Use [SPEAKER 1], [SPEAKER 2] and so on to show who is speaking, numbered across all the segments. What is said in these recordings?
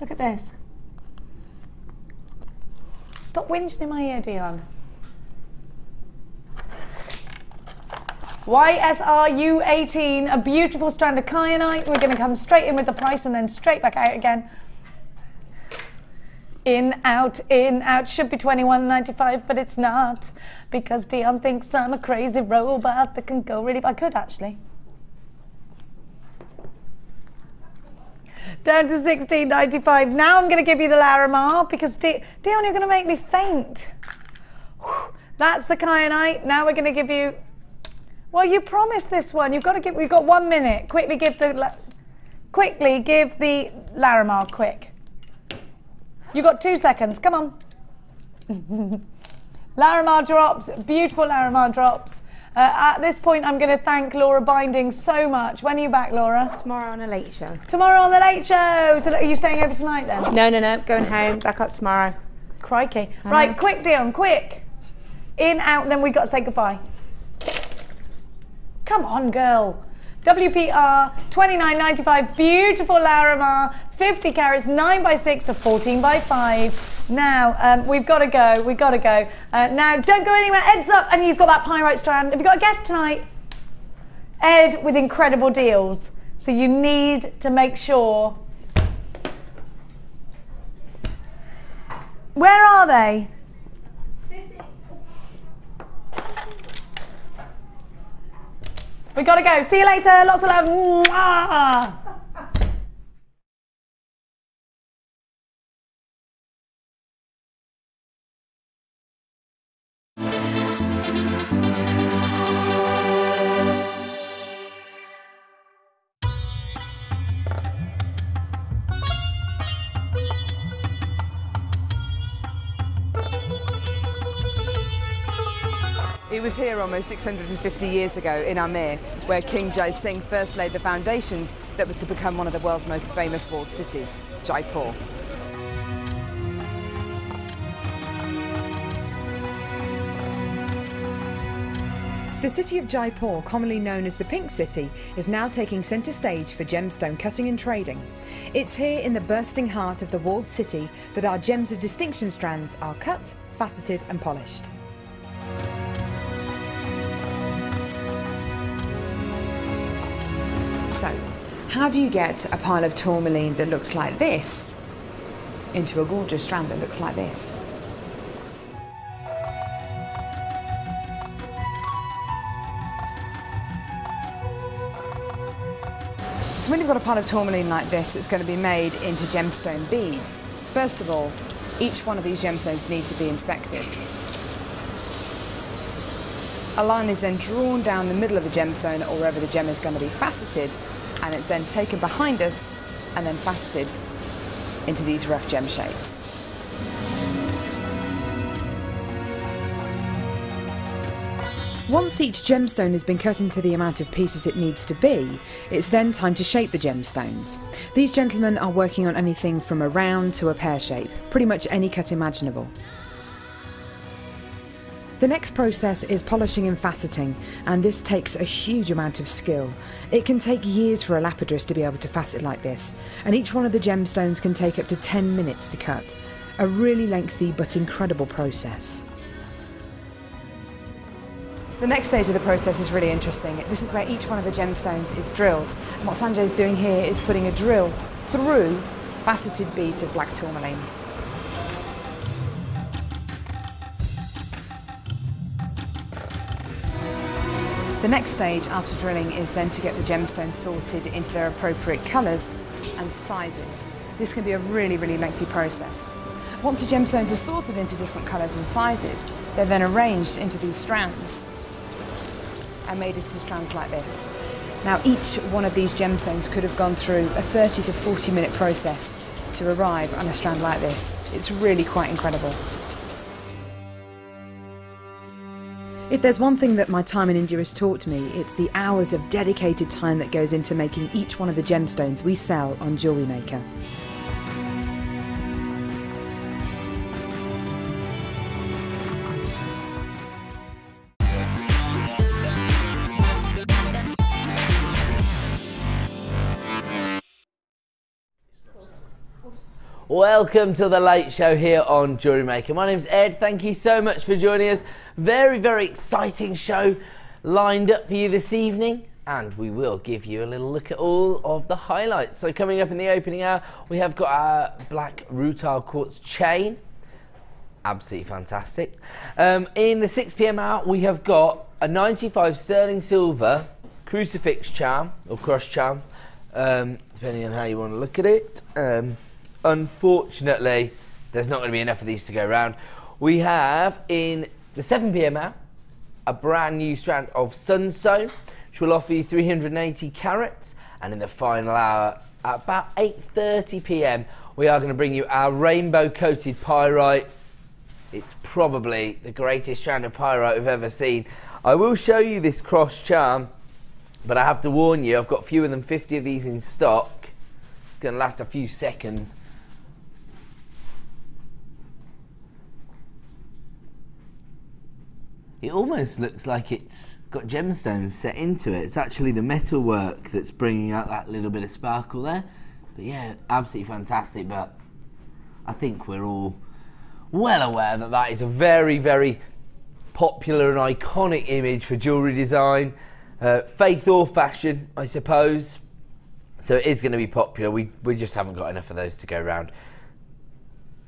[SPEAKER 1] Look at this. Stop whinging in my ear, Dion. YSRU18, a beautiful strand of kyanite. We're going to come straight in with the price and then straight back out again. In, out, should be $21.95, but it's not, because Dion thinks I'm a crazy robot that can go really, I could actually. Down to $16.95. Now I'm going to give you the Larimar, because Dion, you're going to make me faint. Whew. That's the kyanite. Now we're going to give you, well, you promised this one. You've got to give, we've got 1 minute. Quickly give the Larimar, quick. You got 2 seconds, come on. Larimar drops, beautiful Larimar drops. At this point, I'm going to thank Laura Binding so much. When are you back, Laura?
[SPEAKER 2] Tomorrow on a late show.
[SPEAKER 1] Tomorrow on the late show. So are you staying over tonight then?
[SPEAKER 2] No, going home, back up tomorrow.
[SPEAKER 1] Crikey. Right, quick, Dion, quick. In, out, and then we've got to say goodbye. Come on, girl. WPR, $29.95, beautiful Larimar, 50 carats, 9x6 to 14x5. Now, we've got to go. Now, don't go anywhere. Ed's up, and he's got that pyrite strand. Have you got a guest tonight? Ed with incredible deals. So you need to make sure. Where are they? We gotta go. See you later. Lots of love. Mwah!
[SPEAKER 3] It was here almost 650 years ago in Amir, where King Jai Singh first laid the foundations that was to become one of the world's most famous walled cities, Jaipur.
[SPEAKER 4] The city of Jaipur, commonly known as the Pink City, is now taking centre stage for gemstone cutting and trading. It's here in the bursting heart of the walled city that our gems of distinction strands are cut, faceted and polished. So, how do you get a pile of tourmaline that looks like this into a gorgeous strand that looks like this? So when you've got a pile of tourmaline like this, it's going to be made into gemstone beads. First of all, each one of these gemstones need to be inspected. A line is then drawn down the middle of the gemstone or wherever the gem is going to be faceted, and it's then taken behind us and then faceted into these rough gem shapes. Once each gemstone has been cut into the amount of pieces it needs to be, it's then time to shape the gemstones. These gentlemen are working on anything from a round to a pear shape, pretty much any cut imaginable. The next process is polishing and faceting, and this takes a huge amount of skill. It can take years for a lapidress to be able to facet like this, and each one of the gemstones can take up to 10 minutes to cut. A really lengthy but incredible process. The next stage of the process is really interesting. This is where each one of the gemstones is drilled. And what Sanjay's doing here is putting a drill through faceted beads of black tourmaline. The next stage after drilling is then to get the gemstones sorted into their appropriate colours and sizes. This can be a really, really lengthy process. Once the gemstones are sorted into different colours and sizes, they're then arranged into these strands and made into strands like this. Now each one of these gemstones could have gone through a 30 to 40 minute process to arrive on a strand like this. It's really quite incredible. If there's one thing that my time in India has taught me, it's the hours of dedicated time that goes into making each one of the gemstones we sell on JewelleryMaker.
[SPEAKER 5] Welcome to the Late Show here on JewelleryMaker. My name's Ed. Thank you so much for joining us. Very, very exciting show lined up for you this evening, and we will give you a little look at all of the highlights. So coming up in the opening hour, we have got our black rutile quartz chain. Absolutely fantastic. In the 6 p.m. hour, we have got a 95 sterling silver crucifix charm, or cross charm, depending on how you want to look at it. Unfortunately, there's not going to be enough of these to go around. We have, in the 7 p.m. hour, a brand new strand of Sunstone, which will offer you 380 carats. And in the final hour, at about 8:30 p.m, we are going to bring you our rainbow coated pyrite. It's probably the greatest strand of pyrite we've ever seen. I will show you this cross charm, but I have to warn you, I've got fewer than 50 of these in stock. It's going to last a few seconds. It almost looks like it's got gemstones set into it. It's actually the metal work that's bringing out that little bit of sparkle there. But yeah, absolutely fantastic. But I think we're all well aware that that is a very, very popular and iconic image for jewellery design. Faith or fashion, I suppose. So it is going to be popular. We just haven't got enough of those to go around.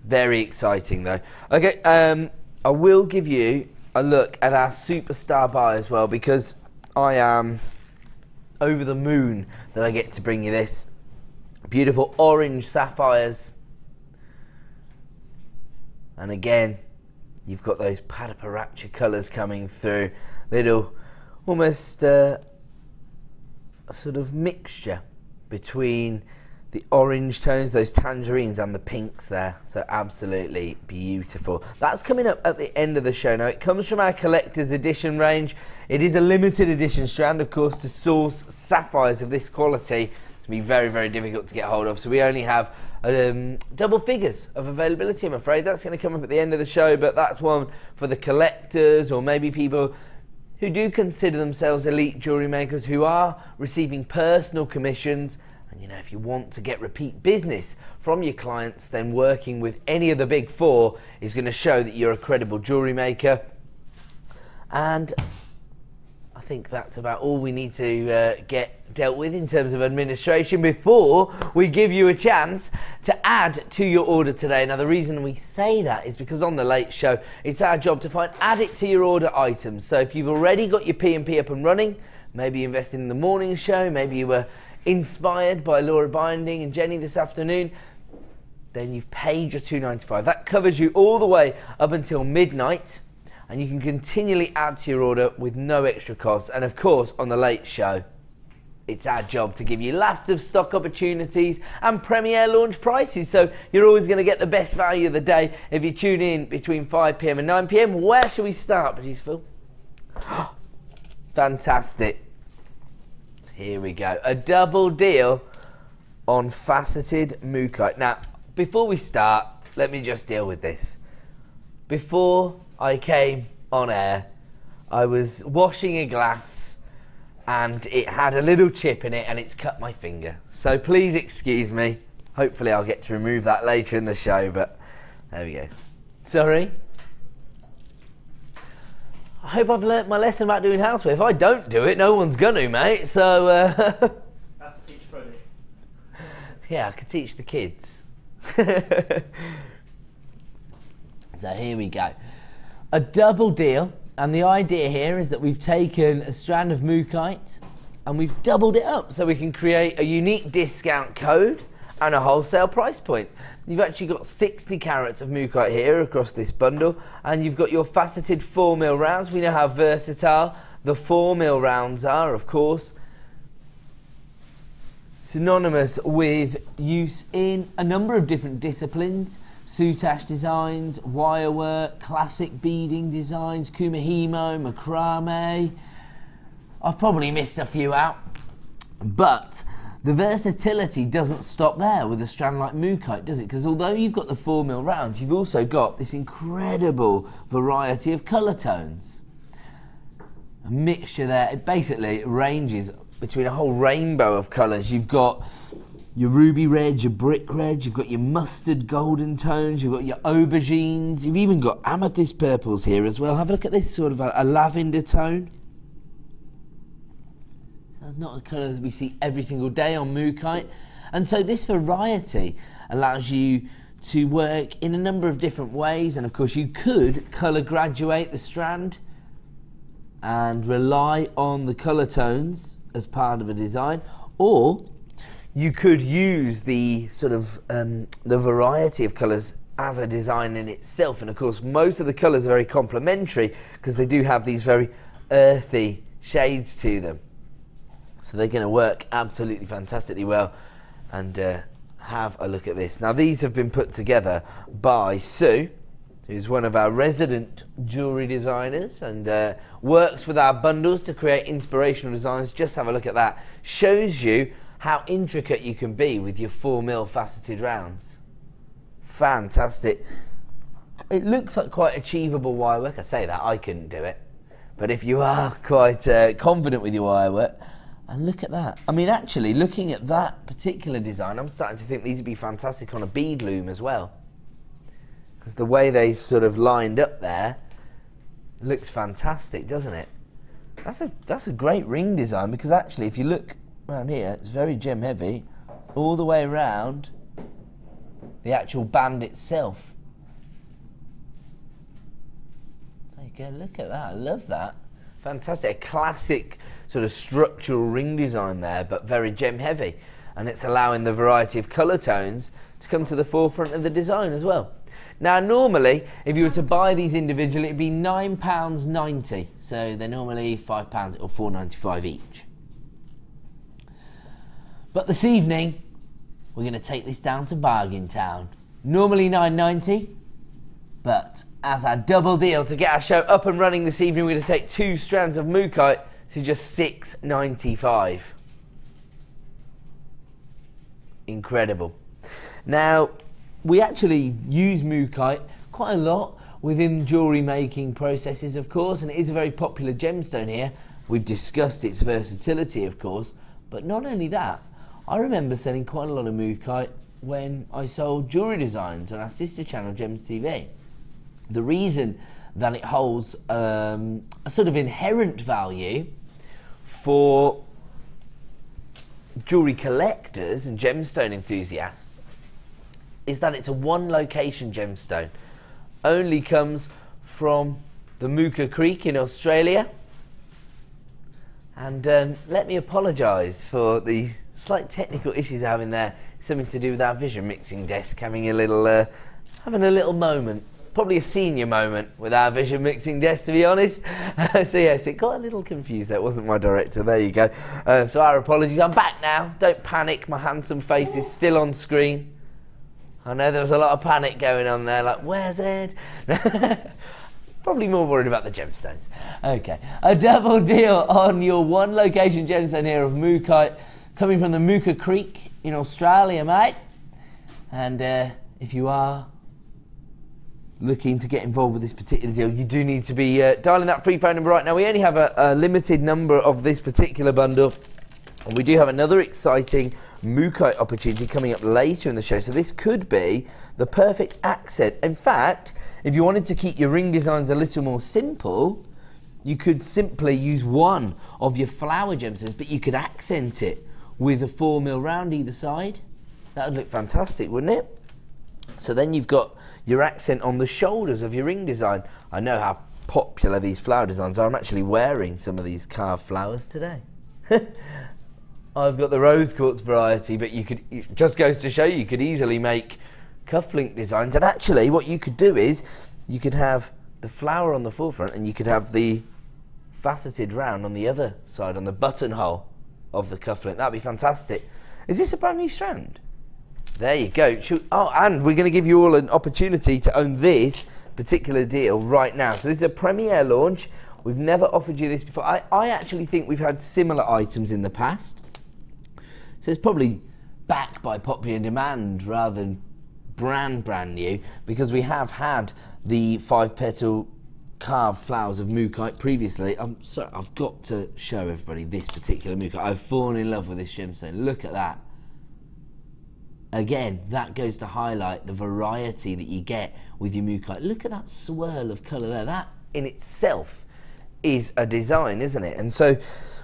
[SPEAKER 5] Very exciting though. Okay, I will give you a look at our superstar buy as well, because I am over the moon that I get to bring you this. Beautiful orange sapphires. And again, you've got those Apatite colours coming through. Little, almost a sort of mixture between the orange tones, those tangerines, and the pinks there. So absolutely beautiful. That's coming up at the end of the show. Now, it comes from our collector's edition range. It is a limited edition strand, of course. To source sapphires of this quality, it's going to be very, very difficult to get hold of. So we only have double figures of availability, I'm afraid. That's going to come up at the end of the show, but that's one for the collectors, or maybe people who do consider themselves elite jewellery makers, who are receiving personal commissions. And you know, if you want to get repeat business from your clients, then working with any of the big four is going to show that you're a credible jewellery maker. And I think that's about all we need to get dealt with in terms of administration before we give you a chance to add to your order today. Now, the reason we say that is because on the Late Show, it's our job to find add it to your order items. So if you've already got your P&P up and running, maybe you invested in the morning show, maybe you were inspired by Laura Binding and Jenny this afternoon, then you've paid your $2.95. That covers you all the way up until midnight, and you can continually add to your order with no extra cost. And of course, on the Late Show, it's our job to give you last of stock opportunities and premiere launch prices. So you're always going to get the best value of the day if you tune in between 5 p.m. and 9 p.m. Where shall we start, producer Phil? Fantastic. Here we go. A double deal on faceted Mookite. Now, before we start, let me just deal with this. Before I came on air, I was washing a glass and it had a little chip in it and it's cut my finger. So please excuse me. Hopefully I'll get to remove that later in the show, but there we go. Sorry. I hope I've learnt my lesson about doing housework. If I don't do it, no one's gonna, mate. So,
[SPEAKER 6] That's to teach Freddie.
[SPEAKER 5] Yeah, I could teach the kids. So here we go. A double deal, and the idea here is that we've taken a strand of Mookite and we've doubled it up so we can create a unique discount code and a wholesale price point. You've actually got 60 carats of Mookite here across this bundle, and you've got your faceted 4mm rounds. We know how versatile the 4mm rounds are, of course. Synonymous with use in a number of different disciplines. Soutache designs, wirework, classic beading designs, kumihimo, macrame. I've probably missed a few out, but the versatility doesn't stop there with a strand like Mookite, does it? Because although you've got the 4mm rounds, you've also got this incredible variety of colour tones. A mixture there, it basically ranges between a whole rainbow of colours. You've got your ruby red, your brick red, you've got your mustard golden tones, you've got your aubergines, you've even got amethyst purples here as well. Have a look at this sort of a lavender tone. That's not a colour that we see every single day on Mookite. And so this variety allows you to work in a number of different ways, and of course you could colour graduate the strand and rely on the colour tones as part of a design, or you could use the sort of the variety of colours as a design in itself. And of course most of the colours are very complementary because they do have these very earthy shades to them, so they're going to work absolutely fantastically well. And have a look at this. Now these have been put together by Sue, who's one of our resident jewellery designers, and works with our bundles to create inspirational designs. Just have a look at that. Shows you how intricate you can be with your 4mm faceted rounds. Fantastic. It looks like quite achievable wire work. I say that, I couldn't do it. But if you are quite confident with your wire work, and look at that. I mean, actually, looking at that particular design, I'm starting to think these would be fantastic on a bead loom as well. Because the way they sort of lined up there looks fantastic, doesn't it? That's a great ring design, because actually, if you look around here, it's very gem heavy, all the way around the actual band itself. There you go, look at that, I love that. Fantastic, a classic sort of structural ring design there, but very gem heavy, and it's allowing the variety of colour tones to come to the forefront of the design as well. Now normally, if you were to buy these individually, it'd be £9.90, so they're normally £5 or £4.95 each. But this evening, we're going to take this down to Bargain Town. Normally £9.90, but as our double deal to get our show up and running this evening, we're going to take 2 strands of Mookite to just £6.95. Incredible. Now, we actually use Mookite quite a lot within jewellery making processes, of course, and it is a very popular gemstone here. We've discussed its versatility, of course, but not only that, I remember selling quite a lot of Mookite when I sold jewellery designs on our sister channel, Gems TV. The reason that it holds a sort of inherent value for jewellery collectors and gemstone enthusiasts is that it's a one location gemstone. Only comes from the Mooka Creek in Australia. And let me apologise for the slight technical issues I'm having there. Something to do with our vision mixing desk having a little moment. Probably a senior moment with our vision mixing desk, to be honest. So yes, it got a little confused. That wasn't my director. There you go. So our apologies. I'm back now. Don't panic. My handsome face is still on screen. I know there was a lot of panic going on there. Like, where's Ed? Probably more worried about the gemstones. Okay, a double deal on your one location gemstone here of Mookite, coming from the Mooka Creek in Australia, mate. And if you are looking to get involved with this particular deal, you do need to be dialing that free phone number right now. We only have a limited number of this particular bundle, and we do have another exciting Mookite opportunity coming up later in the show, so this could be the perfect accent. In fact, if you wanted to keep your ring designs a little more simple, you could simply use one of your flower gemstones, but you could accent it with a 4mm round either side. That would look fantastic, wouldn't it? So then you've got your accent on the shoulders of your ring design. I know how popular these flower designs are. I'm actually wearing some of these carved flowers today. I've got the rose quartz variety, but it just goes to show you could easily make cufflink designs. And actually what you could do is you could have the flower on the forefront and you could have the faceted round on the other side, on the buttonhole of the cufflink. That'd be fantastic. Is this a brand new strand? There you go. Oh, and we're going to give you all an opportunity to own this particular deal right now. So this is a premiere launch. We've never offered you this before. I actually think we've had similar items in the past. So it's probably back by popular demand rather than brand new, because we have had the 5-petal carved flowers of Mookite previously. So I've got to show everybody this particular Mookite. I've fallen in love with this gemstone. Look at that. again, that goes to highlight the variety that you get with your Mookite. Look at that swirl of colour there. That in itself is a design, isn't it? And so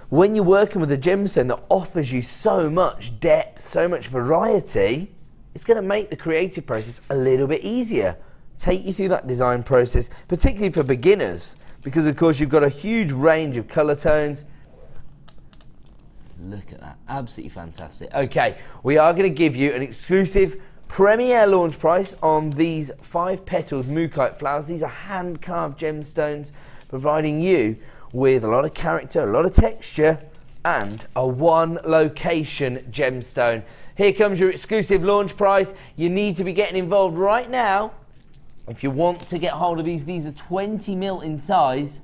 [SPEAKER 5] when you're working with a gemstone that offers you so much depth, so much variety, it's going to make the creative process a little bit easier. Take you through that design process, particularly for beginners, because of course you've got a huge range of colour tones. Look at that, absolutely fantastic. Okay, we are going to give you an exclusive premiere launch price on these 5-petaled Mookite flowers. These are hand-carved gemstones, providing you with a lot of character, a lot of texture, and a one-location gemstone. Here comes your exclusive launch price. You need to be getting involved right now if you want to get hold of these. These are 20 mil in size.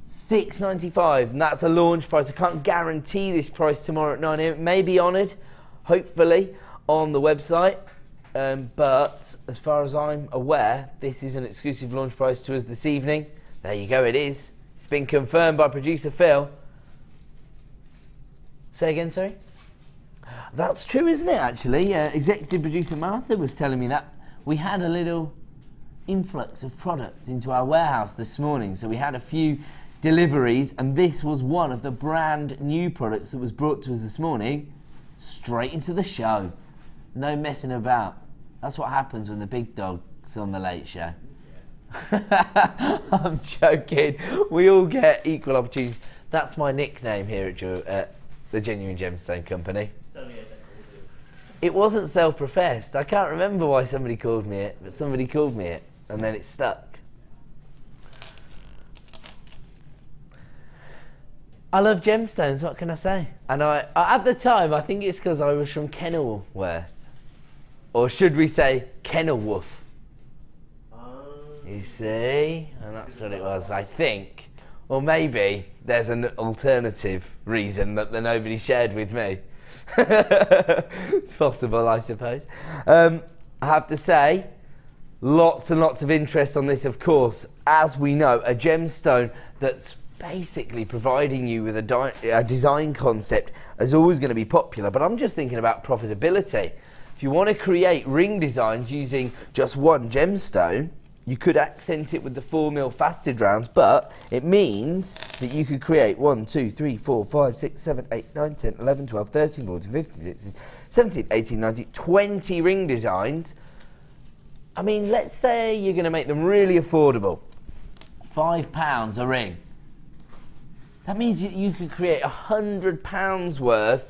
[SPEAKER 5] $6.95, and that's a launch price. I can't guarantee this price tomorrow at 9 AM. It may be honoured, hopefully, on the website, but as far as I'm aware, this is an exclusive launch price to us this evening. There you go, it is. It's been confirmed by producer Phil. Say again, sorry? That's true, isn't it, actually? Executive producer Martha was telling me that we had a little influx of product into our warehouse this morning, so we had a few deliveries, and this was one of the brand new products that was brought to us this morning, straight into the show. No messing about. That's what happens when the big dog's on the Late Show. I'm joking. We all get equal opportunities. That's my nickname here at the Genuine Gemstone Company.
[SPEAKER 6] It's only Ed that calls it.
[SPEAKER 5] It wasn't self-professed. I can't remember why somebody called me it, but somebody called me it, and then it stuck. I love gemstones, what can I say? And I at the time, I think it's because I was from Kenilworth. Or should we say Kenilworth? You see? And that's what it was, I think. Or maybe there's an alternative reason that nobody shared with me. It's possible, I suppose. I have to say, lots and lots of interest on this, of course. As we know, a gemstone that's basically providing you with a design concept is always going to be popular, but I'm just thinking about profitability. If you want to create ring designs using just one gemstone, you could accent it with the 4mm faceted rounds, but it means that you could create 1, 2, 3, 4, 5, 6, 7, 8, 9, 10, 11, 12, 13, 14, 15, 16, 17, 18, 19, 20 ring designs. I mean, let's say you're going to make them really affordable. £5 a ring. That means you could create £100 worth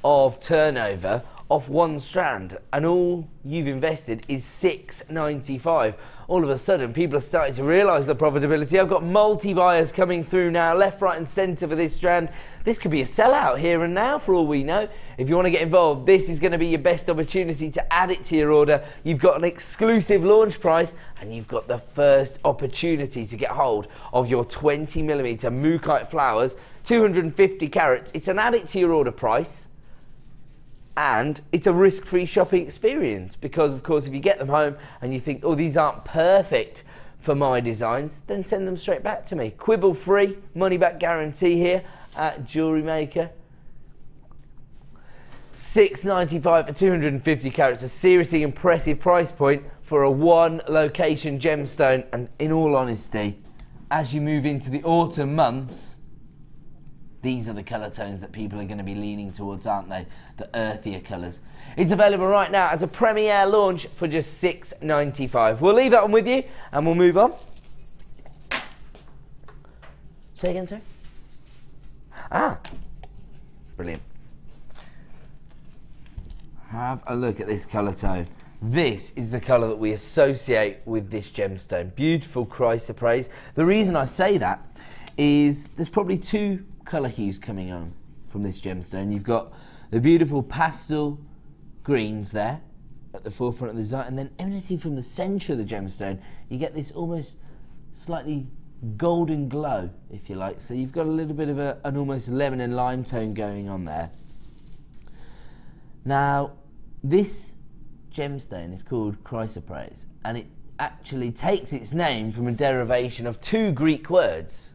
[SPEAKER 5] of turnover off one strand, and all you've invested is $6.95. All of a sudden, people are starting to realise the profitability. I've got multi-buyers coming through now, left, right and centre for this strand. This could be a sellout here and now for all we know. If you want to get involved, this is going to be your best opportunity to add it to your order. You've got an exclusive launch price, and you've got the first opportunity to get hold of your 20mm Mookite flowers, 250 carats. It's an add it to your order price. And it's a risk-free shopping experience because, of course, if you get them home and you think, oh, these aren't perfect for my designs, then send them straight back to me. Quibble-free, money-back guarantee here at JewelleryMaker. $6.95 for 250 carats, a seriously impressive price point for a one-location gemstone. And in all honesty, as you move into the autumn months, these are the colour tones that people are going to be leaning towards, aren't they? The earthier colours. It's available right now as a premiere launch for just $6.95. We'll leave that one with you and we'll move on. Say again, sir? Ah, brilliant. Have a look at this colour tone. This is the colour that we associate with this gemstone. Beautiful chrysoprase. The reason I say that is there's probably two colour hues coming on from this gemstone. You've got the beautiful pastel greens there at the forefront of the design, and then emanating from the centre of the gemstone, you get this almost slightly golden glow, if you like. So you've got a little bit of an almost lemon and lime tone going on there. Now, this gemstone is called chrysoprase, and it actually takes its name from a derivation of two Greek words,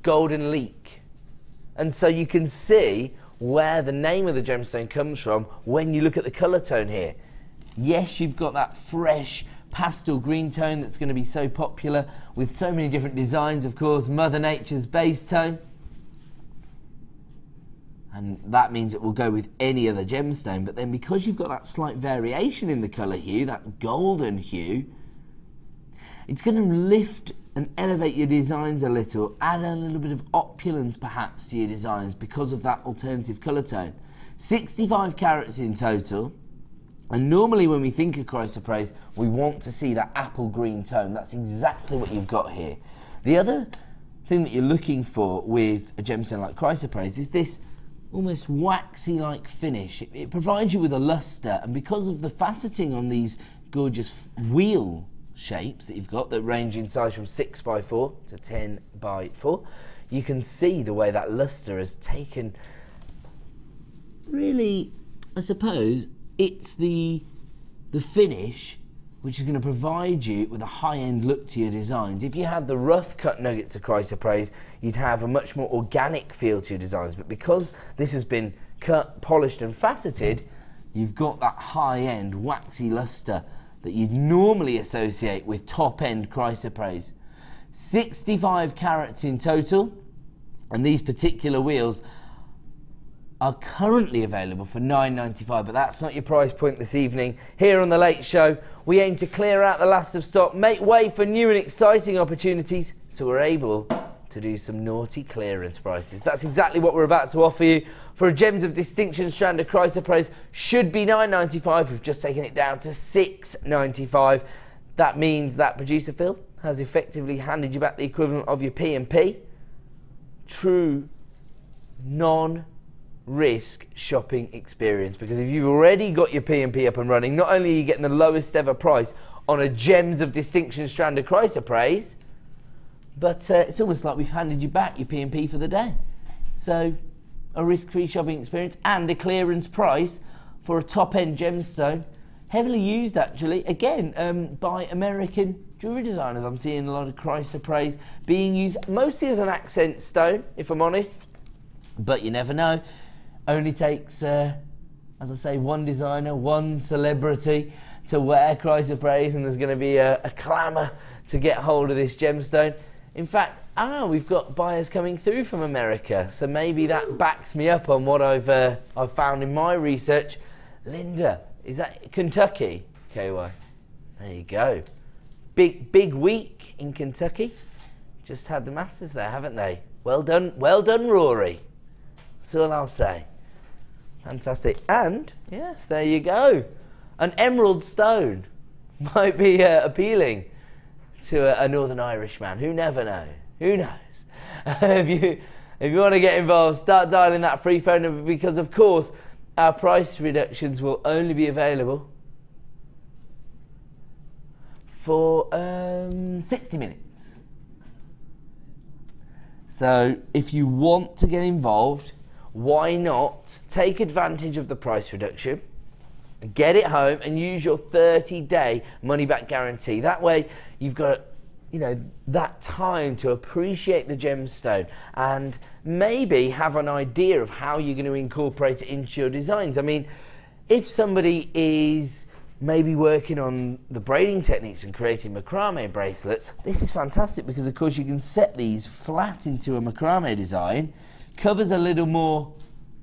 [SPEAKER 5] golden leek. And so you can see where the name of the gemstone comes from when you look at the colour tone here. Yes, you've got that fresh pastel green tone that's going to be so popular with so many different designs, of course, Mother Nature's base tone. And that means it will go with any other gemstone, but then because you've got that slight variation in the colour hue, that golden hue, it's going to lift and elevate your designs a little, add a little bit of opulence perhaps to your designs because of that alternative colour tone. 65 carats in total, and normally when we think of chrysoprase, we want to see that apple green tone. That's exactly what you've got here. The other thing that you're looking for with a gemstone like chrysoprase is this almost waxy-like finish. It provides you with a luster, and because of the faceting on these gorgeous wheel shapes that you've got that range in size from 6x4 to 10x4, you can see the way that luster has taken, really, I suppose, it's the finish which is going to provide you with a high-end look to your designs. If you had the rough cut nuggets of chrysoprase, you'd have a much more organic feel to your designs, but because this has been cut, polished and faceted, you've got that high-end waxy luster that you'd normally associate with top-end chrysoprase. 65 carats in total, and these particular wheels are currently available for $9.95, but that's not your price point this evening. Here on The Late Show, we aim to clear out the last of stock, make way for new and exciting opportunities, so we're able to do some naughty clearance prices. That's exactly what we're about to offer you. For a Gems of Distinction strand of chrysoprase, should be $9.95. We've just taken it down to $6.95. That means that producer Phil has effectively handed you back the equivalent of your P&P. True non-risk shopping experience, because if you've already got your P&P up and running, not only are you getting the lowest ever price on a Gems of Distinction strand of chrysoprase, but it's almost like we've handed you back your P&P for the day. So a risk-free shopping experience and a clearance price for a top-end gemstone, heavily used actually, again, by American jewellery designers. I'm seeing a lot of chrysoprase being used mostly as an accent stone, if I'm honest, but you never know. Only takes, as I say, one designer, one celebrity to wear chrysoprase, and there's going to be a clamour to get hold of this gemstone. In fact, we've got buyers coming through from America, so maybe that backs me up on what I've found in my research. Linda, is that Kentucky? KY. There you go. Big week in Kentucky. Just had the Masters there, haven't they? Well done, Rory. That's all I'll say. Fantastic. And yes, there you go. An emerald stone might be appealing to a Northern Irish man. Who never know? Who knows? If you want to get involved, start dialing that free phone number, because of course our price reductions will only be available for 60 minutes. So if you want to get involved, why not take advantage of the price reduction, get it home and use your 30-day money-back guarantee. That way you've got, you know, that time to appreciate the gemstone and maybe have an idea of how you're going to incorporate it into your designs. I mean, if somebody is maybe working on the braiding techniques and creating macrame bracelets, this is fantastic, because of course you can set these flat into a macrame design, covers a little more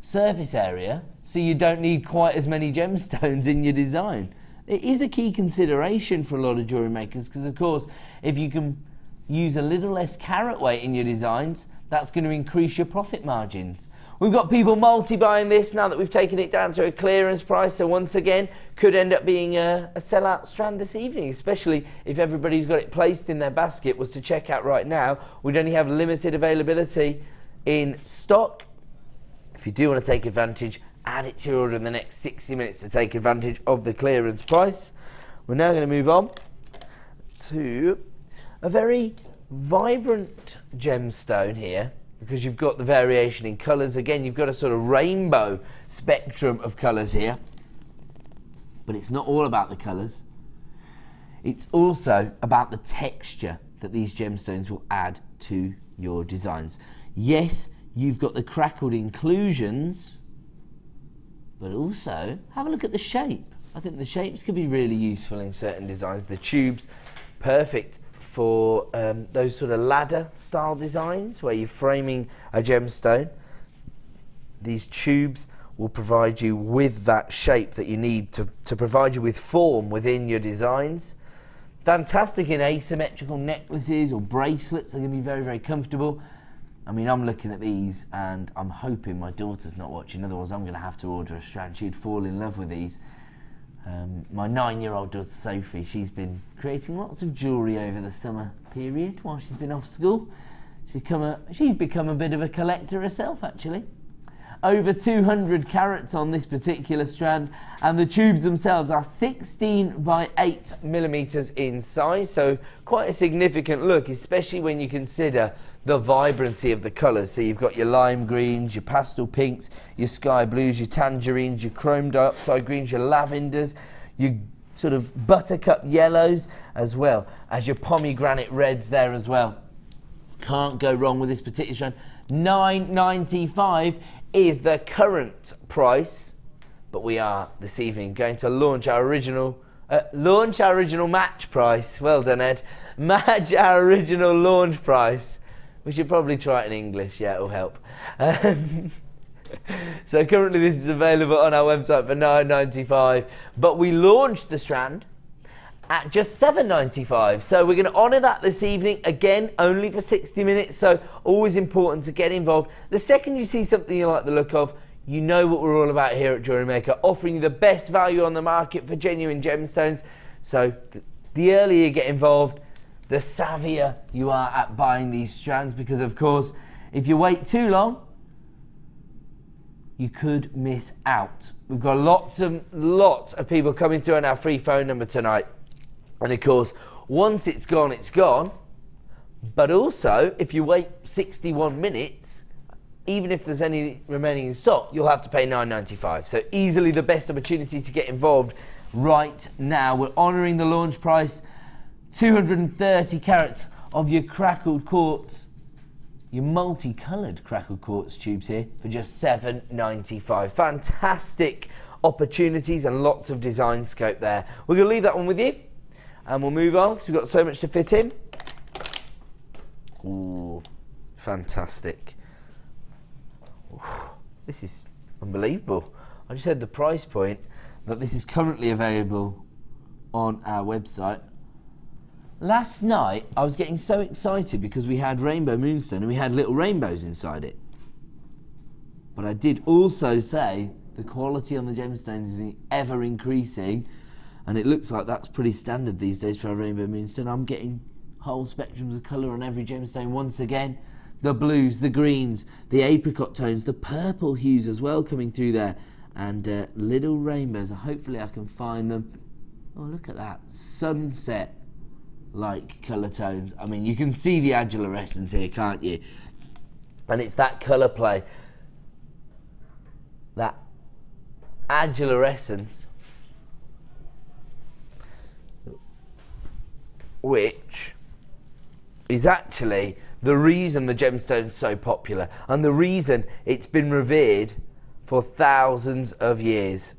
[SPEAKER 5] surface area, so you don't need quite as many gemstones in your design. It is a key consideration for a lot of jewellery makers, because of course if you can use a little less carat weight in your designs, that's going to increase your profit margins. We've got people multi-buying this now that we've taken it down to a clearance price, so once again could end up being a sellout strand this evening, especially if everybody's got it placed in their basket, was to check out right now. We'd only have limited availability in stock. If you do want to take advantage, add it to your order in the next 60 minutes to take advantage of the clearance price. We're now going to move on to a very vibrant gemstone here, because you've got the variation in colours. Again, you've got a sort of rainbow spectrum of colours here, but it's not all about the colours. It's also about the texture that these gemstones will add to your designs. Yes, you've got the crackled inclusions but also have a look at the shape. I think the shapes could be really useful in certain designs. The tubes, perfect for those sort of ladder style designs where you're framing a gemstone. These tubes will provide you with that shape that you need to provide you with form within your designs. Fantastic in asymmetrical necklaces or bracelets. They're going to be very, very comfortable. I mean, I'm looking at these and I'm hoping my daughter's not watching, otherwise I'm going to have to order a strand. She'd fall in love with these. My 9-year-old daughter Sophie, she's been creating lots of jewellery over the summer period while she's been off school. She's become a bit of a collector herself, actually. Over 200 carats on this particular strand, and the tubes themselves are 16 by 8 millimeters in size, so quite a significant look, especially when you consider the vibrancy of the colours. So you've got your lime greens, your pastel pinks, your sky blues, your tangerines, your chrome dioxide greens, your lavenders, your sort of buttercup yellows, as well as your pomegranate reds there as well. Can't go wrong with this particular strand. $9.95 is the current price, but we are this evening going to launch our original match price. Well done, Ed. Match our original launch price. We should probably try it in English, yeah, it'll help. So currently this is available on our website for $9.95, but we launched the strand at just $7.95. So we're going to honour that this evening, again, only for 60 minutes, so always important to get involved. The second you see something you like the look of, you know what we're all about here at Jewellery Maker, offering you the best value on the market for genuine gemstones. So the earlier you get involved, the savvier you are at buying these strands, because of course, if you wait too long, you could miss out. We've got lots of people coming through on our free phone number tonight. And of course, once it's gone, it's gone. But also, if you wait 61 minutes, even if there's any remaining in stock, you'll have to pay $9.95. So easily the best opportunity to get involved right now. We're honouring the launch price, 230 carats of your crackled quartz, your multicoloured crackled quartz tubes here for just $7.95. Fantastic opportunities and lots of design scope there. We're going to leave that one with you. And we'll move on because we've got so much to fit in. Ooh, fantastic. Ooh, this is unbelievable. I just heard the price point that this is currently available on our website. Last night, I was getting so excited because we had Rainbow Moonstone and we had little rainbows inside it. But I did also say the quality on the gemstones is ever increasing. And it looks like that's pretty standard these days for our Rainbow Moonstone. I'm getting whole spectrums of colour on every gemstone once again. The blues, the greens, the apricot tones, the purple hues as well coming through there. And little rainbows. Hopefully I can find them. Oh, look at that. Sunset-like colour tones. I mean, you can see the adulorescence here, can't you? And it's that colour play. That adulorescence, which is actually the reason the gemstone's so popular and the reason it's been revered for thousands of years.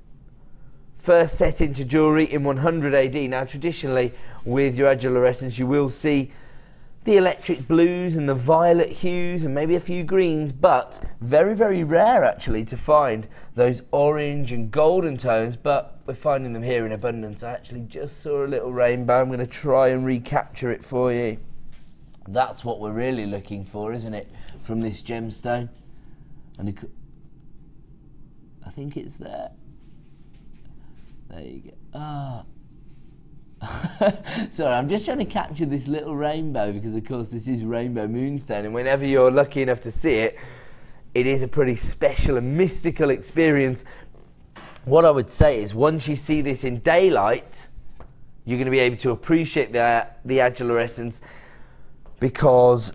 [SPEAKER 5] First set into jewellery in 100 AD. Now traditionally with your adulorescence you will see the electric blues and the violet hues and maybe a few greens, but very, very rare actually to find those orange and golden tones, but we're finding them here in abundance. I actually just saw a little rainbow. I'm going to try and recapture it for you. That's what we're really looking for, isn't it, from this gemstone? And I think it's there. There you go. Ah. Sorry, I'm just trying to capture this little rainbow because of course this is Rainbow Moonstone, and whenever you're lucky enough to see it, it is a pretty special and mystical experience. What I would say is once you see this in daylight, you're going to be able to appreciate the adulorescence, because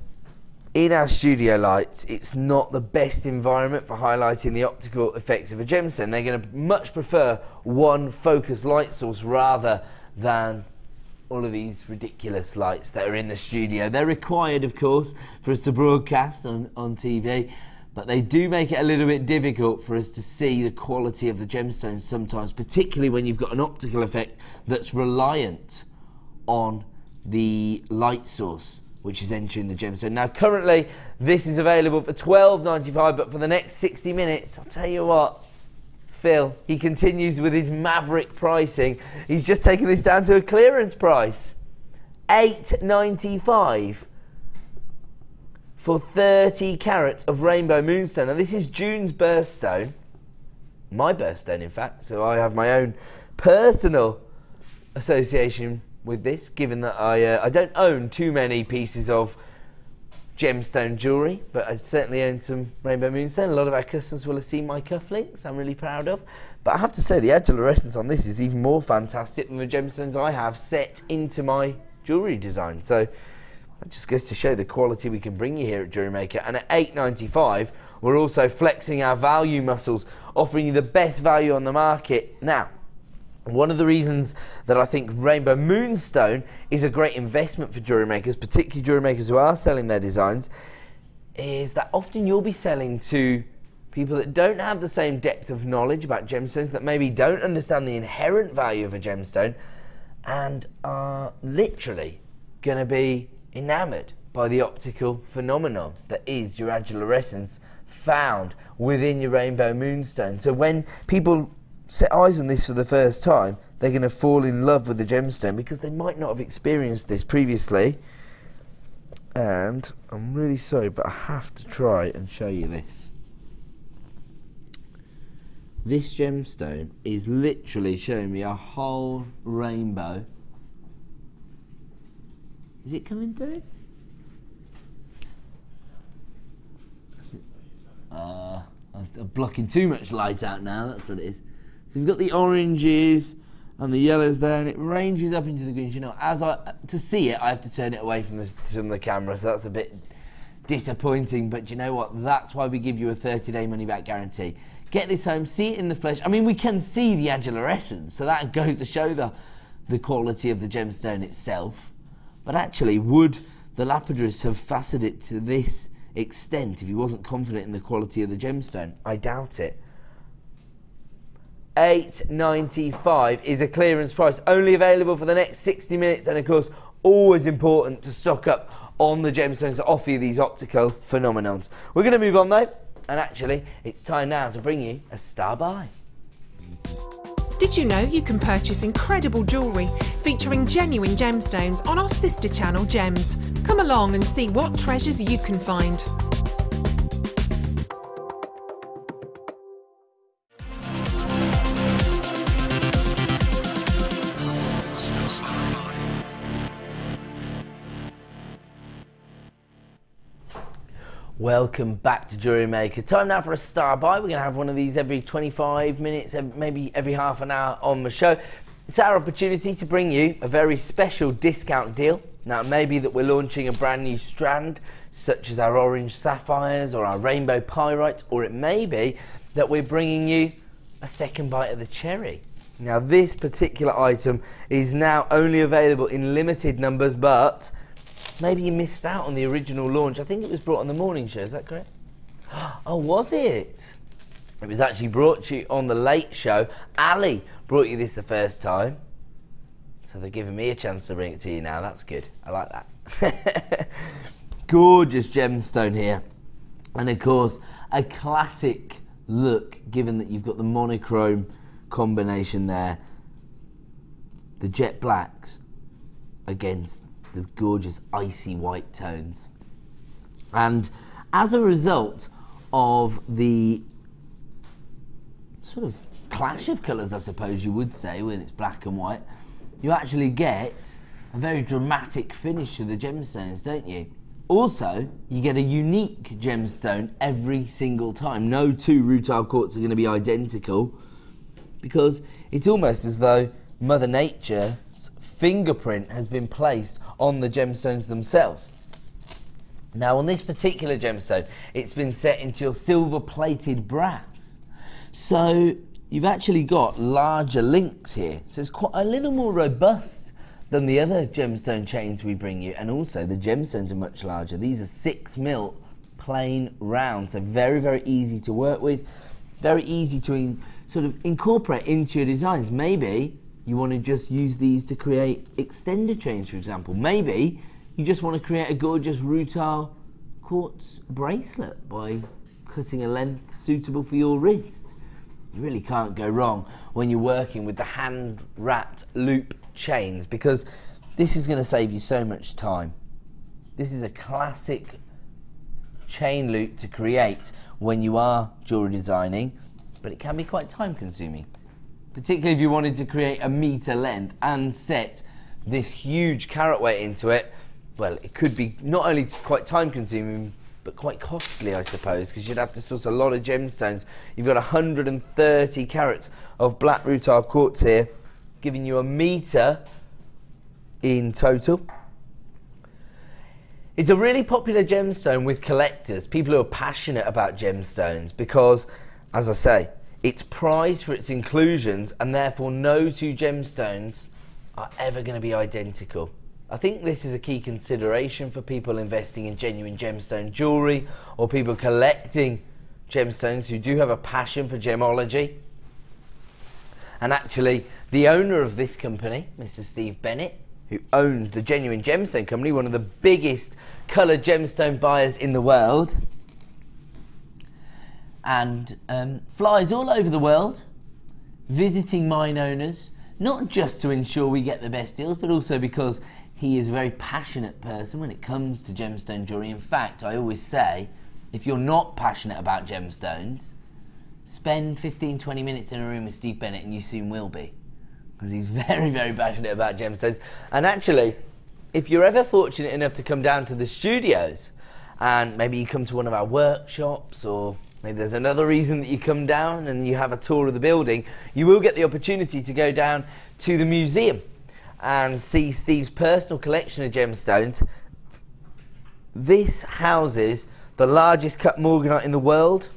[SPEAKER 5] in our studio lights it's not the best environment for highlighting the optical effects of a gemstone. They're going to much prefer one focused light source rather than all of these ridiculous lights that are in the studio. They're required, of course, for us to broadcast on TV, but they do make it a little bit difficult for us to see the quality of the gemstones sometimes, particularly when you've got an optical effect that's reliant on the light source which is entering the gemstone. Now currently this is available for $12.95, but for the next 60 minutes, I'll tell you what, Phil, he continues with his maverick pricing. He's just taken this down to a clearance price. $8.95 for 30 carats of rainbow moonstone. Now this is June's birthstone, my birthstone in fact, so I have my own personal association with this, given that I don't own too many pieces of gemstone jewellery, but I certainly own some rainbow moonstone. A lot of our customers will have seen my cufflinks, I'm really proud of. But I have to say the agilurescence on this is even more fantastic than the gemstones I have set into my jewellery design. So it just goes to show the quality we can bring you here at JewelleryMaker. And at $8.95, we're also flexing our value muscles, offering you the best value on the market. Now, one of the reasons that I think rainbow moonstone is a great investment for jewellery makers, particularly jewellery makers who are selling their designs, is that often you'll be selling to people that don't have the same depth of knowledge about gemstones, that maybe don't understand the inherent value of a gemstone, and are literally going to be enamoured by the optical phenomenon that is your agilurescence found within your rainbow moonstone. So when people set eyes on this for the first time, they're going to fall in love with the gemstone because they might not have experienced this previously. And I'm really sorry, but I have to try and show you this. This gemstone is literally showing me a whole rainbow. Is it coming through? I'm blocking too much light out now, that's what it is. So we've got the oranges and the yellows there, and it ranges up into the greens. You know, to see it, I have to turn it away from the camera, so that's a bit disappointing. But you know what? That's why we give you a 30-day money-back guarantee. Get this home, see it in the flesh. I mean, we can see the agilurescence, so that goes to show the quality of the gemstone itself. But actually, would the lapidarists have faceted it to this extent if he wasn't confident in the quality of the gemstone? I doubt it. $8.95 is a clearance price, only available for the next 60 minutes, and of course always important to stock up on the gemstones that offer you these optical phenomenons. We're going to move on though, and actually it's time now to bring you a star buy.
[SPEAKER 7] Did you know you can purchase incredible jewellery featuring genuine gemstones on our sister channel Gems? Come along and see what treasures you can find.
[SPEAKER 5] Welcome back to JewelleryMaker. Time now for a star buy. We're going to have one of these every 25 minutes, maybe every half an hour on the show. It's our opportunity to bring you a very special discount deal. Now, it may be that we're launching a brand new strand, such as our Orange Sapphires or our Rainbow Pyrite, or it may be that we're bringing you a second bite of the cherry. Now, this particular item is now only available in limited numbers, but maybe you missed out on the original launch. I think it was brought on the morning show, is that correct? Oh, was it? It was actually brought to you on the late show. Ali brought you this the first time. So they're giving me a chance to bring it to you now. That's good. I like that. Gorgeous gemstone here. And of course, a classic look, given that you've got the monochrome combination there. The jet blacks against the gorgeous icy white tones. And as a result of the sort of clash of colours, I suppose you would say, when it's black and white, you actually get a very dramatic finish to the gemstones, don't you? Also, you get a unique gemstone every single time. No two rutile quartz are going to be identical, because it's almost as though Mother Nature's fingerprint has been placed on the gemstones themselves. Now, on this particular gemstone, it's been set into your silver-plated brass. So you've actually got larger links here. So it's quite a little more robust than the other gemstone chains we bring you, and also the gemstones are much larger. These are 6mm plain round. So very, very easy to work with, very easy to sort of incorporate into your designs. Maybe you want to just use these to create extender chains, for example. Maybe you just want to create a gorgeous rutile quartz bracelet by cutting a length suitable for your wrist. You really can't go wrong when you're working with the hand-wrapped loop chains, because this is going to save you so much time. This is a classic chain loop to create when you are jewellery designing, but it can be quite time consuming, particularly if you wanted to create a metre length and set this huge carat weight into it. Well, it could be not only quite time consuming, but quite costly, I suppose, because you'd have to source a lot of gemstones. You've got 130 carats of black rutile quartz here, giving you a metre in total. It's a really popular gemstone with collectors, people who are passionate about gemstones, because, as I say, it's prized for its inclusions, and therefore no two gemstones are ever going to be identical. I think this is a key consideration for people investing in genuine gemstone jewellery, or people collecting gemstones who do have a passion for gemology. And actually, the owner of this company, Mr. Steve Bennett, who owns the Genuine Gemstone Company, one of the biggest coloured gemstone buyers in the world, and flies all over the world visiting mine owners, not just to ensure we get the best deals, but also because he is a very passionate person when it comes to gemstone jewellery. In fact, I always say, if you're not passionate about gemstones, spend 15-20 minutes in a room with Steve Bennett and you soon will be, because he's very, very passionate about gemstones. And actually, if you're ever fortunate enough to come down to the studios, and maybe you come to one of our workshops, or maybe there's another reason that you come down and you have a tour of the building, you will get the opportunity to go down to the museum and see Steve's personal collection of gemstones. This houses the largest cut morganite in the world,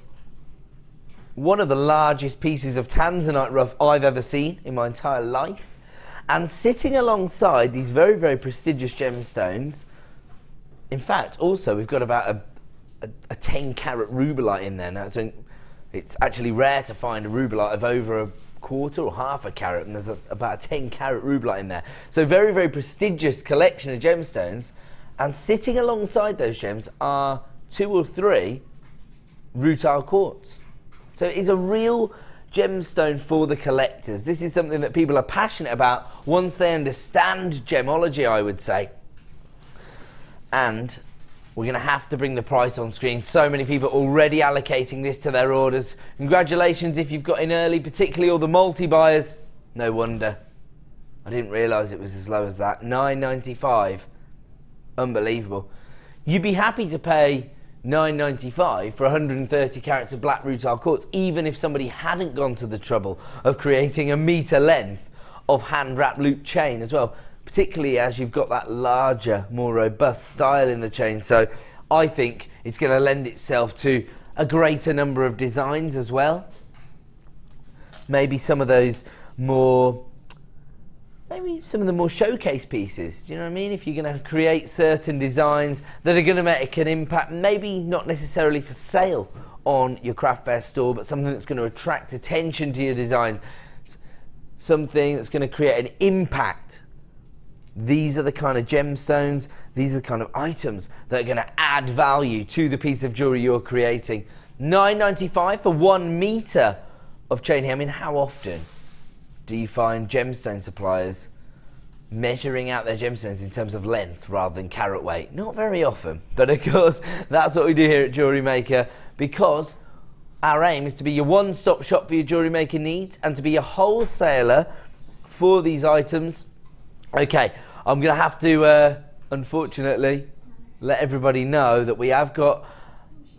[SPEAKER 5] one of the largest pieces of tanzanite rough I've ever seen in my entire life, and sitting alongside these very, very prestigious gemstones. In fact, also we've got about a 10 carat rubellite in there now. So it's actually rare to find a rubellite of over a quarter or half a carat, and there's about a 10 carat rubellite in there. So very, very prestigious collection of gemstones, and sitting alongside those gems are 2 or 3 rutile quartz. So it's a real gemstone for the collectors. This is something that people are passionate about once they understand gemology, I would say. And we're going to have to bring the price on screen. So many people already allocating this to their orders. Congratulations if you've got in early, particularly all the multi-buyers. No wonder. I didn't realise it was as low as that. $9.95. Unbelievable. You'd be happy to pay $9.95 for 130 carats of black rutile quartz, even if somebody hadn't gone to the trouble of creating a metre length of hand-wrapped loop chain as well, particularly as you've got that larger, more robust style in the chain. So I think it's going to lend itself to a greater number of designs as well. Maybe some of those more, maybe some of the more showcase pieces, do you know what I mean? If you're going to create certain designs that are going to make an impact, maybe not necessarily for sale on your craft fair store, but something that's going to attract attention to your designs, something that's going to create an impact. These are the kind of gemstones, these are the kind of items that are going to add value to the piece of jewellery you're creating. $9.95 for 1 metre of chain here. I mean, how often do you find gemstone suppliers measuring out their gemstones in terms of length rather than carat weight? Not very often, but of course that's what we do here at Jewellery Maker, because our aim is to be your one-stop shop for your jewellery making needs and to be a wholesaler for these items. Okay, I'm going to have to, unfortunately, let everybody know that we have got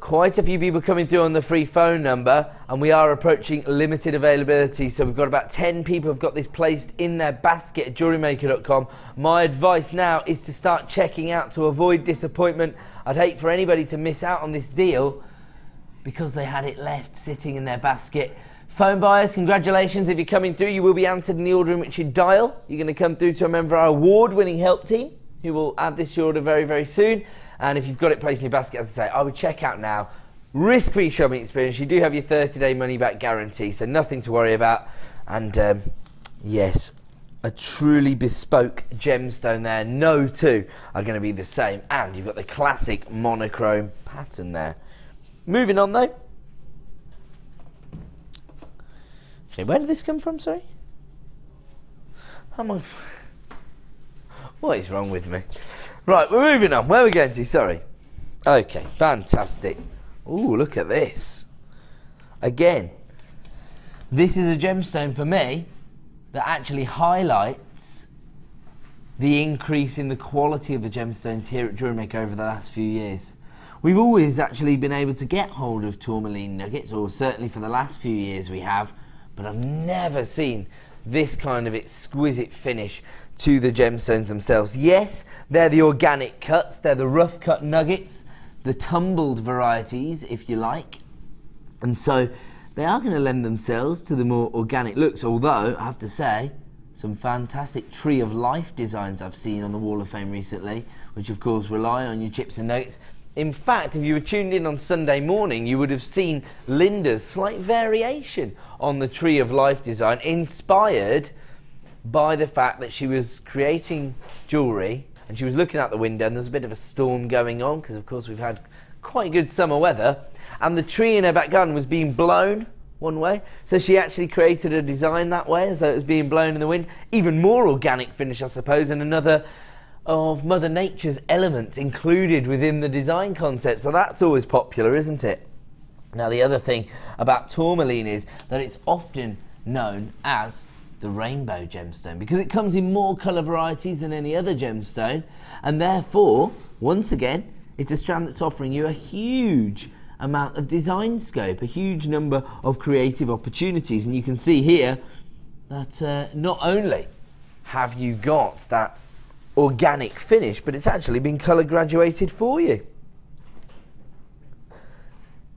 [SPEAKER 5] quite a few people coming through on the free phone number, and we are approaching limited availability. So we've got about 10 people who've got this placed in their basket at jewellerymaker.com. My advice now is to start checking out to avoid disappointment. I'd hate for anybody to miss out on this deal because they had it left sitting in their basket. Phone buyers, congratulations. If you're coming through, you will be answered in the order in which you dial. You're going to come through to a member of our award-winning help team. who will add this to your order very, very soon. And if you've got it placed in your basket, as I say, I would check out now. Risk-free shopping experience. You do have your 30-day money-back guarantee, so nothing to worry about. And yes, a truly bespoke gemstone there. No two are going to be the same. And you've got the classic monochrome pattern there. Moving on though. Okay, where did this come from, sorry? What is wrong with me? Right, we're moving on. Where are we going to? Sorry. Okay, fantastic. Ooh, look at this. Again, this is a gemstone for me that actually highlights the increase in the quality of the gemstones here at JewelleryMaker over the last few years. We've always actually been able to get hold of tourmaline nuggets, or certainly for the last few years we have, but I've never seen this kind of exquisite finish to the gemstones themselves. Yes, they're the organic cuts, they're the rough cut nuggets, the tumbled varieties, if you like, and so they are going to lend themselves to the more organic looks, although I have to say some fantastic Tree of Life designs I've seen on the Wall of Fame recently, which of course rely on your chips and nuggets. In fact, if you were tuned in on Sunday morning, you would have seen Linda's slight variation on the Tree of Life design, inspired by the fact that she was creating jewellery and she was looking out the window and there's a bit of a storm going on because of course we've had quite good summer weather, and the tree in her back garden was being blown one way, so she actually created a design that way as though it was being blown in the wind. Even more organic finish, I suppose, and another of Mother Nature's elements included within the design concept, so that's always popular, isn't it? Now the other thing about tourmaline is that it's often known as the rainbow gemstone because it comes in more colour varieties than any other gemstone, and therefore once again it's a strand that's offering you a huge amount of design scope, a huge number of creative opportunities. And you can see here that not only have you got that organic finish, but it's actually been colour graduated for you.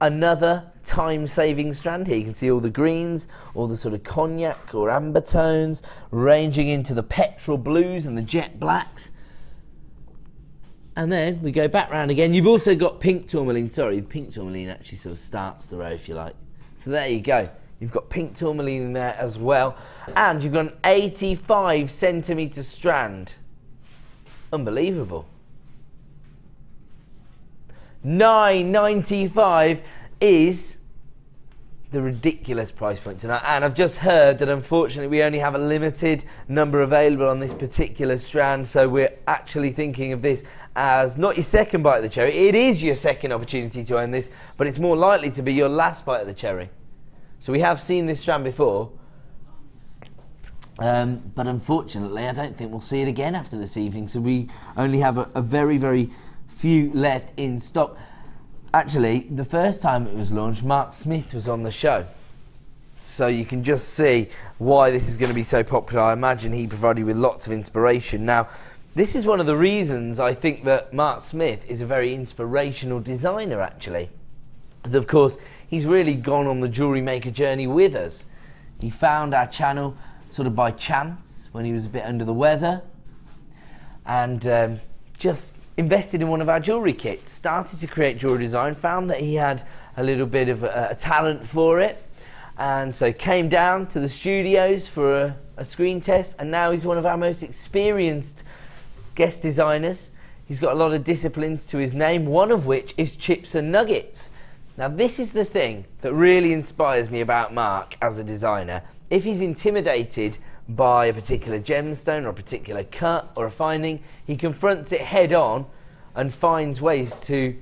[SPEAKER 5] Another time-saving strand here. You can see all the greens, all the sort of cognac or amber tones, ranging into the petrol blues and the jet blacks. And then we go back round again. You've also got pink tourmaline. Sorry, pink tourmaline actually sort of starts the row, if you like. So there you go. You've got pink tourmaline in there as well. And you've got an 85 centimetre strand. Unbelievable. $9.95 is the ridiculous price point tonight, and I've just heard that unfortunately we only have a limited number available on this particular strand, so we're actually thinking of this as not your second bite of the cherry. It is your second opportunity to own this, but it's more likely to be your last bite of the cherry. So we have seen this strand before, but unfortunately I don't think we'll see it again after this evening, so we only have a very, very few left in stock. Actually, the first time it was launched, Mark Smith was on the show, so you can just see why this is going to be so popular. I imagine he provided you with lots of inspiration. Now, this is one of the reasons I think that Mark Smith is a very inspirational designer, actually, because of course he's really gone on the jewellery maker journey with us. He found our channel sort of by chance when he was a bit under the weather, and just invested in one of our jewellery kits, started to create jewellery design, found that he had a little bit of a talent for it, and so came down to the studios for a screen test, and now he's one of our most experienced guest designers. He's got a lot of disciplines to his name, one of which is chips and nuggets. Now this is the thing that really inspires me about Mark as a designer. If he's intimidated by a particular gemstone or a particular cut or a finding, he confronts it head on and finds ways to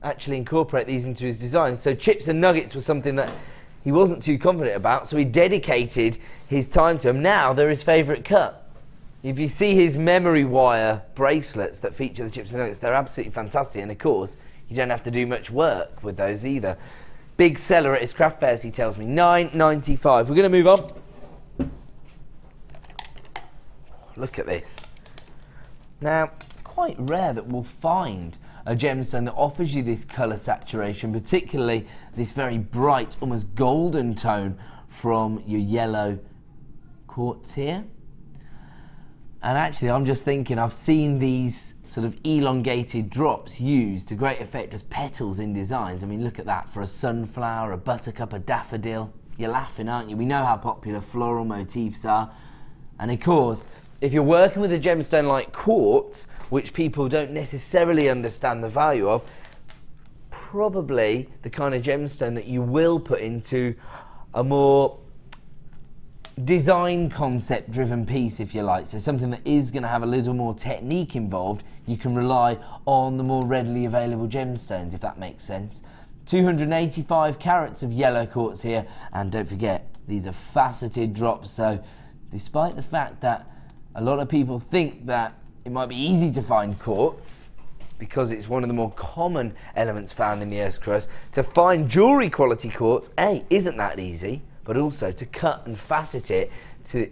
[SPEAKER 5] actually incorporate these into his design. So chips and nuggets was something that he wasn't too confident about, so he dedicated his time to them. Now they're his favourite cut. If you see his memory wire bracelets that feature the chips and nuggets, they're absolutely fantastic, and of course you don't have to do much work with those either. Big seller at his craft fairs, he tells me. $9.95. We're going to move on. Look at this. Now, quite rare that we'll find a gemstone that offers you this colour saturation, particularly this very bright, almost golden tone from your yellow quartz here. And actually, I'm just thinking, I've seen these sort of elongated drops used to great effect as petals in designs. I mean, look at that, for a sunflower, a buttercup, a daffodil. You're laughing, aren't you? We know how popular floral motifs are. And of course, if you're working with a gemstone like quartz, which people don't necessarily understand the value of, probably the kind of gemstone that you will put into a more design concept driven piece, if you like. So something that is going to have a little more technique involved. You can rely on the more readily available gemstones, if that makes sense. 285 carats of yellow quartz here, and don't forget, these are faceted drops. So despite the fact that a lot of people think that it might be easy to find quartz because it's one of the more common elements found in the Earth's crust, to find jewellery quality quartz, isn't that easy, but also to cut and facet it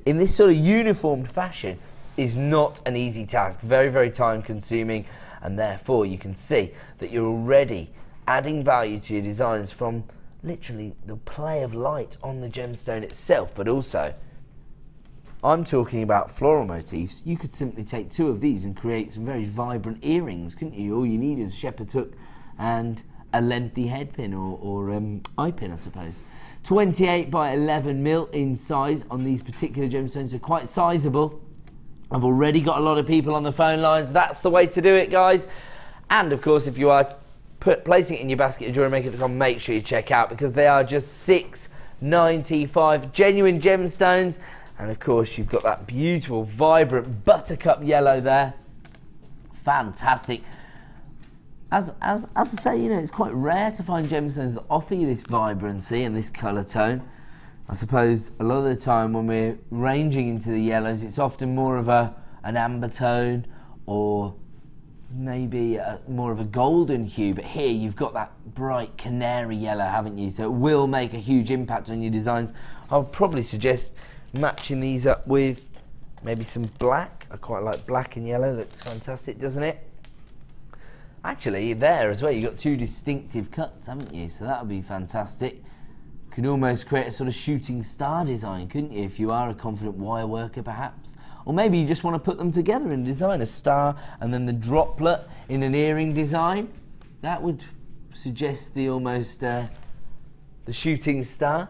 [SPEAKER 5] in this sort of uniformed fashion is not an easy task. Very, very time consuming, and therefore you can see that you're already adding value to your designs from literally the play of light on the gemstone itself, but also I'm talking about floral motifs. You could simply take 2 of these and create some very vibrant earrings, couldn't you? All you need is a shepherd's hook and a lengthy head pin or eye pin, I suppose. 28 by 11 mil in size on these particular gemstones, so quite sizable. I've already got a lot of people on the phone lines. That's the way to do it, guys. And of course, if you are placing it in your basket at jewellerymaker.com, make sure you check out, because they are just $6.95, genuine gemstones. And of course, you've got that beautiful, vibrant buttercup yellow there. Fantastic. As I say, you know, it's quite rare to find gemstones that offer you this vibrancy and this colour tone. I suppose a lot of the time when we're ranging into the yellows, it's often more of an amber tone, or maybe more of a golden hue. But here you've got that bright canary yellow, haven't you? So it will make a huge impact on your designs. I would probably suggest matching these up with maybe some black. I quite like black and yellow. Looks fantastic, doesn't it? Actually, there as well, you've got 2 distinctive cuts, haven't you? So that would be fantastic. You can almost create a sort of shooting star design, couldn't you, if you are a confident wire worker, perhaps? Or maybe you just want to put them together and design a star and then the droplet in an earring design. That would suggest the almost the shooting star.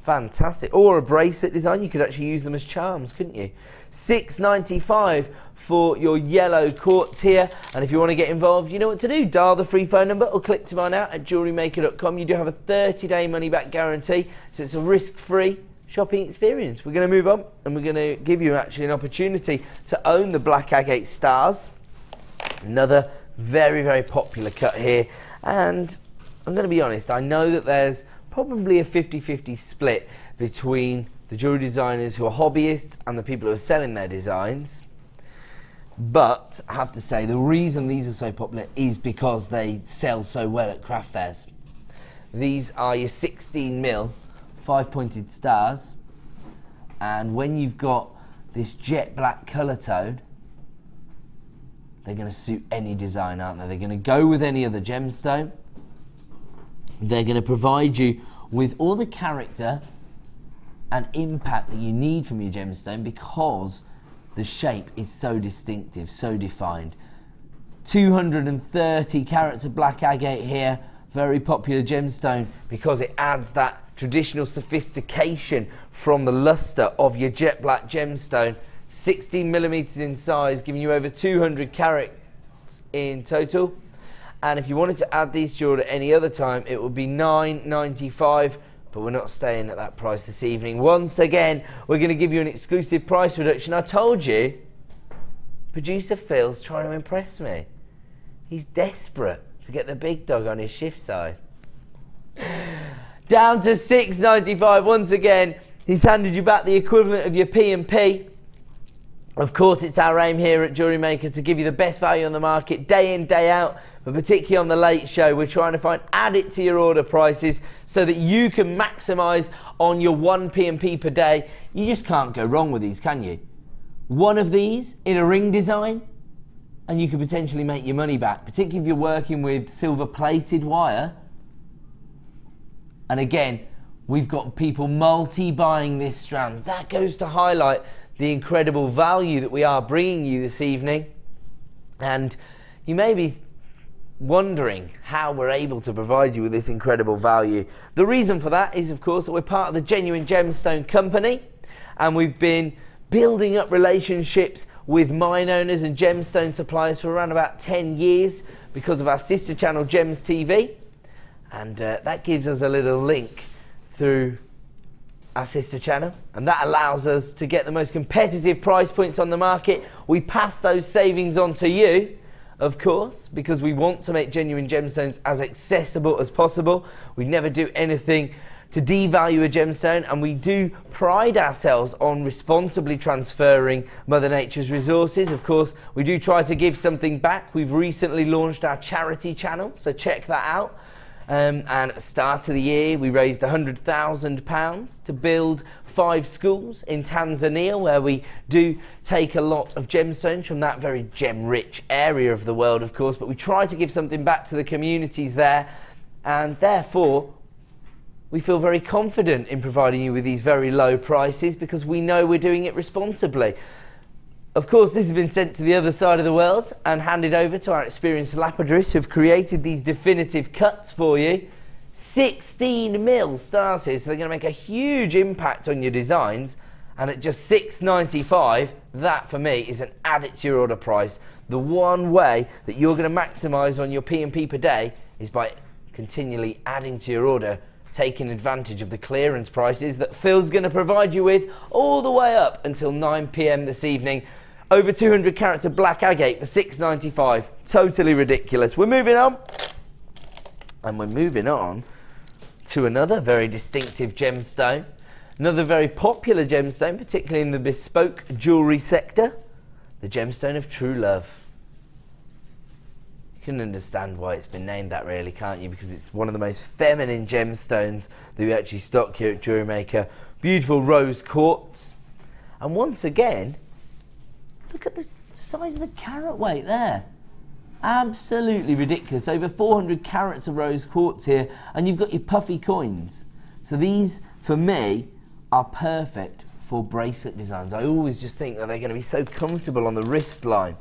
[SPEAKER 5] Fantastic. Or a bracelet design. You could actually use them as charms, couldn't you? $6.95 for your yellow quartz here. And if you want to get involved, you know what to do. Dial the free phone number or click to mine out at jewellerymaker.com. You do have a 30-day money-back guarantee, so it's a risk-free shopping experience. We're going to move on, and we're going to give you actually an opportunity to own the black agate stars. Another very, very popular cut here. And I'm going to be honest, I know that there's probably a 50-50 split between the jewellery designers who are hobbyists and the people who are selling their designs. But I have to say, the reason these are so popular is because they sell so well at craft fairs. These are your 16 mil 5-pointed stars, and when you've got this jet black colour tone, they're going to suit any design, aren't they? They're going to go with any other gemstone. They're going to provide you with all the character and impact that you need from your gemstone, because the shape is so distinctive, so defined. 230 carats of black agate here, very popular gemstone because it adds that traditional sophistication from the luster of your jet black gemstone. 16 millimeters in size, giving you over 200 carats in total. And if you wanted to add these jewelry at any other time, it would be $9.95, but we're not staying at that price this evening. Once again, we're going to give you an exclusive price reduction. I told you, producer Phil's trying to impress me. He's desperate to get the big dog on his shift side. Down to $6.95 once again. He's handed you back the equivalent of your P&P. Of course, it's our aim here at Jewellery Maker to give you the best value on the market day in, day out, but particularly on the late show, we're trying to add it to your order prices so that you can maximise on your 1 P&P per day. You just can't go wrong with these, can you? One of these in a ring design, and you could potentially make your money back, particularly if you're working with silver-plated wire. And again, we've got people multi-buying this strand. That goes to highlight the incredible value that we are bringing you this evening. And you may be wondering how we're able to provide you with this incredible value. The reason for that is, of course, that we're part of the Genuine Gemstone Company, and we've been building up relationships with mine owners and gemstone suppliers for around about 10 years because of our sister channel Gems TV, and that gives us a little link through our sister channel, and that allows us to get the most competitive price points on the market. We pass those savings on to you, of course, because we want to make genuine gemstones as accessible as possible. We never do anything to devalue a gemstone, and we do pride ourselves on responsibly transferring Mother Nature's resources. Of course, we do try to give something back. We've recently launched our charity channel, so check that out. And at the start of the year, we raised £100,000 to build 5 schools in Tanzania, where we do take a lot of gemstones from that very gem-rich area of the world, of course, but we try to give something back to the communities there, and therefore we feel very confident in providing you with these very low prices because we know we're doing it responsibly. Of course, this has been sent to the other side of the world and handed over to our experienced lapidarists who've created these definitive cuts for you. 16mm stars here, so they're going to make a huge impact on your designs, and at just £6.95, that for me is an add it to your order price. The one way that you're going to maximise on your P&P per day is by continually adding to your order, taking advantage of the clearance prices that Phil's going to provide you with all the way up until 9 PM this evening. Over 200 carats of black agate for £6.95. Totally ridiculous. We're moving on. And we're moving on to another very distinctive gemstone. Another very popular gemstone, particularly in the bespoke jewellery sector. The gemstone of true love. You can understand why it's been named that, really, can't you? Because it's one of the most feminine gemstones that we actually stock here at JewelleryMaker. Beautiful rose quartz. And once again, look at the size of the carat weight there. Absolutely ridiculous. Over 400 carats of rose quartz here, and you've got your puffy coins. So these, for me, are perfect for bracelet designs. I always just think that they're going to be so comfortable on the wrist line.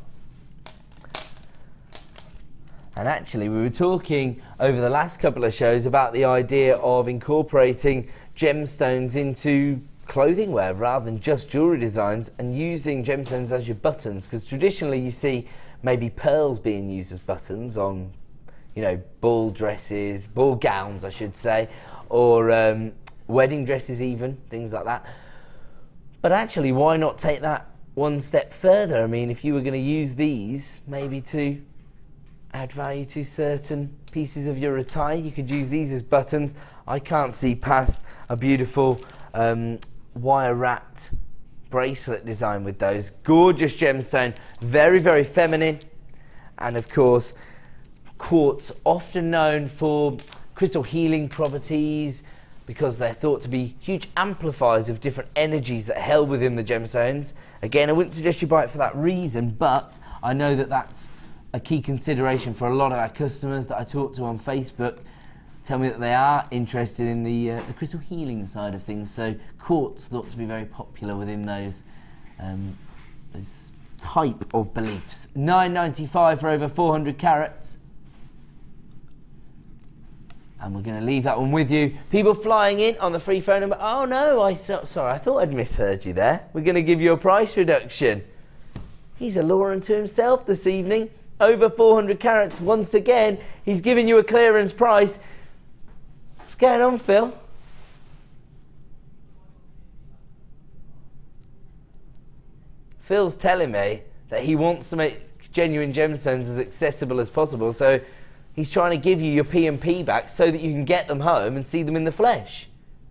[SPEAKER 5] And actually, we were talking over the last couple of shows about the idea of incorporating gemstones into clothing wear rather than just jewellery designs, and using gemstones as your buttons, because traditionally you see maybe pearls being used as buttons on, you know, ball dresses, ball gowns I should say, or wedding dresses even, things like that. But actually, why not take that one step further? I mean, if you were going to use these maybe to add value to certain pieces of your attire, you could use these as buttons. I can't see past a beautiful wire wrapped bracelet design with those. Gorgeous gemstone, very, very feminine, and of course quartz, often known for crystal healing properties because they're thought to be huge amplifiers of different energies that are held within the gemstones. Again, I wouldn't suggest you buy it for that reason, but I know that that's a key consideration for a lot of our customers that I talk to on Facebook. Tell me that they are interested in the crystal healing side of things. So quartz thought to be very popular within those type of beliefs. £9.95 for over 400 carats. And we're going to leave that one with you. People flying in on the free phone number. Oh no, sorry, I thought I'd misheard you there. We're going to give you a price reduction. He's a law unto himself this evening. Over 400 carats. Once again, he's giving you a clearance price. What's going on, Phil? Phil's telling me that he wants to make genuine gemstones as accessible as possible, so he's trying to give you your P&P back so that you can get them home and see them in the flesh.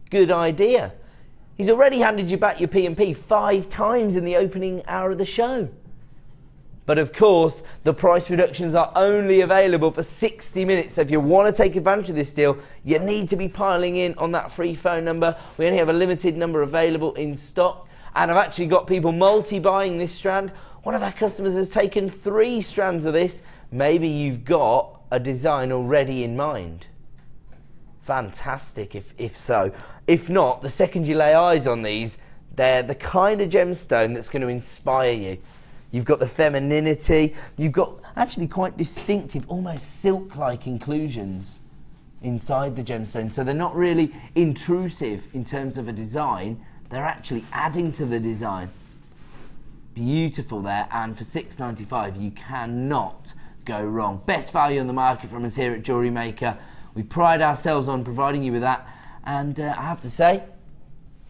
[SPEAKER 5] Good idea. He's already handed you back your P&P 5 times in the opening hour of the show. But of course, the price reductions are only available for 60 minutes. So if you want to take advantage of this deal, you need to be piling in on that free phone number. We only have a limited number available in stock. And I've actually got people multi-buying this strand. One of our customers has taken 3 strands of this. Maybe you've got a design already in mind. Fantastic if so. If not, the second you lay eyes on these, They're the kind of gemstone that's going to inspire you. You've got the femininity, you've got actually quite distinctive, almost silk-like inclusions inside the gemstone. So they're not really intrusive in terms of a design, they're actually adding to the design. Beautiful there, and for $6.95 you cannot go wrong. Best value on the market from us here at Jewellery Maker. We pride ourselves on providing you with that, and I have to say,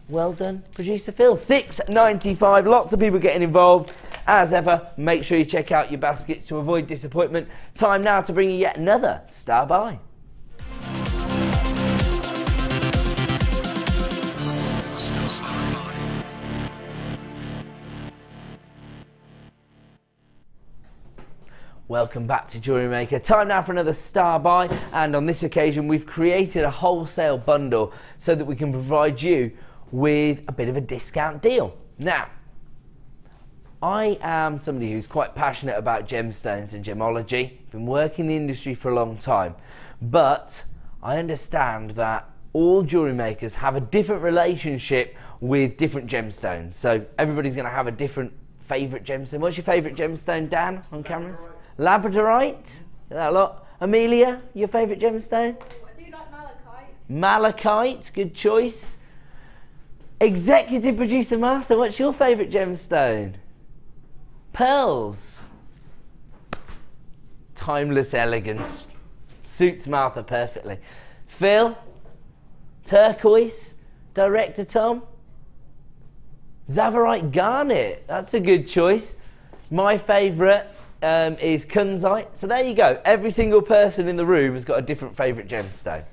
[SPEAKER 5] well done, Producer Phil. $6.95, lots of people getting involved. As ever, make sure you check out your baskets to avoid disappointment. Time now to bring you yet another Star Buy. Welcome back to Jewellery Maker. Time now for another Star Buy, and on this occasion we've created a wholesale bundle so that we can provide you with a bit of a discount deal. Now, I am somebody who's quite passionate about gemstones and gemology. Been working in the industry for a long time, but I understand that all jewellery makers have a different relationship with different gemstones. So everybody's going to have a different favourite gemstone. What's your favourite gemstone, Dan, on cameras? Labradorite. Is that a lot? Amelia, your favourite gemstone?
[SPEAKER 1] I do like malachite.
[SPEAKER 5] Malachite, good choice. Executive Producer Martha, what's your favourite gemstone? Pearls. Timeless elegance. Suits Martha perfectly. Phil? Turquoise. Director Tom? Tsavorite Garnet. That's a good choice. My favourite is Kunzite. So there you go. Every single person in the room has got a different favourite gemstone.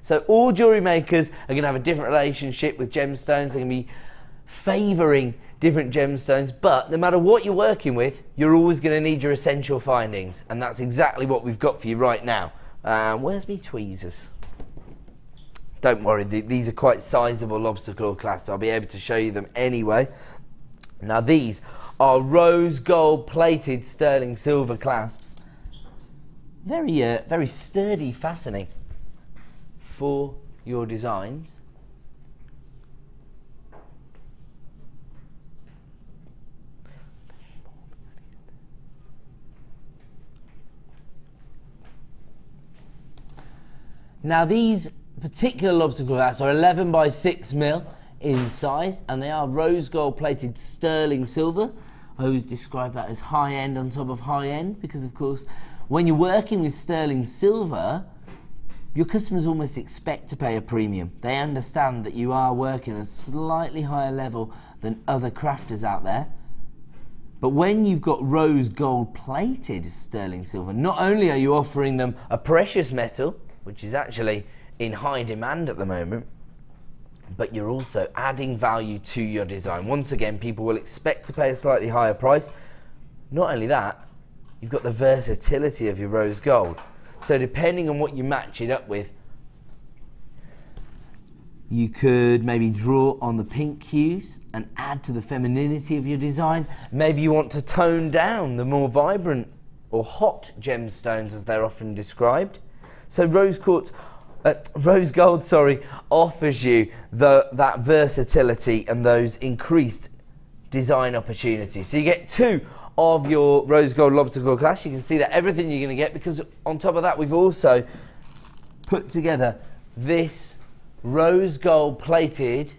[SPEAKER 5] So all jewellery makers are going to have a different relationship with gemstones. They're going to be favouring different gemstones, but no matter what you're working with, you're always going to need your essential findings, and that's exactly what we've got for you right now. Where's me tweezers? Don't worry, these are quite sizable lobster claw clasps. I'll be able to show you them anyway. Now these are rose gold plated sterling silver clasps. Very sturdy fastening for your designs. Now these particular lobster claw clasps are 11 by 6 mil in size, and they are rose gold plated sterling silver. I always describe that as high end on top of high end, because of course when you're working with sterling silver, your customers almost expect to pay a premium. They understand that you are working at a slightly higher level than other crafters out there. But when you've got rose gold plated sterling silver, not only are you offering them a precious metal, which is actually in high demand at the moment, but you're also adding value to your design. Once again, people will expect to pay a slightly higher price. Not only that, you've got the versatility of your rose gold. So depending on what you match it up with, you could maybe draw on the pink hues and add to the femininity of your design. Maybe you want to tone down the more vibrant or hot gemstones, as they're often described. So rose gold offers you that versatility and those increased design opportunities. So you get two of your rose gold lobster claw clasps. You can see that everything you're going to get, because on top of that we've also put together this rose gold plated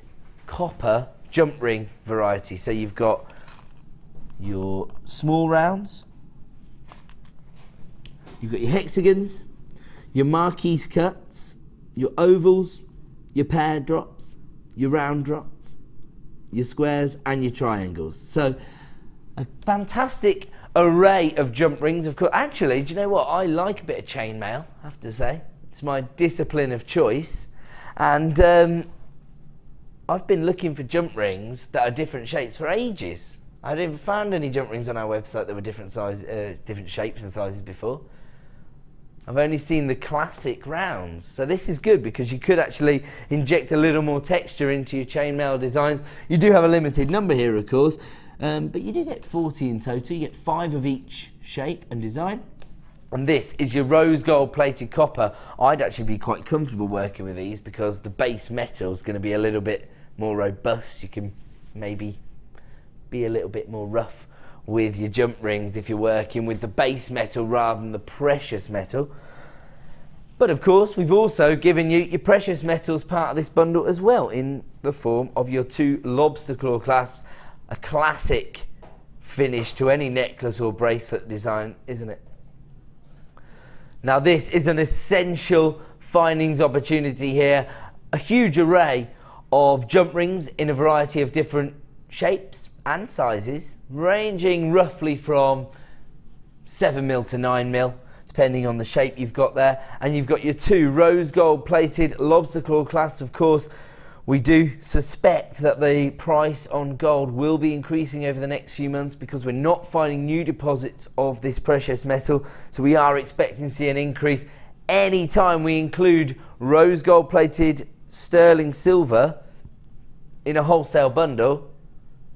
[SPEAKER 5] copper jump ring variety. So you've got your small rounds, you've got your hexagons, your marquise cuts, your ovals, your pear drops, your round drops, your squares and your triangles. So a fantastic array of jump rings. Of course, actually, do you know what? I like a bit of chainmail, I have to say. It's my discipline of choice. And I've been looking for jump rings that are different shapes for ages. I never found any jump rings on our website that were different shapes and sizes before. I've only seen the classic rounds. So this is good, because you could actually inject a little more texture into your chainmail designs. You do have a limited number here, of course. But you do get 40 in total. You get 5 of each shape and design. And this is your rose gold plated copper. I'd actually be quite comfortable working with these, because the base metal is going to be a little bit more robust. You can maybe be a little bit more rough with your jump rings if you're working with the base metal rather than the precious metal. But of course, we've also given you your precious metals part of this bundle as well, in the form of your 2 lobster claw clasps, a classic finish to any necklace or bracelet design, isn't it? Now this is an essential findings opportunity here, a huge array of jump rings in a variety of different shapes and sizes, ranging roughly from 7mm to 9mm, depending on the shape you've got there. And you've got your 2 rose gold plated lobster claw clasps. Of course, we do suspect that the price on gold will be increasing over the next few months because we're not finding new deposits of this precious metal, so we are expecting to see an increase any time we include rose gold plated sterling silver in a wholesale bundle.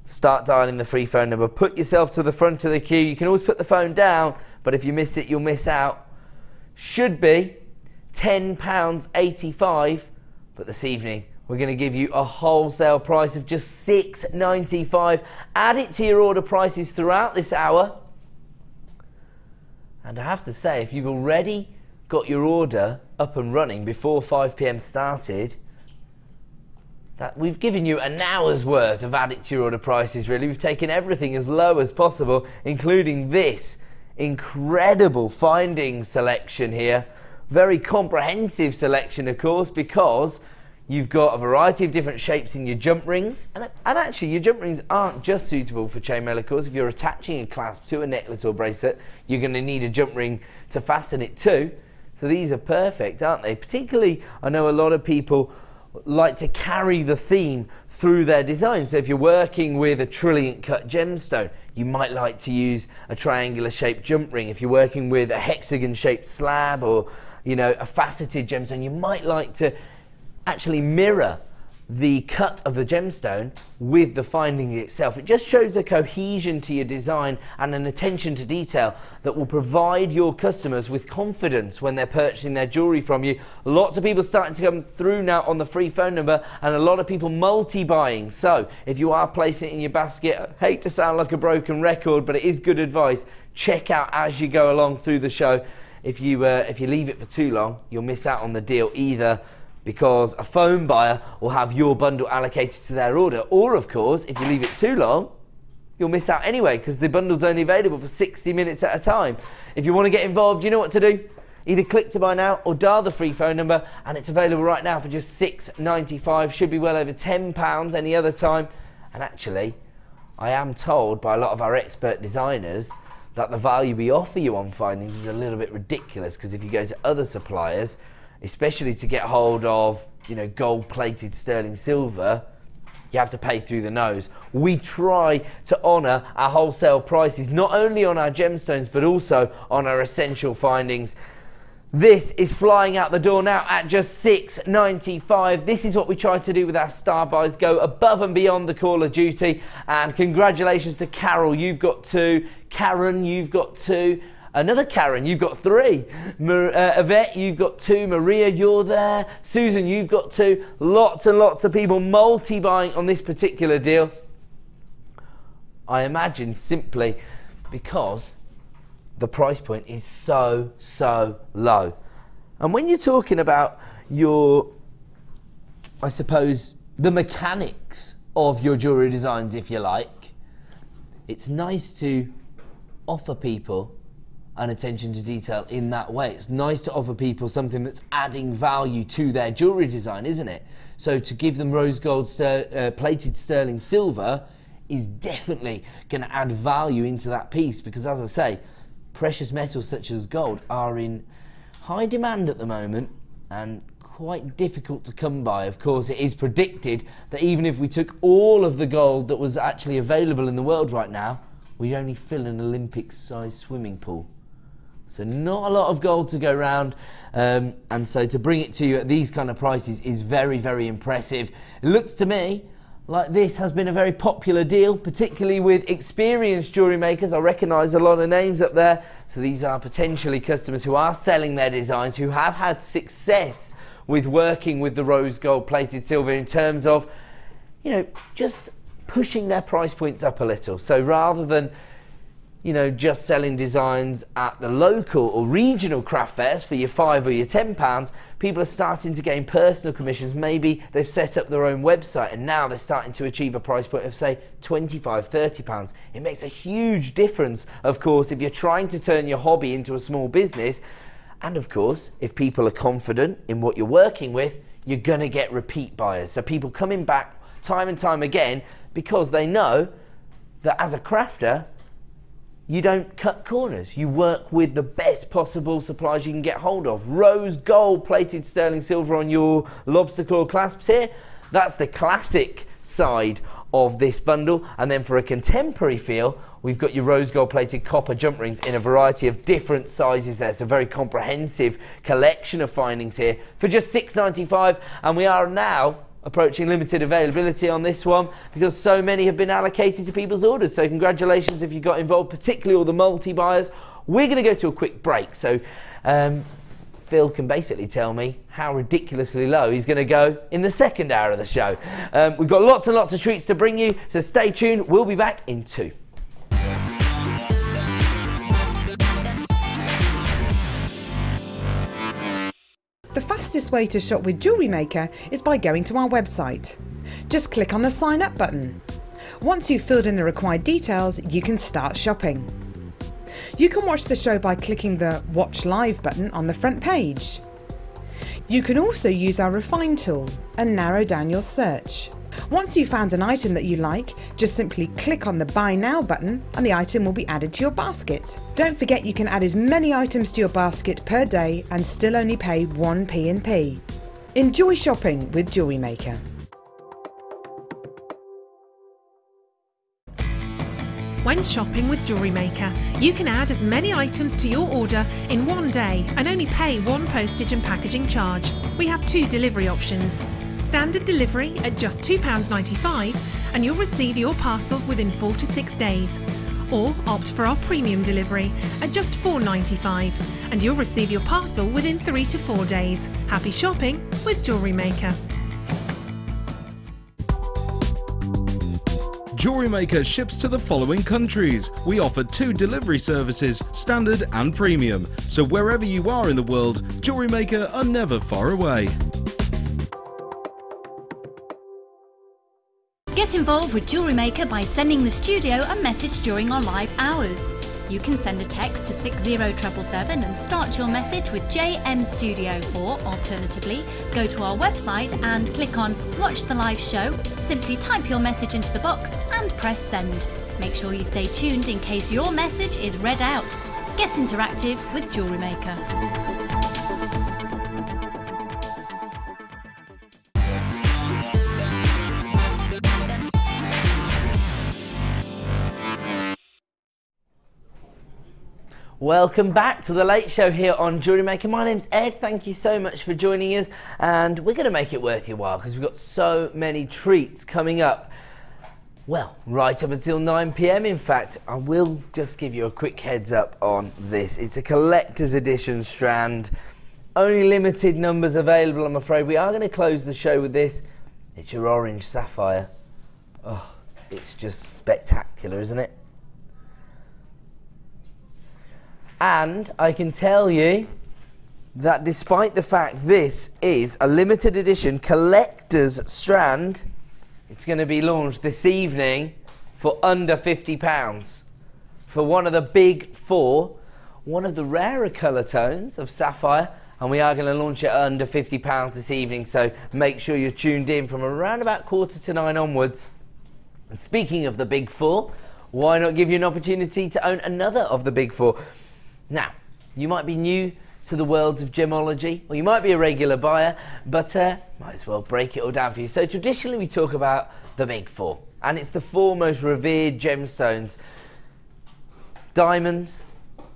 [SPEAKER 5] Start dialing the free phone number, put yourself to the front of the queue. You can always put the phone down, but if you miss it, you'll miss out. Should be £10.85, but this evening we're going to give you a wholesale price of just £6.95. Add it to your order prices throughout this hour. And I have to say, if you've already got your order up and running before 5 PM started, that we've given you an hour's worth of add it to your order prices, really. We've taken everything as low as possible, including this incredible findings selection here. Very comprehensive selection, of course, because you've got a variety of different shapes in your jump rings, and actually your jump rings aren't just suitable for chainmail, of course. If you're attaching a clasp to a necklace or bracelet, you're going to need a jump ring to fasten it to. So these are perfect, aren't they? Particularly, I know a lot of people like to carry the theme through their design. So if you're working with a trilliant cut gemstone, you might like to use a triangular shaped jump ring. If you're working with a hexagon shaped slab, or you know, a faceted gemstone, you might like to actually mirror the cut of the gemstone with the finding itself. It just shows a cohesion to your design and an attention to detail that will provide your customers with confidence when they're purchasing their jewellery from you. Lots of people starting to come through now on the free phone number, and a lot of people multi-buying. So if you are placing it in your basket, I hate to sound like a broken record, but it is good advice. Check out as you go along through the show. If you leave it for too long, you'll miss out on the deal, either because a phone buyer will have your bundle allocated to their order, or of course, if you leave it too long, you'll miss out anyway, because the bundle's only available for 60 minutes at a time. If you want to get involved, you know what to do. Either click to buy now or dial the free phone number, and it's available right now for just £6.95. Should be well over £10 any other time. And actually, I am told by a lot of our expert designers that the value we offer you on findings is a little bit ridiculous, because if you go to other suppliers, especially to get hold of, you know, gold-plated sterling silver, you have to pay through the nose. We try to honour our wholesale prices, not only on our gemstones, but also on our essential findings. This is flying out the door now at just £6.95. This is what we try to do with our star buys, go above and beyond the call of duty. And congratulations to Carol, you've got 2. Karen, you've got 2. Another Karen, you've got 3. Yvette, you've got 2. Maria, you're there. Susan, you've got 2. Lots and lots of people multi-buying on this particular deal. I imagine simply because the price point is so low. And when you're talking about your, I suppose, the mechanics of your jewellery designs, if you like, it's nice to offer people an attention to detail in that way. It's nice to offer people something that's adding value to their jewellery design, isn't it? So to give them rose gold plated sterling silver is definitely going to add value into that piece, because, as I say, precious metals such as gold are in high demand at the moment and quite difficult to come by. Of course, it is predicted that even if we took all of the gold that was actually available in the world right now, we'd only fill an Olympic-sized swimming pool. So not a lot of gold to go around, and so to bring it to you at these kind of prices is very impressive. It looks to me like this has been a very popular deal, particularly with experienced jewellery makers. I recognise a lot of names up there, so these are potentially customers who are selling their designs, who have had success with working with the rose gold plated silver in terms of you know, just pushing their price points up a little. So rather than, you know, just selling designs at the local or regional craft fairs for your £5 or your £10, people are starting to gain personal commissions. Maybe they've set up their own website and now they're starting to achieve a price point of, say, £25, £30. It makes a huge difference, of course, if you're trying to turn your hobby into a small business. And of course, if people are confident in what you're working with, you're going to get repeat buyers. So people coming back time and time again because they know that as a crafter, you don't cut corners. You work with the best possible supplies you can get hold of. Rose gold plated sterling silver on your lobster claw clasps here. That's the classic side of this bundle. And then for a contemporary feel, we've got your rose gold plated copper jump rings in a variety of different sizes there. It's a very comprehensive collection of findings here for just £6.95. And we are now approaching limited availability on this one because so many have been allocated to people's orders. So congratulations if you got involved, particularly all the multi-buyers. We're going to go to a quick break. So Phil can basically tell me how ridiculously low he's going to go in the second hour of the show. We've got lots and lots of treats to bring you, so stay tuned. We'll be back in 2.
[SPEAKER 4] The fastest way to shop with Jewellery Maker is by going to our website. Just click on the sign up button. Once you've filled in the required details, you can start shopping. You can watch the show by clicking the Watch Live button on the front page. You can also use our Refine tool and narrow down your search. Once you've found an item that you like, just simply click on the Buy Now button and the item will be added to your basket. Don't forget you can add as many items to your basket per day and still only pay 1 P&P. Enjoy shopping with Jewellery Maker.
[SPEAKER 7] When shopping with Jewellery Maker, you can add as many items to your order in one day and only pay 1 postage and packaging charge. We have 2 delivery options. Standard delivery at just £2.95 and you'll receive your parcel within 4 to 6 days. Or opt for our premium delivery at just £4.95 and you'll receive your parcel within 3 to 4 days. Happy shopping with Jewellery Maker.
[SPEAKER 8] Jewellery Maker ships to the following countries. We offer 2 delivery services, standard and premium. So wherever you are in the world, Jewellery Maker are never far away.
[SPEAKER 9] Get involved with Jewellery Maker by sending the studio a message during our live hours. You can send a text to 60777 and start your message with JM Studio, or alternatively, go to our website and click on Watch the Live Show, simply type your message into the box and press send. Make sure you stay tuned in case your message is read out. Get interactive with Jewellery Maker.
[SPEAKER 5] Welcome back to the Late Show here on Jewellery Maker. My name's Ed, thank you so much for joining us, and we're going to make it worth your while because we've got so many treats coming up. Well, right up until 9 PM. In fact, I will just give you a quick heads up on this. It's a collector's edition strand, only limited numbers available, I'm afraid. We are going to close the show with this. It's your Orange Sapphire. Oh, it's just spectacular, isn't it? And I can tell you that despite the fact this is a limited edition collector's strand, it's going to be launched this evening for under £50 for one of the big 4, one of the rarer colour tones of sapphire, and we are going to launch it at under £50 this evening, so make sure you're tuned in from around about 8:45 onwards. And speaking of the big 4, why not give you an opportunity to own another of the big 4? Now, you might be new to the worlds of gemology, or you might be a regular buyer, but might as well break it all down for you. So traditionally we talk about the big 4, and it's the 4 most revered gemstones: diamonds,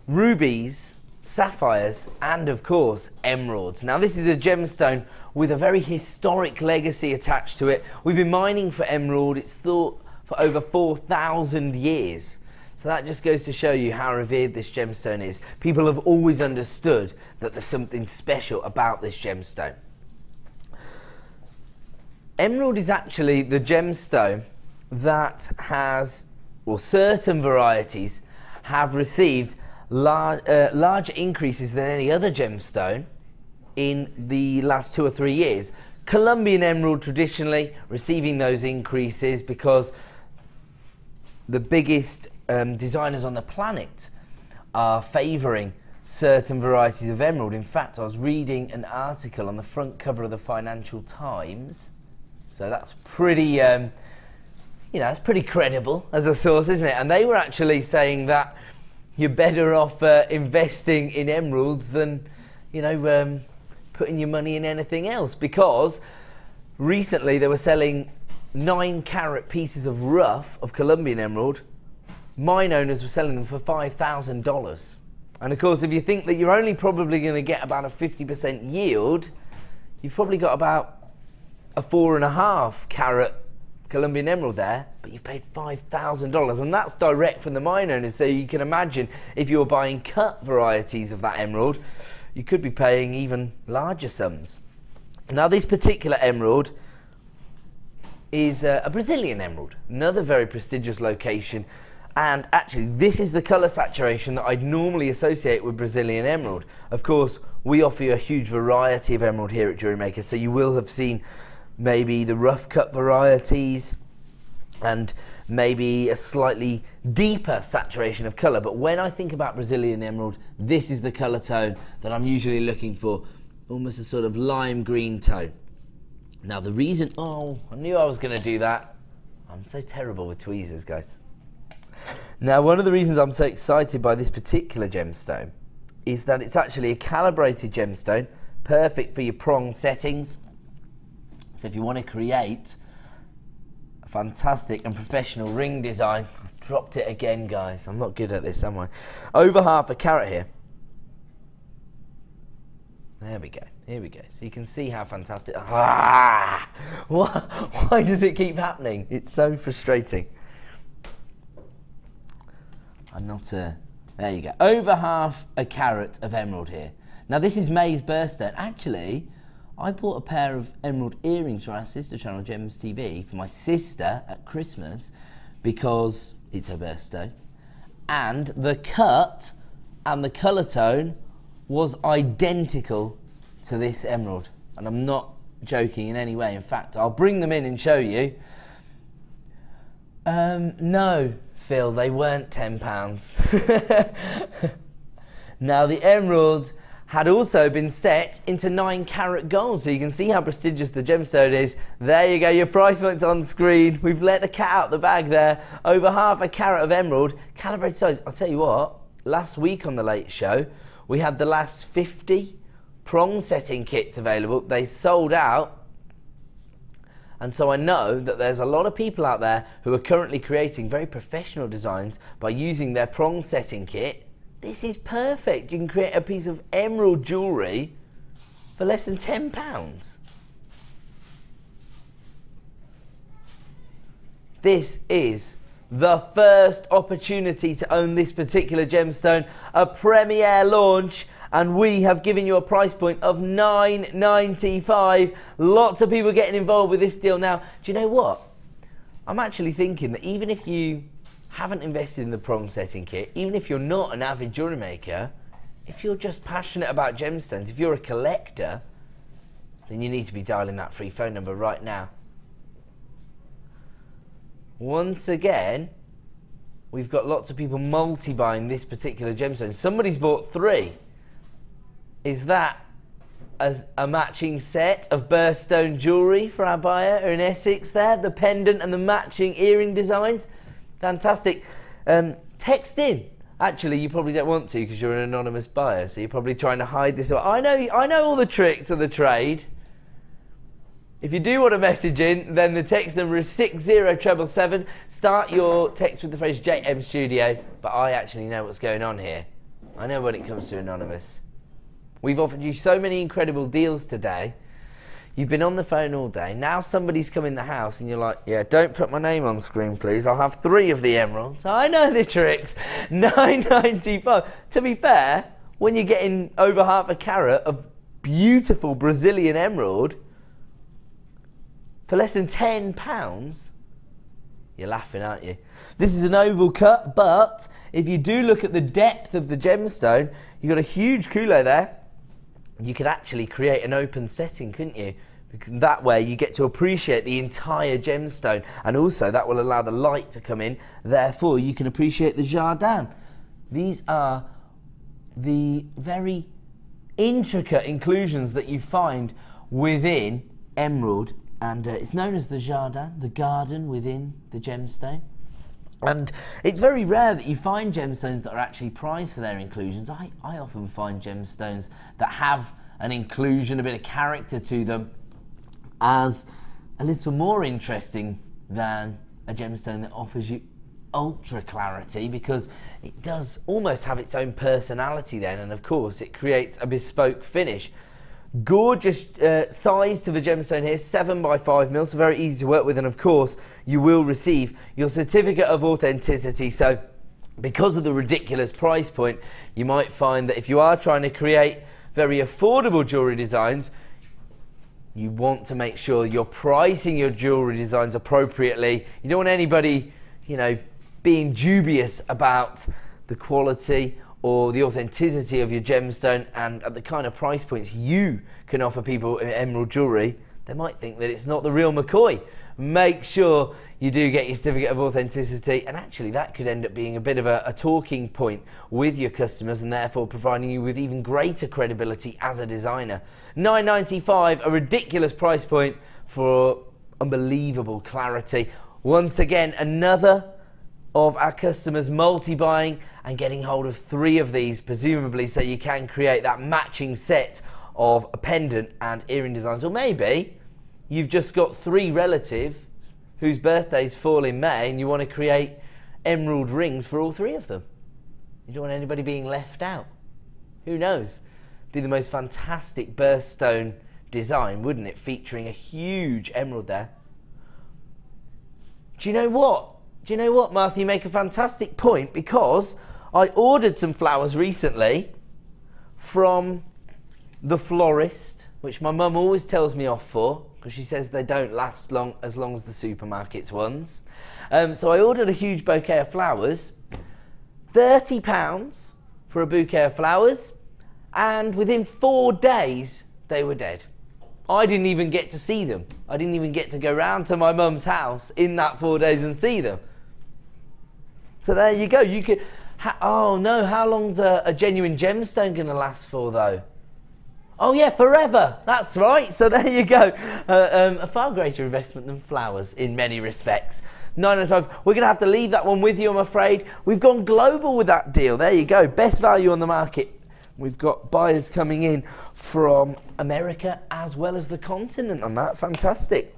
[SPEAKER 5] rubies, sapphires, and of course emeralds. Now this is a gemstone with a very historic legacy attached to it. We've been mining for emerald, it's thought, for over 4,000 years. So that just goes to show you how revered this gemstone is. People have always understood that there's something special about this gemstone. Emerald is actually the gemstone that has, or certain varieties have received larger increases than any other gemstone in the last 2 or 3 years. Colombian emerald traditionally receiving those increases because the biggest designers on the planet are favouring certain varieties of emerald. In fact, I was reading an article on the front cover of the Financial Times, so that's pretty, you know, it's pretty credible as a source, isn't it? And they were actually saying that you're better off investing in emeralds than, you know, putting your money in anything else, because recently they were selling 9-carat pieces of rough of Colombian emerald. Mine owners were selling them for $5,000. And of course, if you think that you're only probably going to get about a 50% yield, you've probably got about a 4.5-carat Colombian emerald there, but you've paid $5,000, and that's direct from the mine owners. So you can imagine if you're buying cut varieties of that emerald, you could be paying even larger sums. Now, this particular emerald is a Brazilian emerald, another very prestigious location. And actually, this is the colour saturation that I'd normally associate with Brazilian emerald. Of course, we offer you a huge variety of emerald here at JewelleryMaker, so you will have seen maybe the rough cut varieties and maybe a slightly deeper saturation of colour. But when I think about Brazilian emerald, this is the colour tone that I'm usually looking for, almost a sort of lime green tone. Now the reason, oh, I knew I was going to do that. I'm so terrible with tweezers, guys. Now, one of the reasons I'm so excited by this particular gemstone is that it's actually a calibrated gemstone, perfect for your prong settings. So if you want to create a fantastic and professional ring design, I've dropped it again, guys. I'm not good at this, am I? Over 1/2 carat here. There we go. Here we go. So you can see how fantastic. Ah! Why does it keep happening? It's so frustrating. I'm not there you go. Over 1/2 carat of emerald here. Now this is May's birthstone. Actually, I bought a pair of emerald earrings from our sister channel, Gems TV, for my sister at Christmas because it's her birthday. And the cut and the colour tone was identical to this emerald. And I'm not joking in any way. In fact, I'll bring them in and show you. No, Phil, they weren't £10. Now the emerald had also been set into 9-carat gold, so you can see how prestigious the gemstone is. There you go, your price point's on screen. We've let the cat out the bag there. Over 1/2 carat of emerald, calibrated size. I'll tell you what, last week on the Late Show, we had the last 50 prong setting kits available. They sold out. And so I know that there's a lot of people out there who are currently creating very professional designs by using their prong setting kit. This is perfect. You can create a piece of emerald jewellery for less than £10. This is the first opportunity to own this particular gemstone, a premiere launch. And we have given you a price point of $9.95. Lots of people getting involved with this deal now. Do you know what? I'm actually thinking that even if you haven't invested in the prong setting kit, even if you're not an avid jewellery maker, if you're just passionate about gemstones, if you're a collector, then you need to be dialing that free phone number right now. Once again, we've got lots of people multi-buying this particular gemstone. Somebody's bought 3. Is that a matching set of birthstone jewellery for our buyer in Essex there? The pendant and the matching earring designs? Fantastic. Text in. Actually, you probably don't want to because you're an anonymous buyer, so you're probably trying to hide this. I know all the tricks of the trade. If you do want to message in, then the text number is 60777. Start your text with the phrase JM Studio, but I actually know what's going on here. I know when it comes to anonymous. We've offered you so many incredible deals today. You've been on the phone all day. Now somebody's come in the house and you're like, yeah, don't put my name on screen, please. I'll have 3 of the emeralds. I know the tricks. $9.95. To be fair, when you're getting over 1/2 carat of beautiful Brazilian emerald, for less than £10, you're laughing, aren't you? This is an oval cut, but if you do look at the depth of the gemstone, you've got a huge coulee there. You could actually create an open setting, couldn't you? Because that way you get to appreciate the entire gemstone, and also that will allow the light to come in, therefore you can appreciate the jardin. These are the very intricate inclusions that you find within emerald, and it's known as the jardin, the garden within the gemstone. And it's very rare that you find gemstones that are actually prized for their inclusions. I often find gemstones that have an inclusion, a bit of character to them, as a little more interesting than a gemstone that offers you ultra clarity, because it does almost have its own personality then, and of course it creates a bespoke finish. Gorgeous size to the gemstone here, 7 by 5 mil, so very easy to work with, and of course you will receive your certificate of authenticity. So because of the ridiculous price point, you might find that if you are trying to create very affordable jewellery designs, you want to make sure you're pricing your jewellery designs appropriately. You don't want anybody, you know, being dubious about the quality or the authenticity of your gemstone, and at the kind of price points you can offer people in emerald jewellery, they might think that it's not the real McCoy. Make sure you do get your certificate of authenticity, and actually that could end up being a bit of a talking point with your customers, and therefore providing you with even greater credibility as a designer. $9.95, a ridiculous price point for unbelievable clarity. Once again, another of our customers multi-buying and getting hold of 3 of these, presumably so you can create that matching set of a pendant and earring designs. Or maybe you've just got 3 relatives whose birthdays fall in May and you want to create emerald rings for all 3 of them. You don't want anybody being left out. Who knows? It'd be the most fantastic birthstone design, wouldn't it? Featuring a huge emerald there. Do you know what? Do you know what, Martha? You make a fantastic point, because I ordered some flowers recently from the florist, which my mum always tells me off for, because she says they don't last as long as the supermarkets ones. So I ordered a huge bouquet of flowers, £30 for a bouquet of flowers, and within 4 days they were dead. I didn't even get to see them. I didn't even get to go round to my mum's house in that 4 days and see them. So there you go. You could. Oh no! How long's a genuine gemstone going to last for, though? Oh yeah, forever. That's right. So there you go. A far greater investment than flowers in many respects. $9.95. We're going to have to leave that one with you, I'm afraid. We've gone global with that deal. There you go. Best value on the market. We've got buyers coming in from America as well as the continent on that. Fantastic.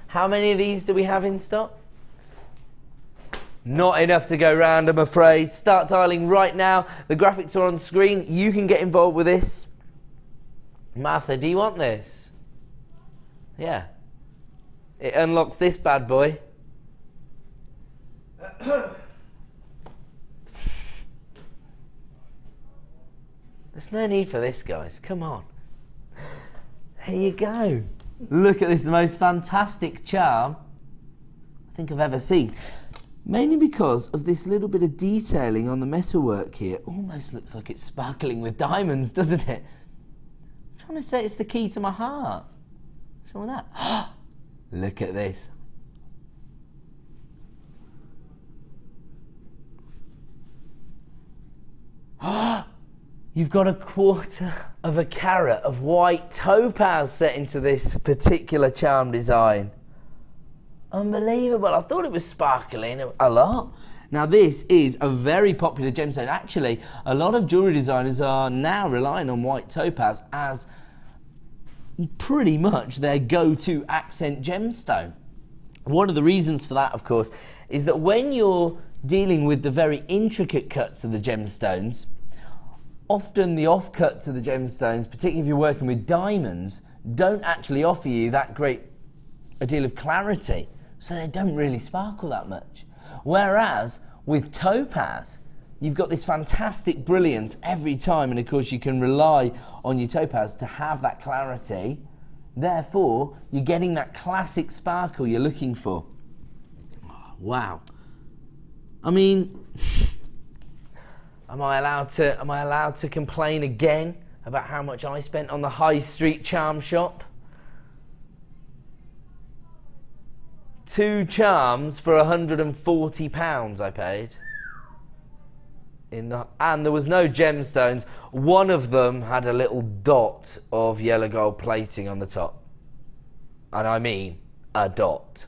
[SPEAKER 5] How many of these do we have in stock? Not enough to go round, I'm afraid. Start dialing right now. The graphics are on screen. You can get involved with this. Martha, do you want this? Yeah. It unlocks this bad boy. There's no need for this, guys. Come on. Here you go. Look at this, the most fantastic charm I think I've ever seen. Mainly because of this little bit of detailing on the metalwork here. Almost looks like it's sparkling with diamonds, doesn't it? I'm trying to say it's the key to my heart. What's wrong with that? Look at this. You've got 1/4 of a carat of white topaz set into this particular charm design. Unbelievable. I thought it was sparkling a lot. Now this is a very popular gemstone. Actually, a lot of jewellery designers are now relying on white topaz as pretty much their go-to accent gemstone. One of the reasons for that, of course, is that when you're dealing with the very intricate cuts of the gemstones, often the off-cuts of the gemstones, particularly if you're working with diamonds, don't actually offer you that great a deal of clarity. So they don't really sparkle that much. Whereas with topaz, you've got this fantastic brilliance every time, and of course you can rely on your topaz to have that clarity Therefore, you're getting that classic sparkle you're looking for. Oh, wow. I mean, am I allowed to complain again about how much I spent on the high street charm shop? 2 charms for £140 I paid. And there was no gemstones. One of them had a little dot of yellow gold plating on the top. And I mean a dot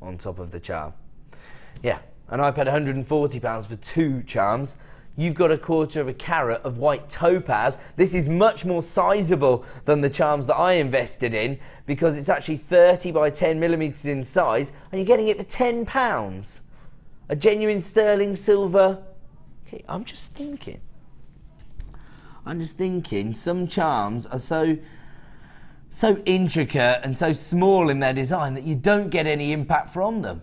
[SPEAKER 5] on top of the charm. Yeah, and I paid £140 for 2 charms. You've got 1/4 carat of white topaz. This is much more sizable than the charms that I invested in because it's actually 30 by 10 millimeters in size, and you're getting it for £10. A genuine sterling silver. Okay, I'm just thinking, some charms are so intricate and so small in their design that you don't get any impact from them.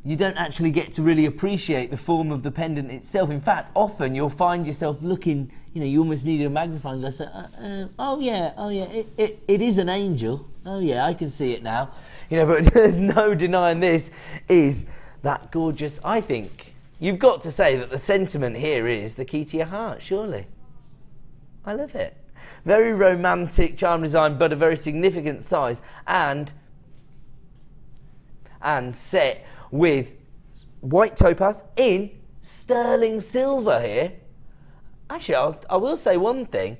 [SPEAKER 5] You don't actually get to really appreciate the form of the pendant itself. In fact, often you'll find yourself looking, you almost need a magnifying glass. Oh yeah, it is an angel. Oh yeah, I can see it now. But there's no denying this is that gorgeous. I think you've got to say that the sentiment here is the key to your heart, surely. I love it. Very romantic charm design, but a very significant size, and set with white topaz in sterling silver here. Actually, I will say one thing.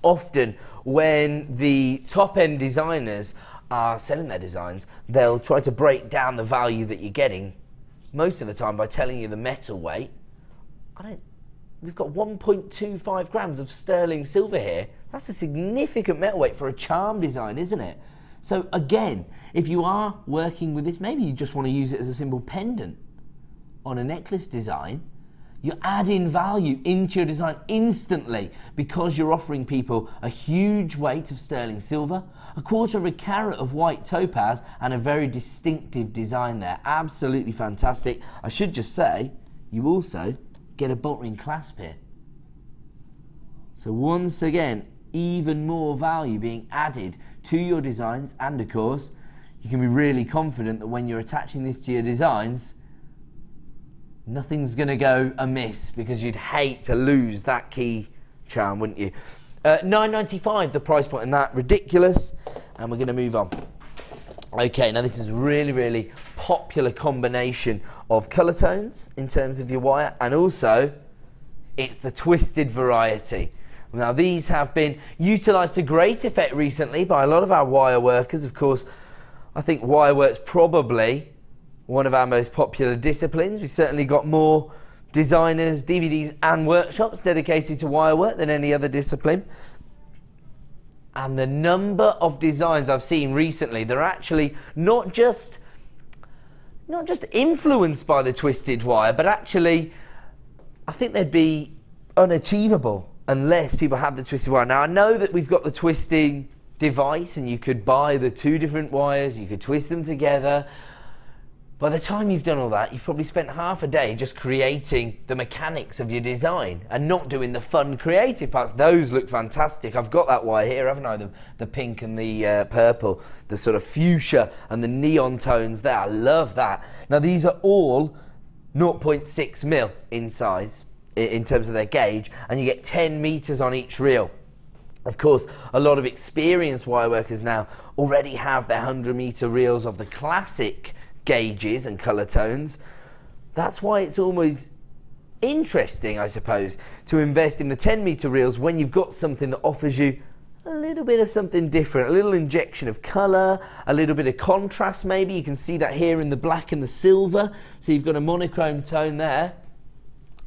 [SPEAKER 5] Often when the top-end designers are selling their designs, they'll try to break down the value that you're getting, most of the time by telling you the metal weight. We've got 1.25 grams of sterling silver here. That's a significant metal weight for a charm design, isn't it? So again, if you are working with this, maybe you just want to use it as a simple pendant on a necklace design, you're adding value into your design instantly because you're offering people a huge weight of sterling silver, 1/4 carat of white topaz, and a very distinctive design there. Absolutely fantastic. I should just say, you also get a bolt ring clasp here. So once again, even more value being added to your designs, and of course you can be really confident that when you're attaching this to your designs, nothing's going to go amiss, because you'd hate to lose that key charm, wouldn't you? £9.95 the price point, and that ridiculous. And we're going to move on. Okay, now this is a really popular combination of colour tones in terms of your wire, and also it's the twisted variety. Now these have been utilised to great effect recently by a lot of our wire workers. Of course, I think wire work's probably one of our most popular disciplines. We've certainly got more designers, DVDs and workshops dedicated to wire work than any other discipline. And the number of designs I've seen recently, they're actually not just influenced by the twisted wire, but actually I think they'd be unachievable unless people have the twisted wire. Now I know that we've got the twisting device and you could buy the 2 different wires, you could twist them together. By the time you've done all that, you've probably spent half a day just creating the mechanics of your design and not doing the fun creative parts. Those look fantastic. I've got that wire here, haven't I? The pink and the purple, the sort of fuchsia and the neon tones there. I love that. Now these are all 0.6 mil in size in terms of their gauge, and you get 10 meters on each reel. Of course, a lot of experienced wire workers now already have their 100-meter reels of the classic gauges and colour tones. That's why it's always interesting, I suppose, to invest in the 10-meter reels when you've got something that offers you a little bit of something different, a little injection of colour, a little bit of contrast maybe. You can see that here in the black and the silver, so you've got a monochrome tone there.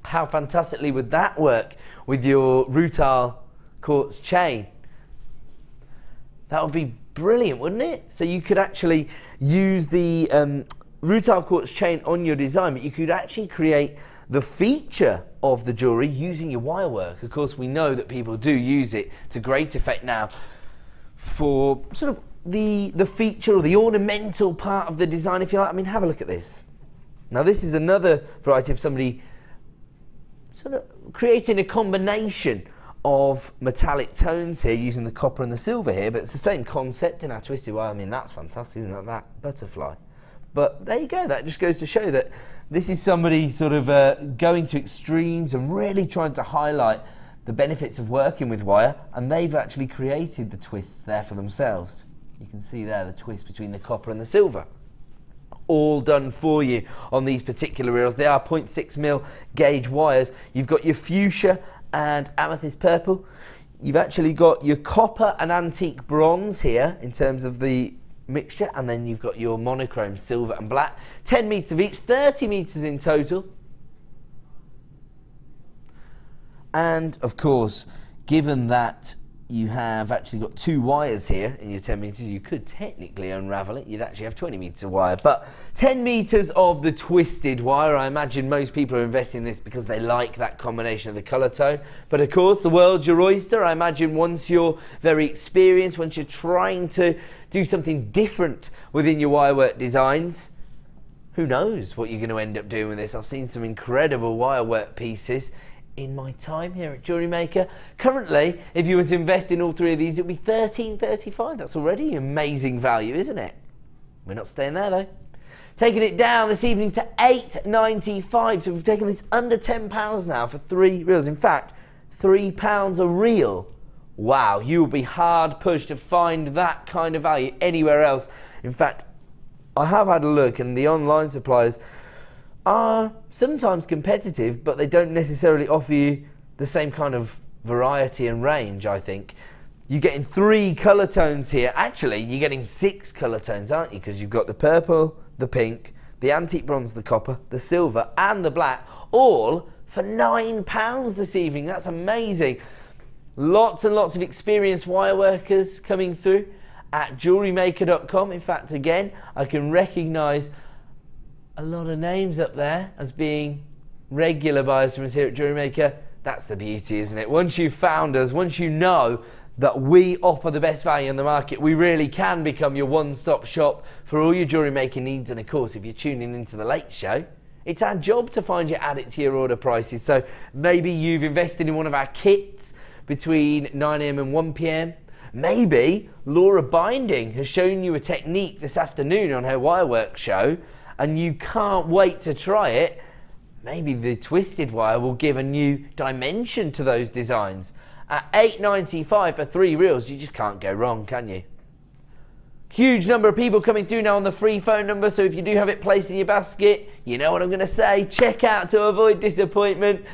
[SPEAKER 5] How fantastically would that work with your Rutile Quartz chain? That would be brilliant, wouldn't it? So you could actually use the Rutile Quartz chain on your design, but you could actually create the feature of the jewellery using your wire work. Of course, we know that people do use it to great effect now for sort of the feature or the ornamental part of the design, if you like. I mean, have a look at this. Now this is another variety of somebody sort of creating a combination of metallic tones here using the copper and the silver here, but it's the same concept in our twisted wire. I mean, that's fantastic, isn't it, that butterfly? But there you go, that just goes to show that this is somebody sort of going to extremes and really trying to highlight the benefits of working with wire, and they've actually created the twists there for themselves. You can see there the twist between the copper and the silver. All done for you on these particular reels. They are 0.6mm gauge wires. You've got your fuchsia and amethyst purple. You've actually got your copper and antique bronze here in terms of the mixture, and then you've got your monochrome silver and black. 10 metres of each, 30 metres in total. And of course, given that you have actually got 2 wires here in your 10 metres, you could technically unravel it. You'd actually have 20 metres of wire, but 10 metres of the twisted wire. I imagine most people are investing in this because they like that combination of the colour tone. But of course, the world's your oyster. I imagine once you're very experienced, once you're trying to do something different within your wirework designs, who knows what you're going to end up doing with this. I've seen some incredible wirework pieces in my time here at JewelleryMaker. Currently, if you were to invest in all 3 of these, it would be $13.35. That's already amazing value, isn't it? We're not staying there though. Taking it down this evening to $8.95. So we've taken this under £10 now for 3 reels. In fact, £3 a reel. Wow, you will be hard pushed to find that kind of value anywhere else. In fact, I have had a look, and the online suppliers are sometimes competitive, but they don't necessarily offer you the same kind of variety and range, I think. You're getting 3 colour tones here. Actually, you're getting 6 colour tones, aren't you? Because you've got the purple, the pink, the antique bronze, the copper, the silver and the black, all for £9 this evening. That's amazing. Lots and lots of experienced wire workers coming through at jewellerymaker.com. In fact, again, I can recognise a lot of names up there as being regular buyers from us here at JewelleryMaker. That's the beauty, isn't it? Once you've found us, once you know that we offer the best value in the market, we really can become your one-stop shop for all your jewellery making needs. And of course, if you're tuning into the late show, it's our job to find you, add it to your order prices. So maybe you've invested in one of our kits between 9 AM and 1 PM. Maybe Laura Binding has shown you a technique this afternoon on her wirework show, and you can't wait to try it. Maybe the twisted wire will give a new dimension to those designs. At $8.95 for 3 reels, you just can't go wrong, can you? Huge number of people coming through now on the free phone number, so if you do have it placed in your basket, you know what I'm going to say. Check out to avoid disappointment.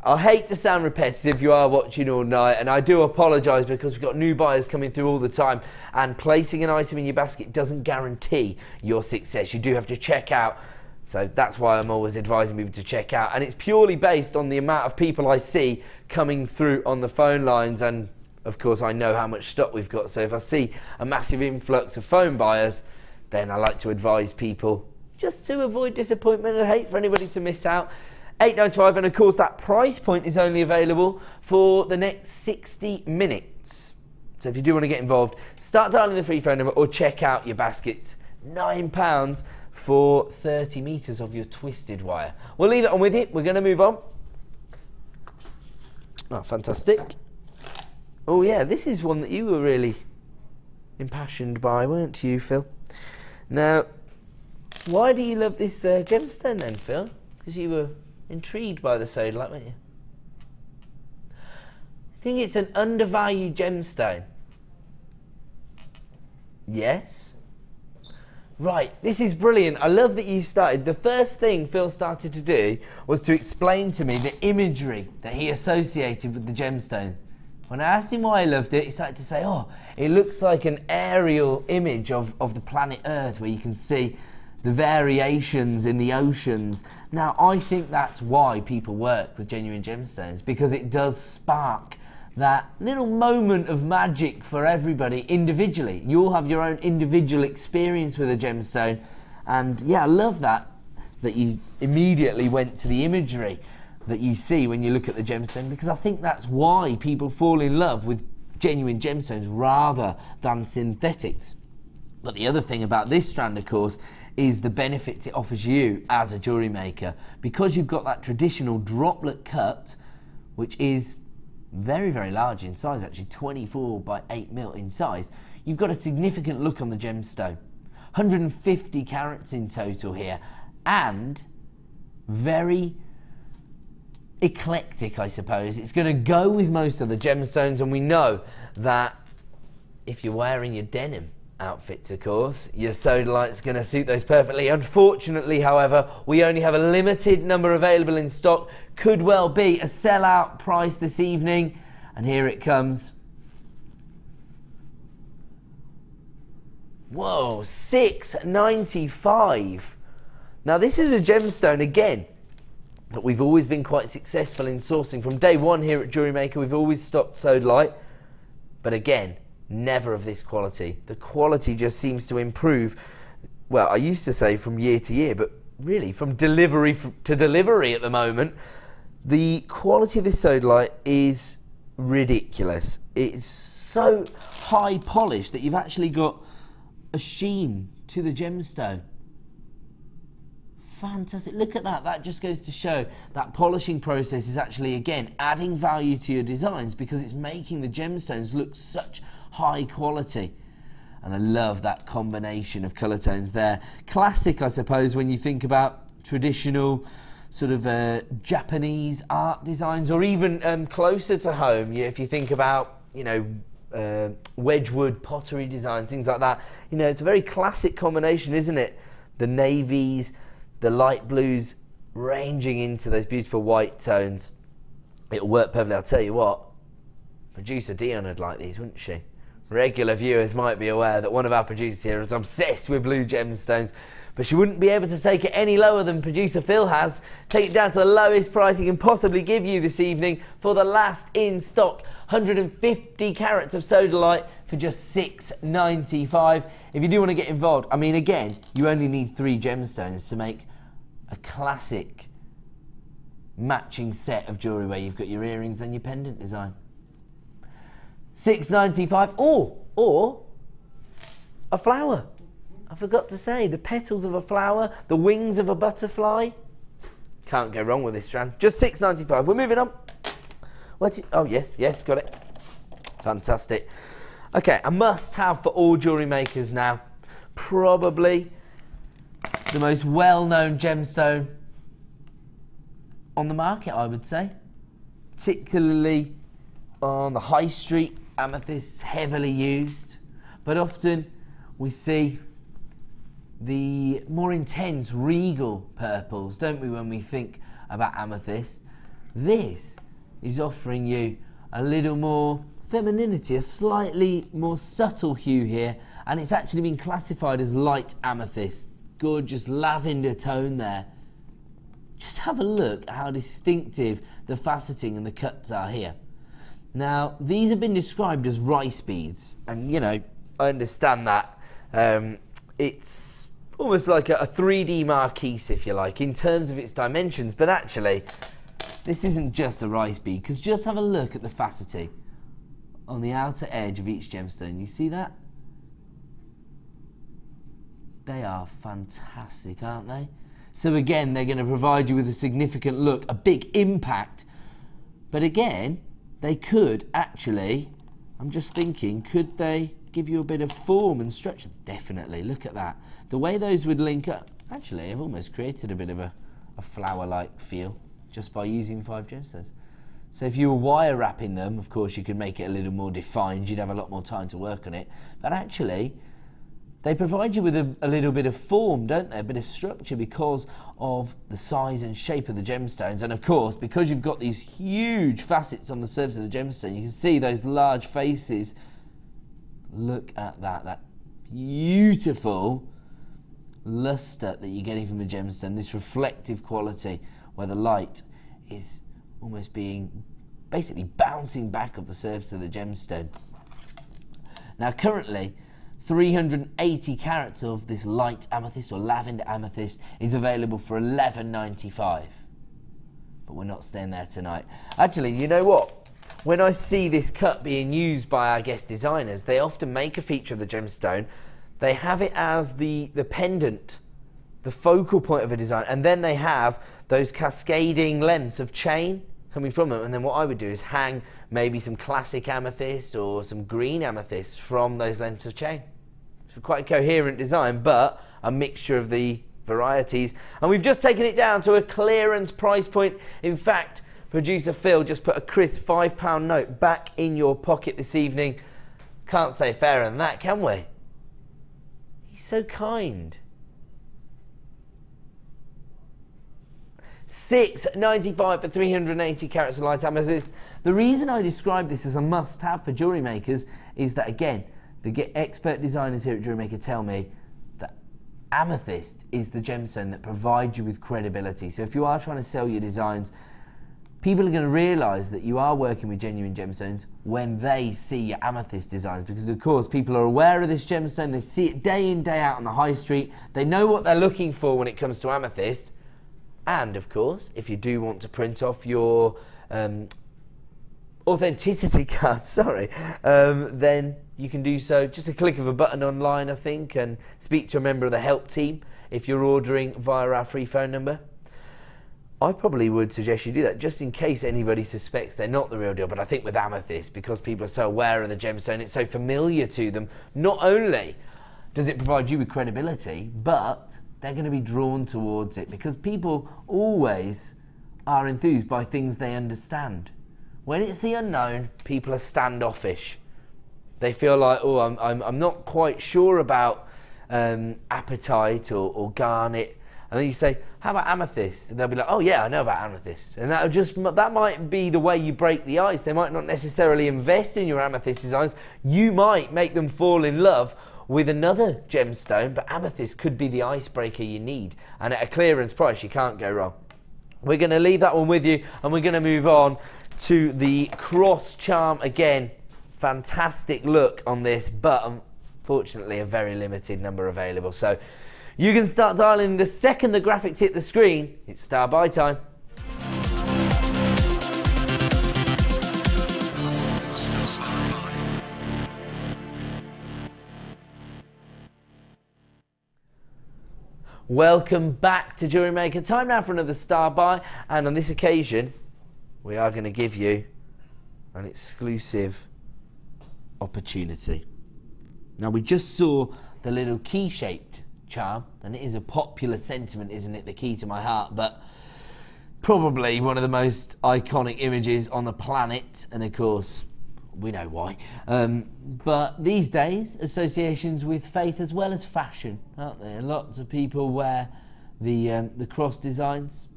[SPEAKER 5] I hate to sound repetitive if you are watching all night, and I do apologise because we've got new buyers coming through all the time, and placing an item in your basket doesn't guarantee your success. You do have to check out, so that's why I'm always advising people to check out, and it's purely based on the amount of people I see coming through on the phone lines, and of course I know how much stock we've got, so if I see a massive influx of phone buyers, then I like to advise people just to avoid disappointment. I hate for anybody to miss out. $8.95, and of course that price point is only available for the next 60 minutes. So if you do want to get involved, start dialing the free phone number or check out your baskets. £9 for 30 metres of your twisted wire. We'll leave it on with you. We're going to move on. Oh, fantastic. Oh yeah, this is one that you were really impassioned by, weren't you, Phil? Now, why do you love this gemstone then, Phil? Because you were intrigued by the sodalite, weren't you? I think it's an undervalued gemstone. Yes? Right, this is brilliant. I love that you started. The first thing Phil started to do was to explain to me the imagery that he associated with the gemstone. When I asked him why he loved it, he started to say, oh, it looks like an aerial image of the planet Earth, where you can see the variations in the oceans. Now, I think that's why people work with genuine gemstones, because it does spark that little moment of magic for everybody individually. You all have your own individual experience with a gemstone, and yeah, I love that you immediately went to the imagery that you see when you look at the gemstone, because I think that's why people fall in love with genuine gemstones rather than synthetics. But the other thing about this strand, of course, is the benefits it offers you as a jewellery maker. Because you've got that traditional droplet cut, which is very, very large in size, actually 24 by 8 mil in size, you've got a significant look on the gemstone. 150 carats in total here, and very eclectic, I suppose. It's going to go with most of the gemstones, and we know that if you're wearing your denim outfits, of course, your sodalite's going to suit those perfectly. Unfortunately, however, we only have a limited number available in stock. Could well be a sellout price this evening, and here it comes. Whoa, $6.95. Now this is a gemstone, again, that we've always been quite successful in sourcing. From day one here at JewelleryMaker, we've always stocked sodalite, but again, never of this quality. The quality just seems to improve, well, I used to say from year to year, but really from delivery to delivery at the moment. The quality of this sodalite is ridiculous. It's so high polished that you've actually got a sheen to the gemstone. Fantastic, look at that. That just goes to show that polishing process is actually, again, adding value to your designs because it's making the gemstones look such high quality. And I love that combination of colour tones there. Classic, I suppose, when you think about traditional sort of Japanese art designs, or even closer to home, if you think about, you know, Wedgwood pottery designs, things like that. You know, it's a very classic combination, isn't it? The navies, the light blues ranging into those beautiful white tones. It'll work perfectly. I'll tell you what, producer Dion would like these, wouldn't she? Regular viewers might be aware that one of our producers here is obsessed with blue gemstones, but she wouldn't be able to take it any lower than producer Phil has. Take it down to the lowest price he can possibly give you this evening for the last in stock 150 carats of sodalite for just $6.95. If you do want to get involved, I mean, again, you only need 3 gemstones to make a classic matching set of jewellery where you've got your earrings and your pendant design. $6.95, or a flower. I forgot to say, the petals of a flower, the wings of a butterfly. Can't go wrong with this strand. Just $6.95. We're moving on. Oh, yes, got it. Fantastic. Okay, a must-have for all jewellery makers now. Probably the most well-known gemstone on the market, I would say. Particularly on the high street, amethyst heavily used, but often we see the more intense regal purples, don't we, when we think about amethyst. This is offering you a little more femininity, a slightly more subtle hue here, and it's actually been classified as light amethyst. Gorgeous lavender tone there. Just have a look at how distinctive the faceting and the cuts are here. Now, these have been described as rice beads, and you know, I understand that. It's almost like a 3D marquise, if you like, in terms of its dimensions, but actually, this isn't just a rice bead, because just have a look at the faceting on the outer edge of each gemstone. You see that? They are fantastic, aren't they? So again, they're going to provide you with a significant look, a big impact, but again, they could actually, I'm just thinking, could they give you a bit of form and structure? Definitely, look at that. The way those would link up, actually, I've almost created a bit of a flower-like feel just by using 5 gemstones. So if you were wire wrapping them, of course, you could make it a little more defined, you'd have a lot more time to work on it, but actually, they provide you with a little bit of form, don't they? A bit of structure because of the size and shape of the gemstones. And of course, because you've got these huge facets on the surface of the gemstone, you can see those large faces. Look at that, that beautiful luster that you're getting from the gemstone, this reflective quality where the light is almost being basically bouncing back off the surface of the gemstone. Now currently, 380 carats of this light amethyst or lavender amethyst is available for $11.95. But we're not staying there tonight. Actually, you know what? When I see this cut being used by our guest designers, they often make a feature of the gemstone. They have it as the pendant, the focal point of a design, and then they have those cascading lengths of chain coming from them. And then what I would do is hang maybe some classic amethyst or some green amethyst from those lengths of chain. It's quite a coherent design, but a mixture of the varieties. And we've just taken it down to a clearance price point. In fact, producer Phil just put a crisp £5 note back in your pocket this evening. Can't say fairer than that, can we? He's so kind. $6.95 for 380 carats of light amethyst. The reason I describe this as a must-have for jewellery makers is that, again, the expert designers here at Jewellery Maker tell me that amethyst is the gemstone that provides you with credibility. So if you are trying to sell your designs, people are going to realise that you are working with genuine gemstones when they see your amethyst designs, because of course people are aware of this gemstone, they see it day in, day out on the high street, they know what they're looking for when it comes to amethyst. And of course, if you do want to print off your authenticity card, then you can do so. Just a click of a button online, I think, and speak to a member of the help team if you're ordering via our free phone number. I probably would suggest you do that just in case anybody suspects they're not the real deal. But I think with amethyst, because people are so aware of the gemstone, it's so familiar to them, not only does it provide you with credibility, but they're going to be drawn towards it, because people always are enthused by things they understand. When it's the unknown, people are standoffish. They feel like, oh, I'm not quite sure about apatite or garnet. And then you say, how about amethyst? And they'll be like, oh yeah, I know about amethyst. And that might be the way you break the ice. They might not necessarily invest in your amethyst designs. You might make them fall in love with another gemstone, but amethyst could be the icebreaker you need. And at a clearance price, you can't go wrong. We're going to leave that one with you, and we're going to move on to the Cross Charm. Again, fantastic look on this, but unfortunately a very limited number available. So you can start dialing the second the graphics hit the screen. It's star buy time. Welcome back to Jewellery Maker. Time now for another star buy, and on this occasion we are going to give you an exclusive opportunity. Now, we just saw the little key shaped charm, and it is a popular sentiment, isn't it? The key to my heart, but probably one of the most iconic images on the planet, and of course we know why. But these days, associations with faith as well as fashion, aren't there? Lots of people wear the cross designs.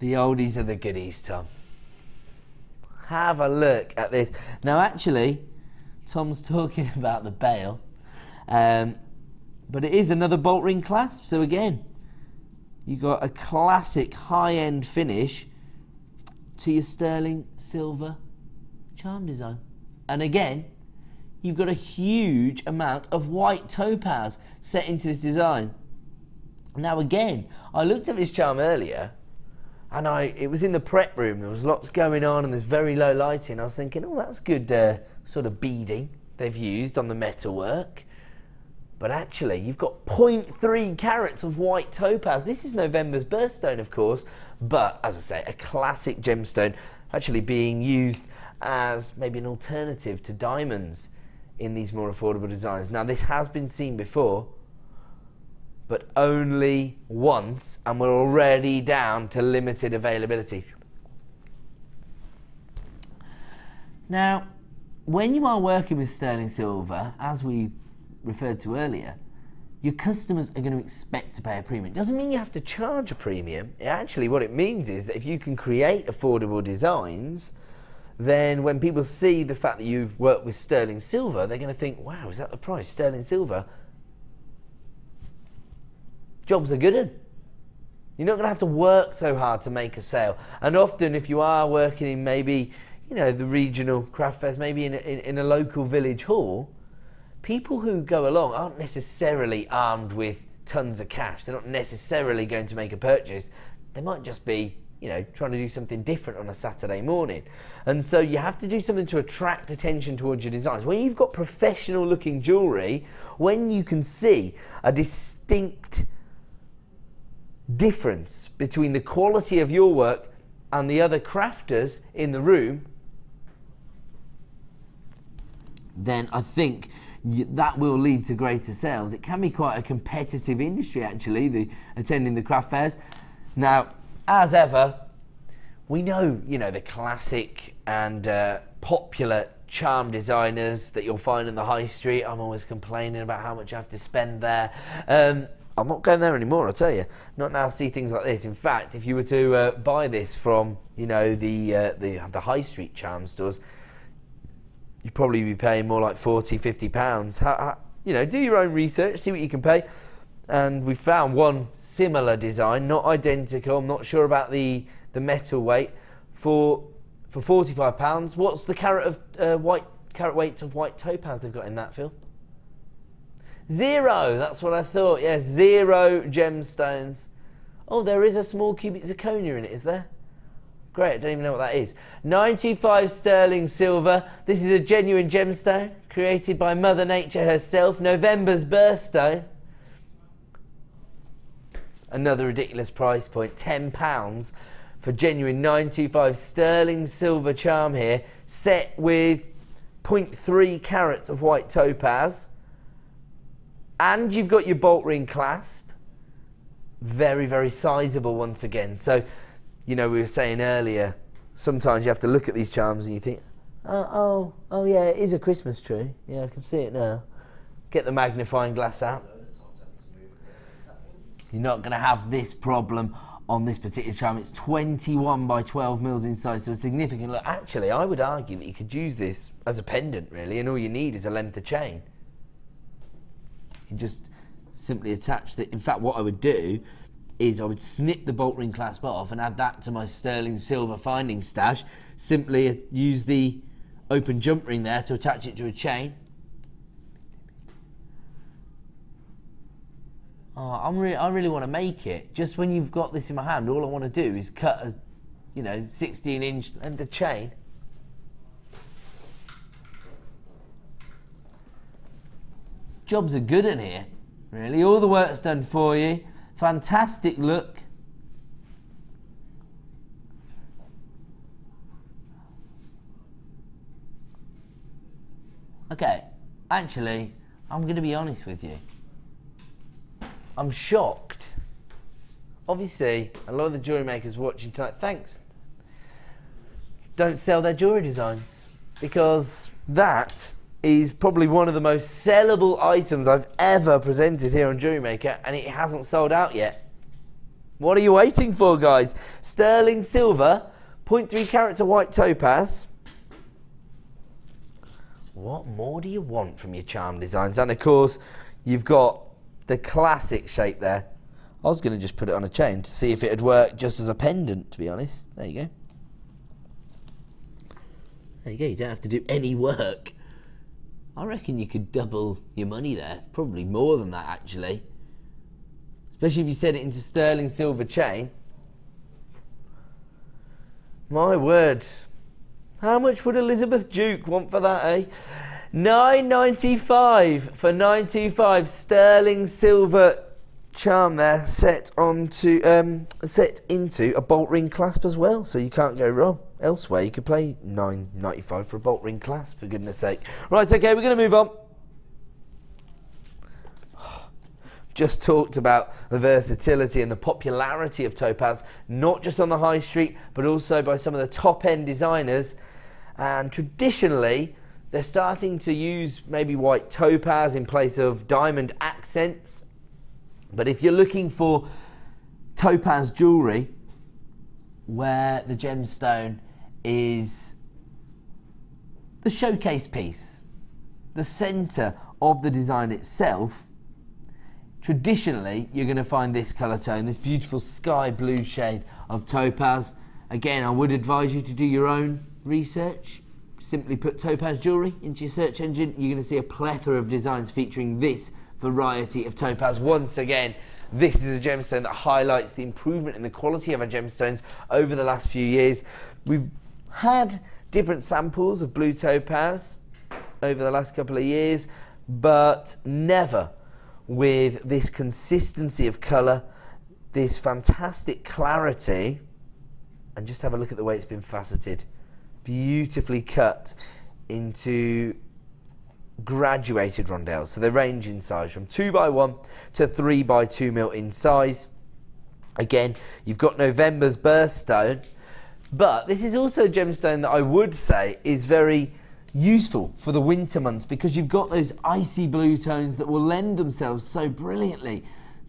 [SPEAKER 5] The oldies are the goodies, Tom. Have a look at this. Now, actually, Tom's talking about the bail, but it is another bolt ring clasp. So again, you got a classic high-end finish to your sterling silver charm design. And again, you've got a huge amount of white topaz set into this design. Now again, I looked at this charm earlier, and it was in the prep room. There was lots going on and there's very low lighting. I was thinking, oh, that's good sort of beading they've used on the metalwork. But actually, you've got 0.3 carats of white topaz. This is November's birthstone, of course, but as I say, a classic gemstone, actually being used as maybe an alternative to diamonds in these more affordable designs. Now, this has been seen before, but only once, and we're already down to limited availability. Now, when you are working with sterling silver, as we referred to earlier, your customers are going to expect to pay a premium. It doesn't mean you have to charge a premium. Actually, what it means is that if you can create affordable designs, then when people see the fact that you've worked with sterling silver, they're going to think, wow, is that the price? Sterling silver? Jobs are good. You're not going to have to work so hard to make a sale. And often, if you are working in maybe, you know, the regional craft fairs, maybe in a local village hall, people who go along aren't necessarily armed with tons of cash. They're not necessarily going to make a purchase. They might just be, you know, trying to do something different on a Saturday morning. And so you have to do something to attract attention towards your designs. When you've got professional looking jewellery, when you can see a distinct difference between the quality of your work and the other crafters in the room, then I think that will lead to greater sales. It can be quite a competitive industry, actually, attending the craft fairs. Now, as ever, we know, you know, the classic and popular charm designers that you'll find in the high street. I'm always complaining about how much I have to spend there. I'm not going there anymore, I'll tell you. Not now see things like this. In fact, if you were to buy this from, you know, the high street charm stores, you'd probably be paying more like 40, 50 pounds. You know, do your own research, see what you can pay. And we found one similar design, not identical. I'm not sure about the metal weight, for 45 pounds. What's the carat weight of white topaz they've got in that, Phil? 0, that's what I thought. Yes, 0 gemstones. Oh, there is a small cubic zirconia in it, is there? Great, I don't even know what that is. 925 sterling silver. This is a genuine gemstone created by Mother Nature herself. November's birthstone. Another ridiculous price point, £10 for genuine 925 sterling silver charm here, set with 0.3 carats of white topaz. And you've got your bolt ring clasp. Very, very sizable once again. So, you know, we were saying earlier, sometimes you have to look at these charms and you think, oh yeah, it is a Christmas tree. Yeah, I can see it now. Get the magnifying glass out. You're not going to have this problem on this particular charm. It's 21 by 12 mils in size, so a significant look. Actually, I would argue that you could use this as a pendant, really, and all you need is a length of chain. You can just simply attach the... In fact, what I would do is I would snip the bolt ring clasp off and add that to my sterling silver finding stash. Simply use the open jump ring there to attach it to a chain. Oh, I really want to make it. Just when you've got this in my hand, all I want to do is cut a, you know, 16-inch length of chain. Jobs are good in here, really. All the work's done for you. Fantastic look. Okay, actually, I'm going to be honest with you. I'm shocked. Obviously, a lot of the jewellery makers watching tonight, thanks, don't sell their jewellery designs, because that is probably one of the most sellable items I've ever presented here on Jewellery Maker, and it hasn't sold out yet. What are you waiting for, guys? Sterling silver, 0.3 carats of white topaz. What more do you want from your charm designs? And of course, you've got the classic shape there. I was going to just put it on a chain to see if it would work just as a pendant, to be honest. There you go. There you go, you don't have to do any work. I reckon you could double your money there. Probably more than that, actually. Especially if you set it into sterling silver chain. My word. How much would Elizabeth Duke want for that, eh? £9.95 for 925 sterling silver charm there, set into a bolt ring clasp as well, so you can't go wrong. Elsewhere you could pay £9.95 for a bolt ring clasp, for goodness sake. Right, okay, we're going to move on. Just talked about the versatility and the popularity of topaz, not just on the high street, but also by some of the top-end designers. And traditionally, they're starting to use maybe white topaz in place of diamond accents. But if you're looking for topaz jewellery where the gemstone is the showcase piece, the centre of the design itself, traditionally you're going to find this colour tone, this beautiful sky blue shade of topaz. Again, I would advise you to do your own research. Simply put topaz jewellery into your search engine. You're going to see a plethora of designs featuring this variety of topaz. Once again, this is a gemstone that highlights the improvement in the quality of our gemstones over the last few years. We've had different samples of blue topaz over the last couple of years, but never with this consistency of colour, this fantastic clarity, and just have a look at the way it's been faceted. Beautifully cut into graduated rondelles. So they range in size from 2x1 to 3x2 mil in size. Again, you've got November's birthstone, but this is also a gemstone that I would say is very useful for the winter months, because you've got those icy blue tones that will lend themselves so brilliantly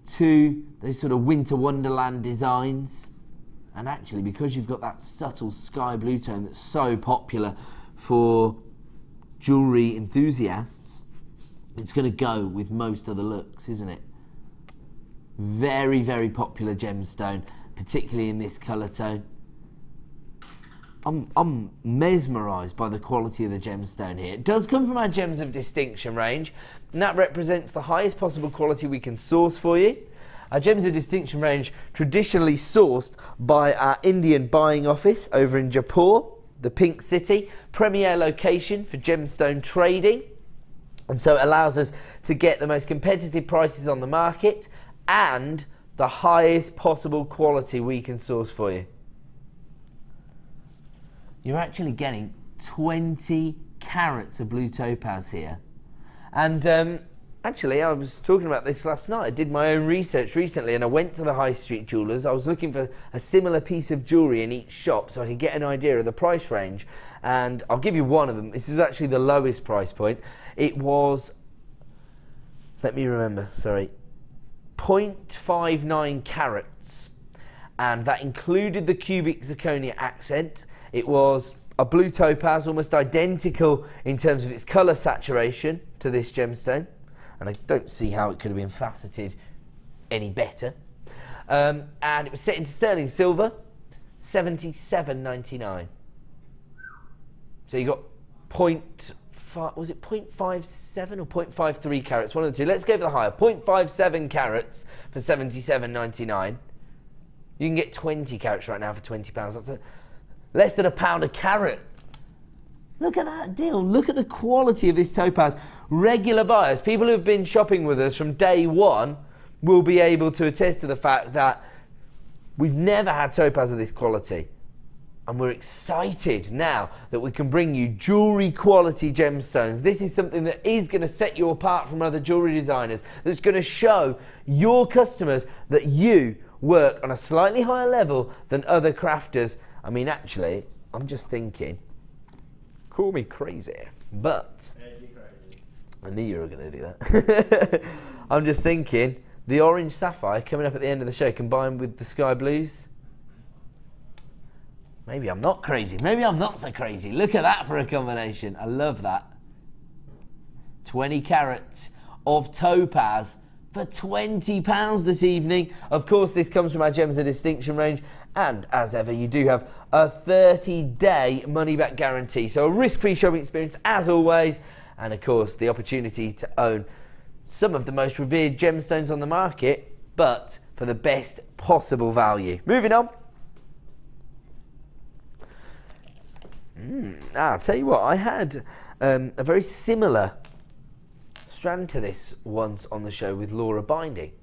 [SPEAKER 5] to those sort of winter wonderland designs. And actually, because you've got that subtle sky blue tone that's so popular for jewellery enthusiasts, it's going to go with most other looks, isn't it? Very, very popular gemstone, particularly in this colour tone. I'm mesmerised by the quality of the gemstone here. It does come from our Gems of Distinction range, and that represents the highest possible quality we can source for you. Our Gems of Distinction range, traditionally sourced by our Indian buying office over in Jaipur, the Pink City, premier location for gemstone trading, and so it allows us to get the most competitive prices on the market and the highest possible quality we can source for you. You're actually getting 20 carats of blue topaz here. And actually, I was talking about this last night. I did my own research recently, and I went to the high street jewellers. I was looking for a similar piece of jewellery in each shop so I could get an idea of the price range. And I'll give you one of them. This is actually the lowest price point. It was, let me remember, sorry, 0.59 carats. And that included the cubic zirconia accent. It was a blue topaz, almost identical in terms of its colour saturation to this gemstone. And I don't see how it could have been faceted any better. And it was set into sterling silver, $77.99. So you got was it 0.57 or 0.53 carats? One of the two. Let's go for the higher. 0.57 carats for $77.99. You can get 20 carats right now for £20. That's less than £1 a carat. Look at that deal. Look at the quality of this topaz. Regular buyers, people who have been shopping with us from day one, will be able to attest to the fact that we've never had topaz of this quality. And we're excited now that we can bring you jewellery quality gemstones. This is something that is going to set you apart from other jewellery designers. That's going to show your customers that you work on a slightly higher level than other crafters. I mean, actually, I'm just thinking, call me crazy, but I knew you were going to do that. I'm just thinking, the Orange Sapphire coming up at the end of the show combined with the Sky Blues. Maybe I'm not crazy. Maybe I'm not so crazy. Look at that for a combination. I love that. 20 carats of topaz for £20 this evening. Of course, this comes from our Gems of Distinction range. And as ever, you do have a 30-day money-back guarantee. So a risk-free shopping experience as always. And of course, the opportunity to own some of the most revered gemstones on the market, but for the best possible value. Moving on. I'll tell you what, I had a very similar strand to this once on the show with Laura Binding.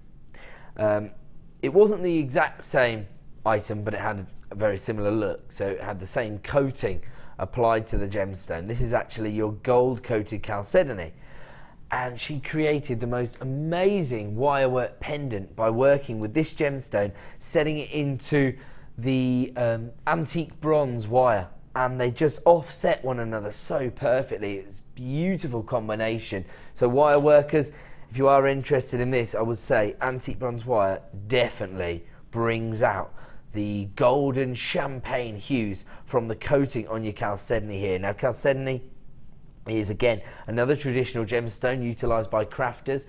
[SPEAKER 5] It wasn't the exact same item, but it had a very similar look. So it had the same coating applied to the gemstone. This is actually your gold coated chalcedony. And she created the most amazing wirework pendant by working with this gemstone, setting it into the antique bronze wire. And they just offset one another so perfectly. It's a beautiful combination. So wire workers, if you are interested in this, I would say antique bronze wire definitely brings out the golden champagne hues from the coating on your chalcedony here. Now chalcedony is again another traditional gemstone utilised by crafters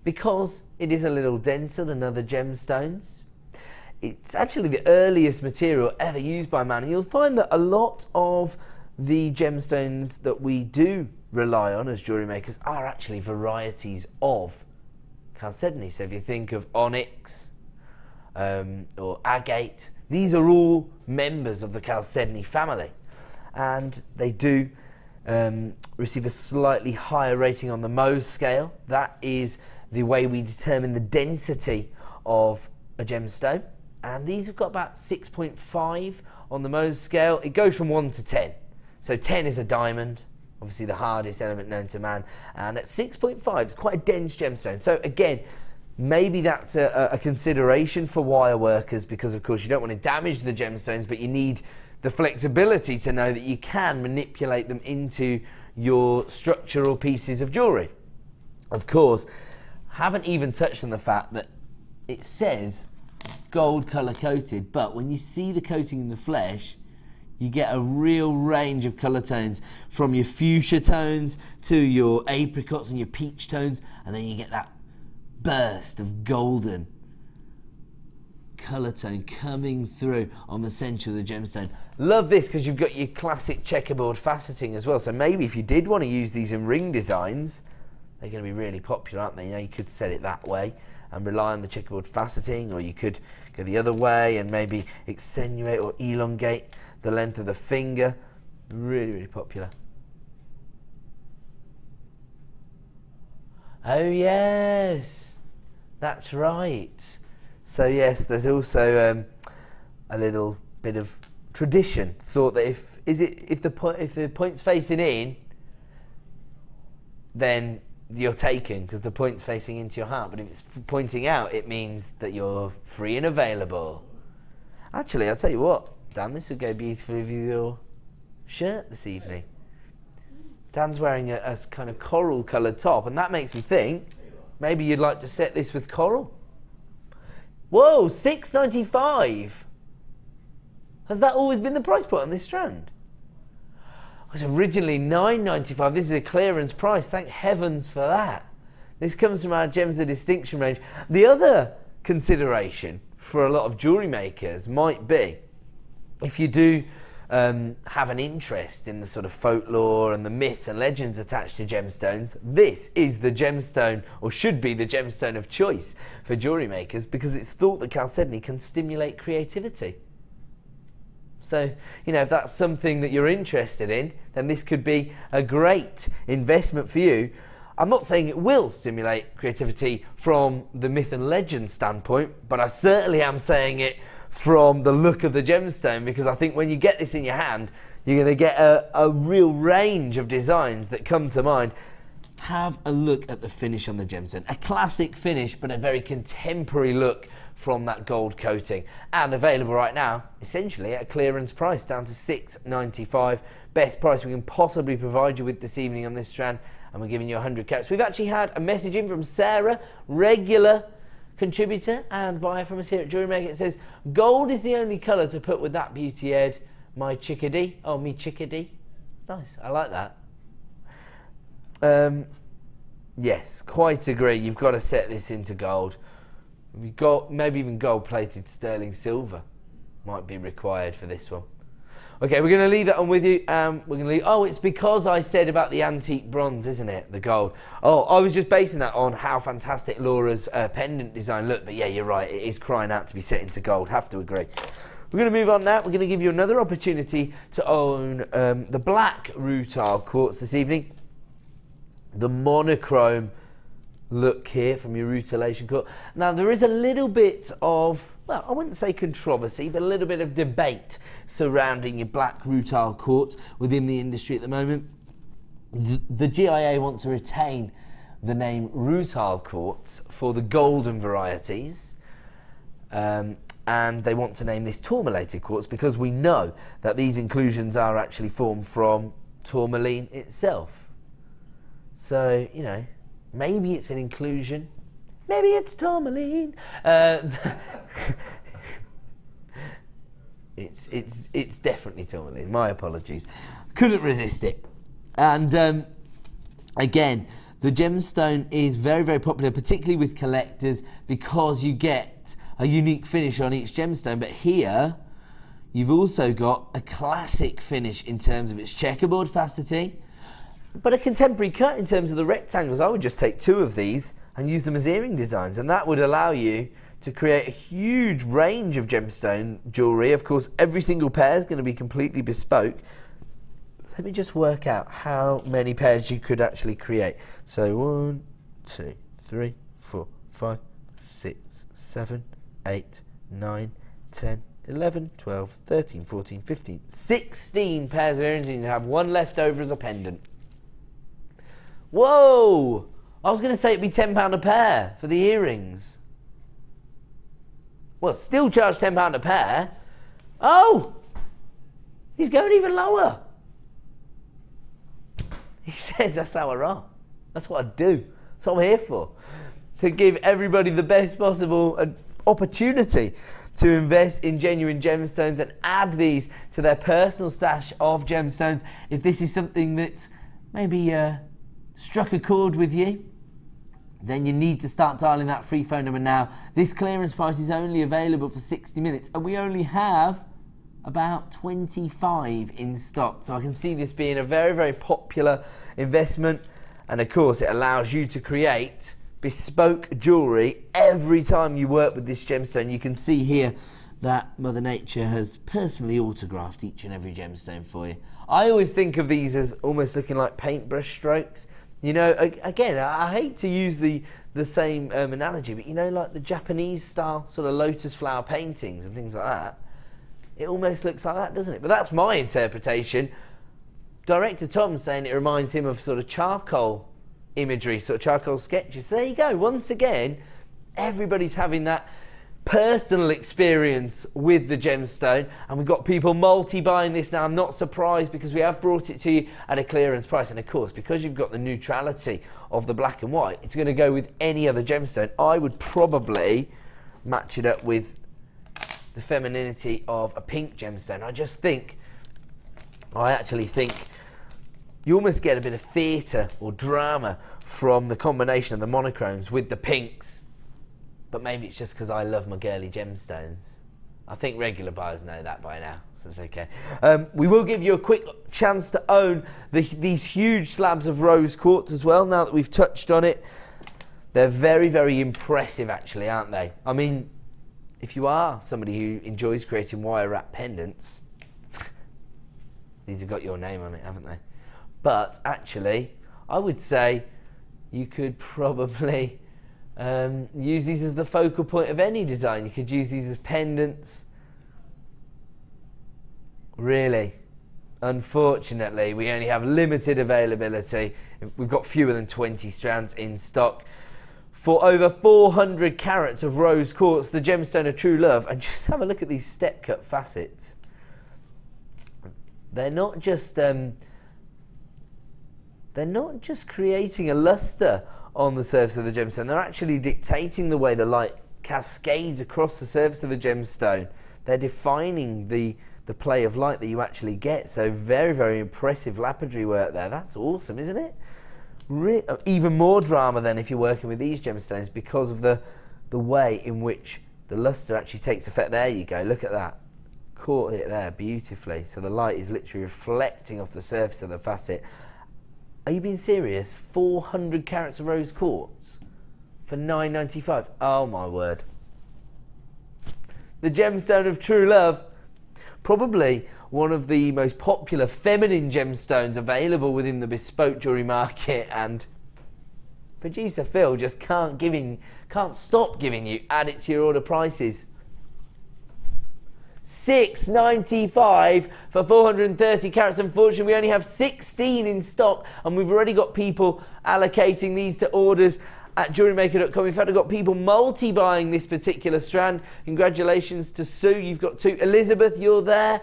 [SPEAKER 5] because it is a little denser than other gemstones. It's actually the earliest material ever used by man, and you'll find that a lot of the gemstones that we do rely on as jewellery makers are actually varieties of chalcedony. So if you think of onyx or agate, these are all members of the chalcedony family, and they do receive a slightly higher rating on the Mohs scale. That is the way we determine the density of a gemstone, and these have got about 6.5 on the Mohs scale. It goes from 1 to 10. So 10 is a diamond, obviously the hardest element known to man, and at 6.5 it's quite a dense gemstone. So again, maybe that's a consideration for wire workers, because of course you don't want to damage the gemstones, but you need the flexibility to know that you can manipulate them into your structural pieces of jewellery. Of course, haven't even touched on the fact that it says gold colour coated, but when you see the coating in the flesh, you get a real range of colour tones, from your fuchsia tones to your apricots and your peach tones, and then you get that burst of golden colour tone coming through on the centre of the gemstone. Love this because you've got your classic checkerboard faceting as well, so maybe if you did want to use these in ring designs, they're going to be really popular, aren't they? You know, you could set it that way and rely on the checkerboard faceting, or you could go the other way and maybe accentuate or elongate the length of the finger. Really, really popular. Oh yes, that's right. So yes, there's also a little bit of tradition. Thought that if the point's facing in, then you're taken because the point's facing into your heart. But if it's pointing out, it means that you're free and available. Actually, I'll tell you what, Dan, this would go beautifully with your shirt this evening. Dan's wearing a kind of coral coloured top, and that makes me think maybe you'd like to set this with coral. Whoa, $6.95. Has that always been the price point on this strand? It was originally $9.95. This is a clearance price. Thank heavens for that. This comes from our Gems of Distinction range. The other consideration for a lot of jewellery makers might be, if you do have an interest in the sort of folklore and the myths and legends attached to gemstones, this is the gemstone, or should be the gemstone of choice for jewellery makers, because it's thought that chalcedony can stimulate creativity. So, you know, if that's something that you're interested in, then this could be a great investment for you. I'm not saying it will stimulate creativity from the myth and legend standpoint, but I certainly am saying it from the look of the gemstone, because I think when you get this in your hand, you're going to get a real range of designs that come to mind. Have a look at the finish on the gemstone. A classic finish, but a very contemporary look from that gold coating, and available right now essentially at a clearance price down to $6.95. Best price we can possibly provide you with this evening on this strand, and we're giving you 100 carats. We've actually had a message in from Sarah, regular contributor and buyer from us here at JewelleryMaker. It says, gold is the only colour to put with that beauty, Ed. My chickadee. Oh, me chickadee. Nice, I like that. Yes, quite agree. You've got to set this into gold. We've got maybe even gold-plated sterling silver might be required for this one. Okay, we're going to leave that on with you. We're going to leave. Oh, it's because I said about the antique bronze, isn't it? The gold. Oh, I was just basing that on how fantastic Laura's pendant design looked. But yeah, you're right. It is crying out to be set into gold. Have to agree. We're going to move on now. We're going to give you another opportunity to own the black rutile quartz this evening. The monochrome look here from your rutilation quartz. Now there is a little bit of, well, I wouldn't say controversy, but a little bit of debate surrounding your black rutile quartz within the industry at the moment. The GIA want to retain the name rutile quartz for the golden varieties, and they want to name this tourmalated quartz because we know that these inclusions are actually formed from tourmaline itself. So, you know, maybe it's an inclusion, maybe it's tourmaline. It's definitely tourmaline. My apologies. Couldn't resist it. And again, the gemstone is very, very popular, particularly with collectors, because you get a unique finish on each gemstone. But here, you've also got a classic finish in terms of its checkerboard faceting, but a contemporary cut in terms of the rectangles. I would just take 2 of these and use them as earring designs, and that would allow you to create a huge range of gemstone jewellery. Of course, every single pair is going to be completely bespoke. Let me just work out how many pairs you could actually create. So 1, 2, 3, 4, 5, 6, 7, 8, 9, 10, 11, 12, 13, 14, 15, 16 pairs of earrings, and you have one left over as a pendant. Whoa! I was going to say it'd be £10 a pair for the earrings. Well, still charge £10 a pair. Oh! He's going even lower. He said that's how I roll. That's what I do. That's what I'm here for. To give everybody the best possible opportunity to invest in genuine gemstones and add these to their personal stash of gemstones. If this is something that's maybe struck a chord with you, then you need to start dialing that free phone number now. This clearance price is only available for 60 minutes, and we only have about 25 in stock. So I can see this being a very, very popular investment. And of course, it allows you to create bespoke jewellery every time you work with this gemstone. You can see here that Mother Nature has personally autographed each and every gemstone for you. I always think of these as almost looking like paintbrush strokes. You know, again, I hate to use the same analogy, but you know, like the Japanese style sort of lotus flower paintings and things like that. It almost looks like that, doesn't it? But that's my interpretation. Director Tom's saying it reminds him of sort of charcoal imagery, sort of charcoal sketches. So there you go. Once again, everybody's having that personal experience with the gemstone, and we've got people multi-buying this now. I'm not surprised, because we have brought it to you at a clearance price, and of course, because you've got the neutrality of the black and white, it's going to go with any other gemstone. I would probably match it up with the femininity of a pink gemstone. I actually think you almost get a bit of theatre or drama from the combination of the monochromes with the pinks. But maybe it's just because I love my girly gemstones. I think regular buyers know that by now, so it's okay. We will give you a quick chance to own these huge slabs of rose quartz as well, now that we've touched on it. They're very, very impressive actually, aren't they? I mean, if you are somebody who enjoys creating wire wrap pendants, these have got your name on it, haven't they? But actually, I would say you could probably use these as the focal point of any design. You could use these as pendants. Really, unfortunately, we only have limited availability. We've got fewer than 20 strands in stock. For over 400 carats of rose quartz, the gemstone of true love. And just have a look at these step cut facets. They're not just creating a luster on the surface of the gemstone. They're actually dictating the way the light cascades across the surface of the gemstone. They're defining the play of light that you actually get. So very, very impressive lapidary work there. That's awesome, isn't it? Even more drama than if you're working with these gemstones, because of the way in which the luster actually takes effect. There you go, look at that. Caught it there beautifully. So the light is literally reflecting off the surface of the facet. Are you being serious? 400 carats of rose quartz for £9.95. Oh my word. The gemstone of true love. Probably one of the most popular feminine gemstones available within the bespoke jewellery market, and producer Phil just can't stop giving you add it to your order prices. £6.95 for 430 carats. Unfortunately, we only have 16 in stock, and we've already got people allocating these to orders at jewellerymaker.com. We've got people multi-buying this particular strand. Congratulations to Sue, you've got 2. Elizabeth, you're there.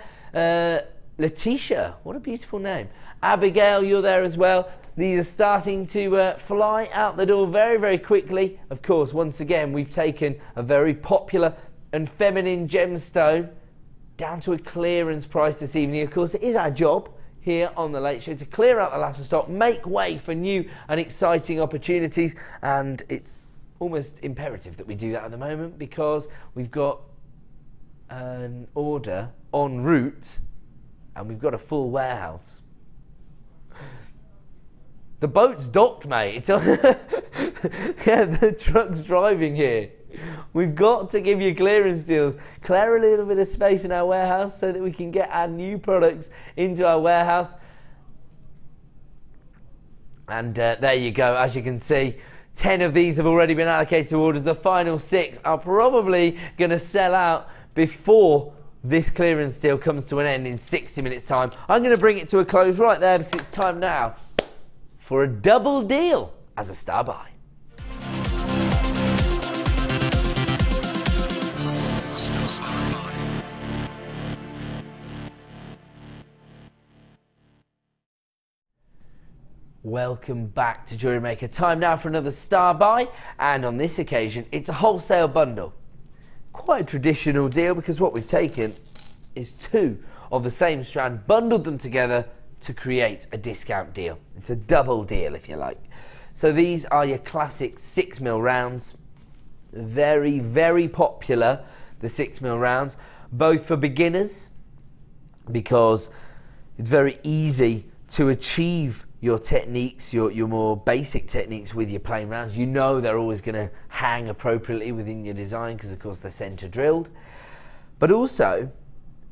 [SPEAKER 5] Letitia, what a beautiful name. Abigail, you're there as well. These are starting to fly out the door very, very quickly. Of course, once again, we've taken a very popular and feminine gemstone down to a clearance price this evening. Of course, it is our job here on The Late Show to clear out the last of stock, make way for new and exciting opportunities, and it's almost imperative that we do that at the moment, because we've got an order en route and we've got a full warehouse. The boat's docked, mate. It's on yeah, the truck's driving here. We've got to give you clearance deals. Clear a little bit of space in our warehouse so that we can get our new products into our warehouse. And there you go. As you can see, 10 of these have already been allocated to orders. The final 6 are probably going to sell out before this clearance deal comes to an end in 60 minutes time. I'm going to bring it to a close right there because it's time now for a double deal as a star buy. Welcome back to Jewellery Maker. Time now for another star buy, and on this occasion it's a wholesale bundle. Quite a traditional deal because what we've taken is 2 of the same strand, bundled them together to create a discount deal. It's a double deal if you like. So these are your classic 6mm rounds. Very, very popular, the 6mm rounds, both for beginners because it's very easy to achieve your techniques, your more basic techniques with your plain rounds. You know they're always going to hang appropriately within your design because of course they're center drilled. But also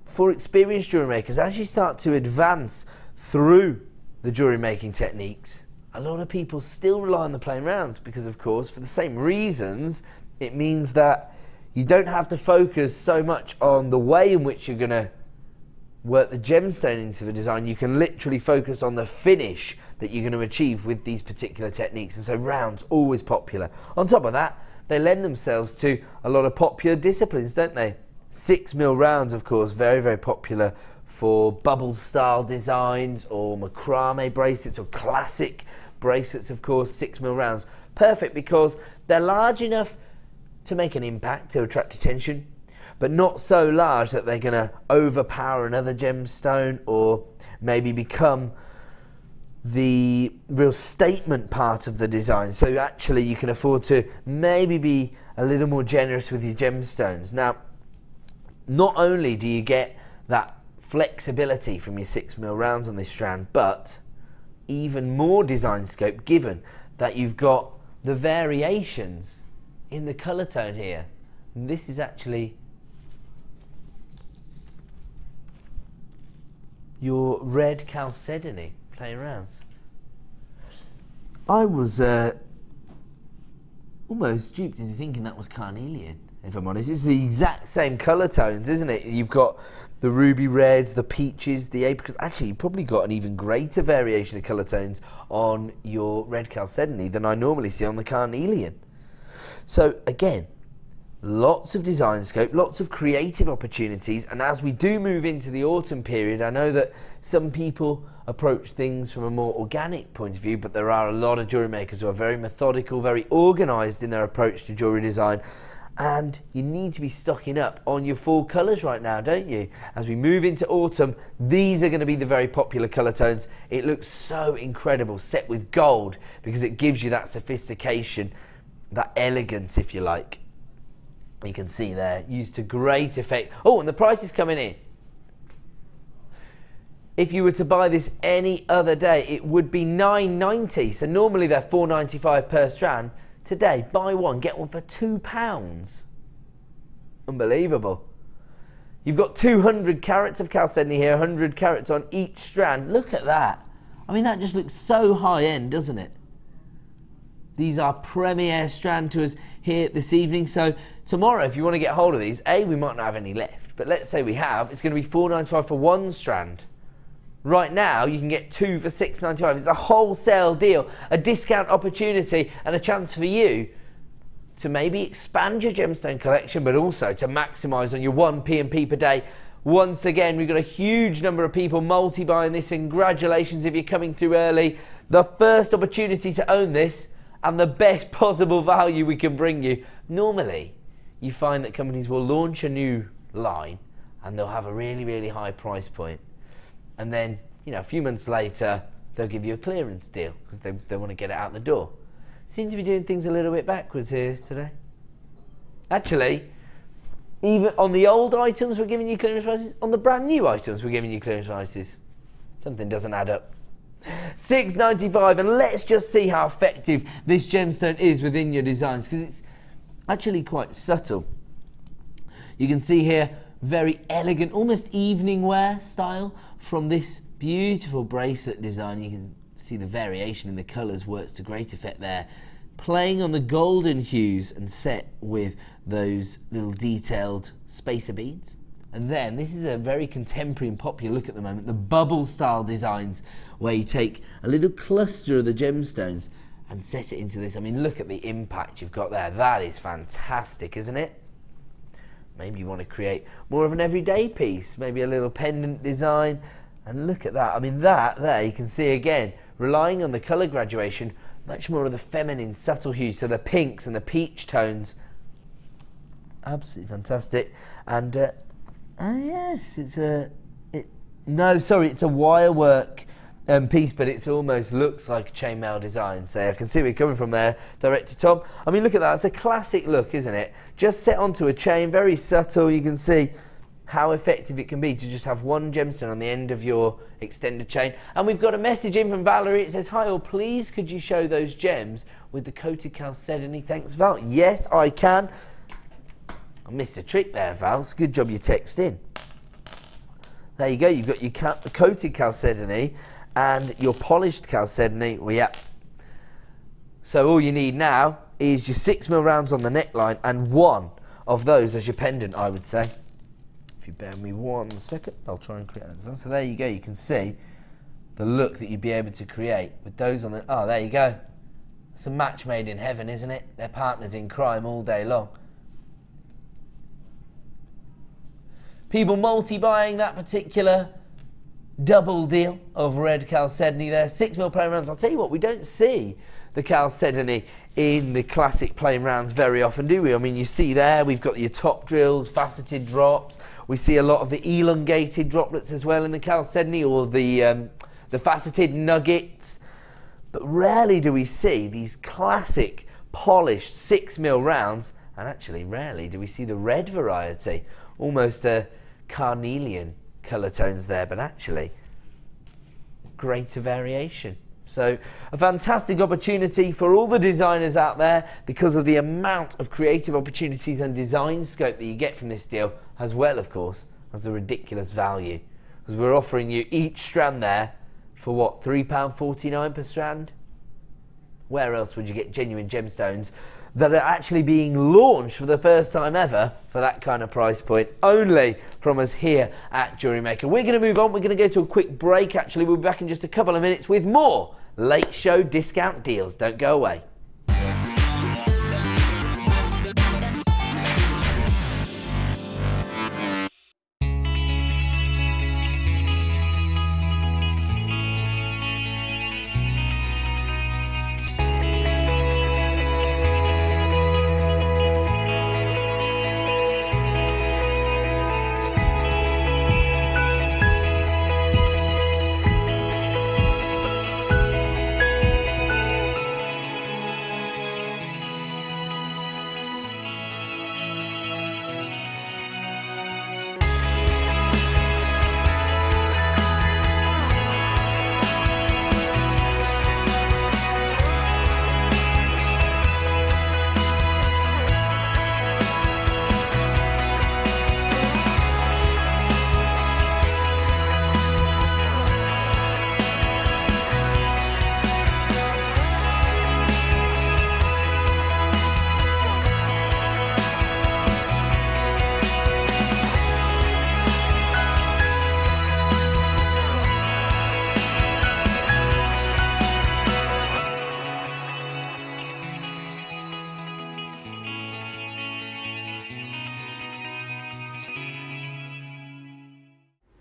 [SPEAKER 5] for experienced jewellery makers, as you start to advance through the jewellery making techniques, a lot of people still rely on the plain rounds because of course for the same reasons it means that you don't have to focus so much on the way in which you're going to work the gemstone into the design. You can literally focus on the finish that you're going to achieve with these particular techniques, and so rounds always popular. On top of that, they lend themselves to a lot of popular disciplines, don't they? 6mm rounds, of course, very, very popular for bubble style designs or macrame bracelets or classic bracelets, of course. 6mm rounds, perfect because they're large enough to make an impact, to attract attention, but not so large that they're going to overpower another gemstone or maybe become the real statement part of the design. So actually you can afford to maybe be a little more generous with your gemstones. Now, not only do you get that flexibility from your 6mm rounds on this strand, but even more design scope given that you've got the variations in the colour tone here. And this is actually your red chalcedony playing rounds. I was almost duped into thinking that was carnelian, if I'm honest. It's the exact same colour tones, isn't it? You've got the ruby reds, the peaches, the apricots. Actually, you've probably got an even greater variation of colour tones on your red chalcedony than I normally see on the carnelian. So again, lots of design scope, lots of creative opportunities, and as we do move into the autumn period, I know that some people approach things from a more organic point of view, but there are a lot of jewellery makers who are very methodical, very organised in their approach to jewellery design, and you need to be stocking up on your fall colours right now, don't you? As we move into autumn, these are going to be the very popular colour tones. It looks so incredible, set with gold, because it gives you that sophistication, that elegance, if you like. You can see there, used to great effect. Oh, and the price is coming in. If you were to buy this any other day, it would be £9.90. So normally they're £4.95 per strand. Today, buy one, get one for £2. Unbelievable. You've got 200 carats of chalcedony here, 100 carats on each strand. Look at that. I mean, that just looks so high-end, doesn't it? These are premier strand tours here this evening. So tomorrow, if you want to get hold of these, A, we might not have any left, but let's say we have, it's going to be £4.95 for one strand. Right now, you can get 2 for £6.95. It's a wholesale deal, a discount opportunity, and a chance for you to maybe expand your gemstone collection, but also to maximise on your 1 P&P per day. Once again, we've got a huge number of people multi-buying this. Congratulations if you're coming through early. The first opportunity to own this, and the best possible value we can bring you. Normally, you find that companies will launch a new line and they'll have a really, really high price point. And then, you know, a few months later, they'll give you a clearance deal because they want to get it out the door. Seem to be doing things a little bit backwards here today. Actually, even on the old items, we're giving you clearance prices. On the brand new items, we're giving you clearance prices. Something doesn't add up. £6.95, and let's just see how effective this gemstone is within your designs, because it's actually quite subtle. You can see here, very elegant, almost evening wear style from this beautiful bracelet design. You can see the variation in the colours works to great effect there. playing on the golden hues and set with those little detailed spacer beads. And then this is a very contemporary and popular look at the moment, the bubble style designs, where you take a little cluster of the gemstones and set it into this. I mean, look at the impact you've got there. That is fantastic, isn't it? Maybe you want to create more of an everyday piece, maybe a little pendant design. And look at that. I mean, that there you can see again, relying on the colour graduation, much more of the feminine subtle hues, so the pinks and the peach tones. Absolutely fantastic. And oh yes, it's a it's a wire work piece, but it almost looks like a chainmail design. So I can see where you're coming from there, Director Tom. I mean, look at that. It's a classic look, isn't it? Just set onto a chain, very subtle. You can see how effective it can be to just have one gemstone on the end of your extended chain. And we've got a message in from Valerie. It says, hi all, please could you show those gems with the coated chalcedony? Thanks, Val. Yes, I can. I missed a trick there, Val. It's a good job you text in. There you go. You've got your coated chalcedony and your polished chalcedony. Well, yeah. So all you need now is your 6mm rounds on the neckline and one of those as your pendant, I would say. If you bear with me 1 second, I'll try and create that. So there you go. You can see the look that you'd be able to create with those on the... Oh, there you go. It's a match made in heaven, isn't it? They're partners in crime all day long. People multi-buying that particular double deal of red chalcedony there. 6mm plain rounds. I'll tell you what, we don't see the chalcedony in the classic plain rounds very often, do we? I mean, you see there, we've got your top drilled, faceted drops. We see a lot of the elongated droplets as well in the chalcedony, or the faceted nuggets. But rarely do we see these classic polished 6mm rounds, and actually rarely do we see the red variety. Almost a carnelian colour tones there, but actually greater variation. So a fantastic opportunity for all the designers out there because of the amount of creative opportunities and design scope that you get from this deal, as well, of course, as the ridiculous value. Because we're offering you each strand there for what, £3.49 per strand? Where else would you get genuine gemstones that are actually being launched for the first time ever for that kind of price point? Only from us here at JewelleryMaker. We're going to move on. We're going to go to a quick break, actually. We'll be back in just a couple of minutes with more late show discount deals. Don't go away.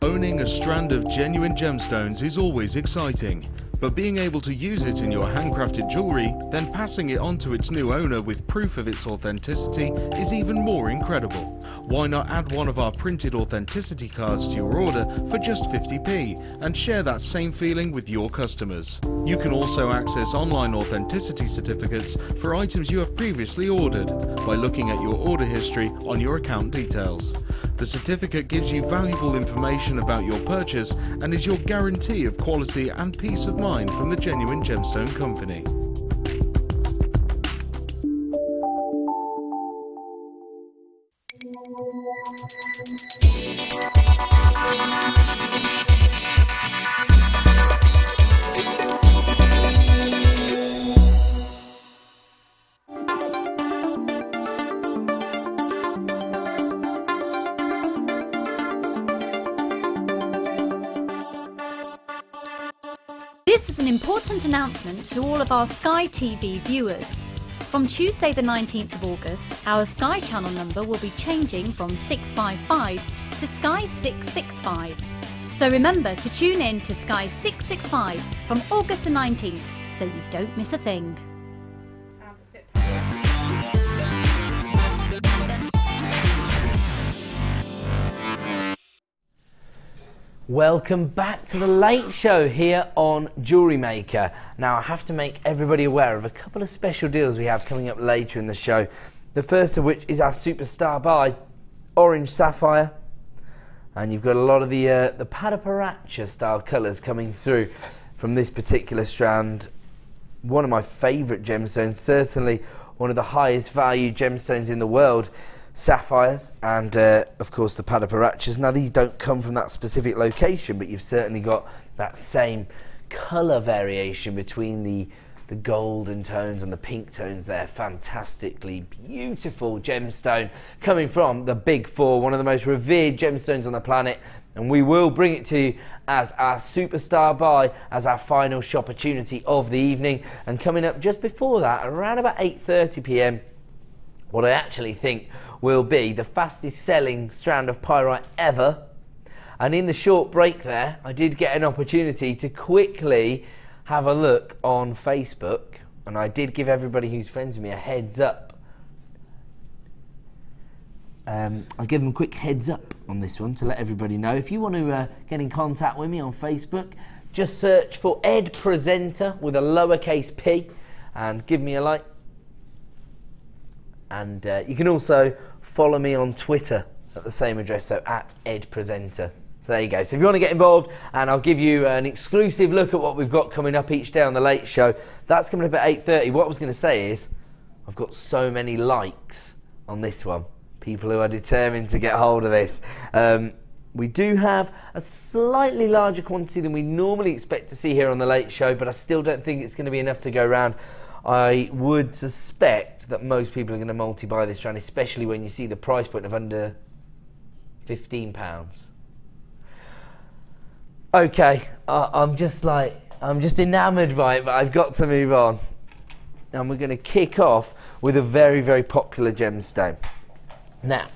[SPEAKER 8] Owning a strand of genuine gemstones is always exciting, but being able to use it in your handcrafted jewellery, then passing it on to its new owner with proof of its authenticity is even more incredible. Why not add one of our printed authenticity cards to your order for just 50p and share that same feeling with your customers? You can also access online authenticity certificates for items you have previously ordered by looking at your order history on your account details. The certificate gives you valuable information about your purchase and is your guarantee of quality and peace of mind from the Genuine Gemstone Company.
[SPEAKER 9] This is an important announcement to all of our Sky TV viewers. From Tuesday the 19th of August, our Sky channel number will be changing from 655 to Sky 665. So remember to tune in to Sky 665 from August the 19th so you don't miss a thing.
[SPEAKER 5] Welcome back to the Late Show here on Jewellery Maker. Now I have to make everybody aware of a couple of special deals we have coming up later in the show. The first of which is our superstar buy, Orange Sapphire. And you've got a lot of the Apatite style colours coming through from this particular strand. One of my favourite gemstones, certainly one of the highest value gemstones in the world. Sapphires and of course the Apatite. Now these don't come from that specific location, but you've certainly got that same colour variation between the golden tones and the pink tones there. Fantastically beautiful gemstone coming from the Big Four, one of the most revered gemstones on the planet, and we will bring it to you as our superstar buy, as our final shop opportunity of the evening. And coming up just before that, around about 8:30 p.m, what I actually think will be the fastest selling strand of pyrite ever. And in the short break there, I did get an opportunity to quickly have a look on Facebook, and I did give everybody who's friends with me a heads up. I'll give them a quick heads up on this one to let everybody know. If you want to get in contact with me on Facebook, just search for Ed Presenter with a lowercase p and give me a like. And you can also follow me on Twitter at the same address, so at Ed Presenter. So there you go. So if you want to get involved, and I'll give you an exclusive look at what we've got coming up each day on the Late Show. That's coming up at 8:30. What I was going to say is, I've got so many likes on this one. People who are determined to get hold of this. We do have a slightly larger quantity than we normally expect to see here on the Late Show, but I still don't think it's going to be enough to go around. I would suspect that most people are going to multi-buy this strand, especially when you see the price point of under £15. Okay, I'm just enamoured by it, but I've got to move on. And we're going to kick off with a very, very popular gemstone. Now,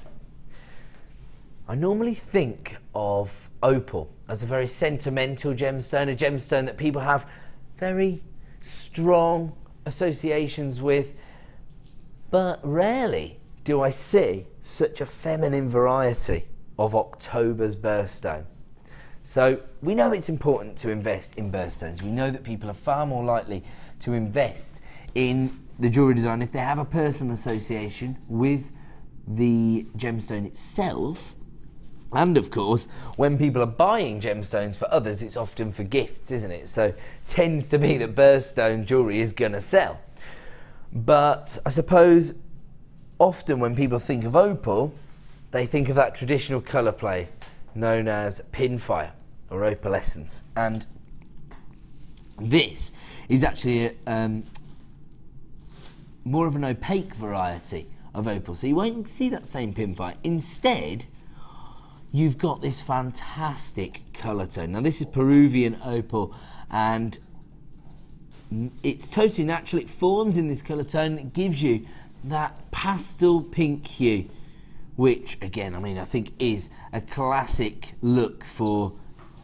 [SPEAKER 5] I normally think of opal as a very sentimental gemstone, a gemstone that people have very strong associations with, but rarely do I see such a feminine variety of October's birthstone. So we know it's important to invest in birthstones. We know that people are far more likely to invest in the jewellery design if they have a personal association with the gemstone itself. And of course, when people are buying gemstones for others, it's often for gifts, isn't it? So tends to be that birthstone jewellery is going to sell. But I suppose often when people think of opal, they think of that traditional colour play known as pinfire or opalescence. And this is actually more of an opaque variety of opal. So you won't see that same pinfire. Instead, you've got this fantastic colour tone. Now this is Peruvian opal, and it's totally natural. It forms in this colour tone. It gives you that pastel pink hue, which again, I mean, I think is a classic look for,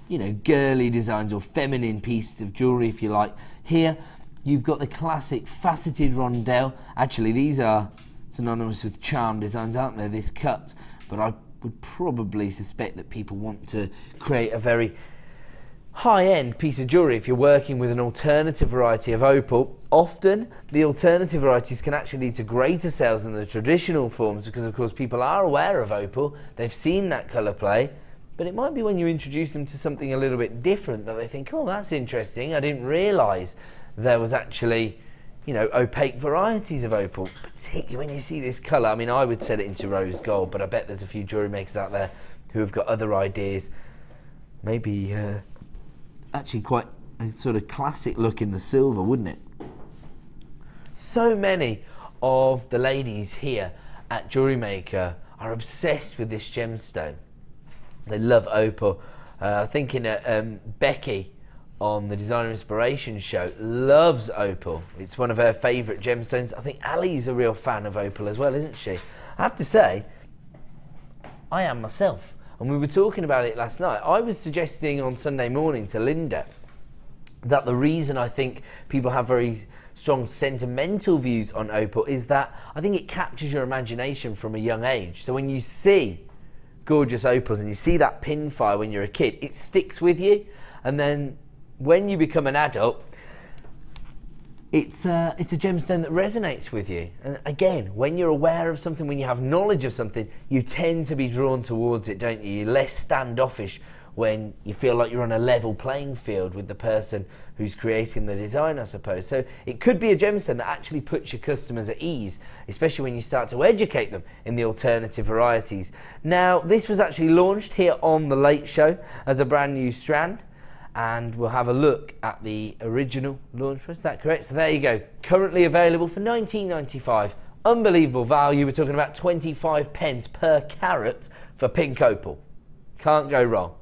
[SPEAKER 5] you know, girly designs or feminine pieces of jewellery, if you like. Here, you've got the classic faceted rondelle. Actually, these are synonymous with charm designs, aren't they, this cut? But I would probably suspect that people want to create a very high-end piece of jewellery if you're working with an alternative variety of opal. Often the alternative varieties can actually lead to greater sales than the traditional forms, because of course people are aware of opal, they've seen that colour play, but it might be when you introduce them to something a little bit different that they think, oh, that's interesting, I didn't realise there was actually, you know, opaque varieties of opal, particularly when you see this colour. I mean, I would set it into rose gold, but I bet there's a few jewellery makers out there who have got other ideas. Maybe actually quite a sort of classic look in the silver, wouldn't it? So many of the ladies here at Jewellery Maker are obsessed with this gemstone. They love opal. Thinking Becky on the Designer Inspiration show loves opal. It's one of her favourite gemstones. I think Ali's a real fan of opal as well, isn't she? I have to say, I am myself. And we were talking about it last night. I was suggesting on Sunday morning to Linda that the reason I think people have very strong sentimental views on opal is that I think it captures your imagination from a young age. So when you see gorgeous opals and you see that pin fire when you're a kid, it sticks with you. And then when you become an adult, it's a gemstone that resonates with you. And again, when you're aware of something, when you have knowledge of something, you tend to be drawn towards it, don't you? You're less standoffish when you feel like you're on a level playing field with the person who's creating the design, I suppose. So it could be a gemstone that actually puts your customers at ease, especially when you start to educate them in the alternative varieties. Now, this was actually launched here on The Late Show as a brand new strand, and we'll have a look at the original launch. Was that correct? So there you go. Currently available for £19.95. Unbelievable value. We're talking about 25 pence per carat for pink opal. Can't go wrong.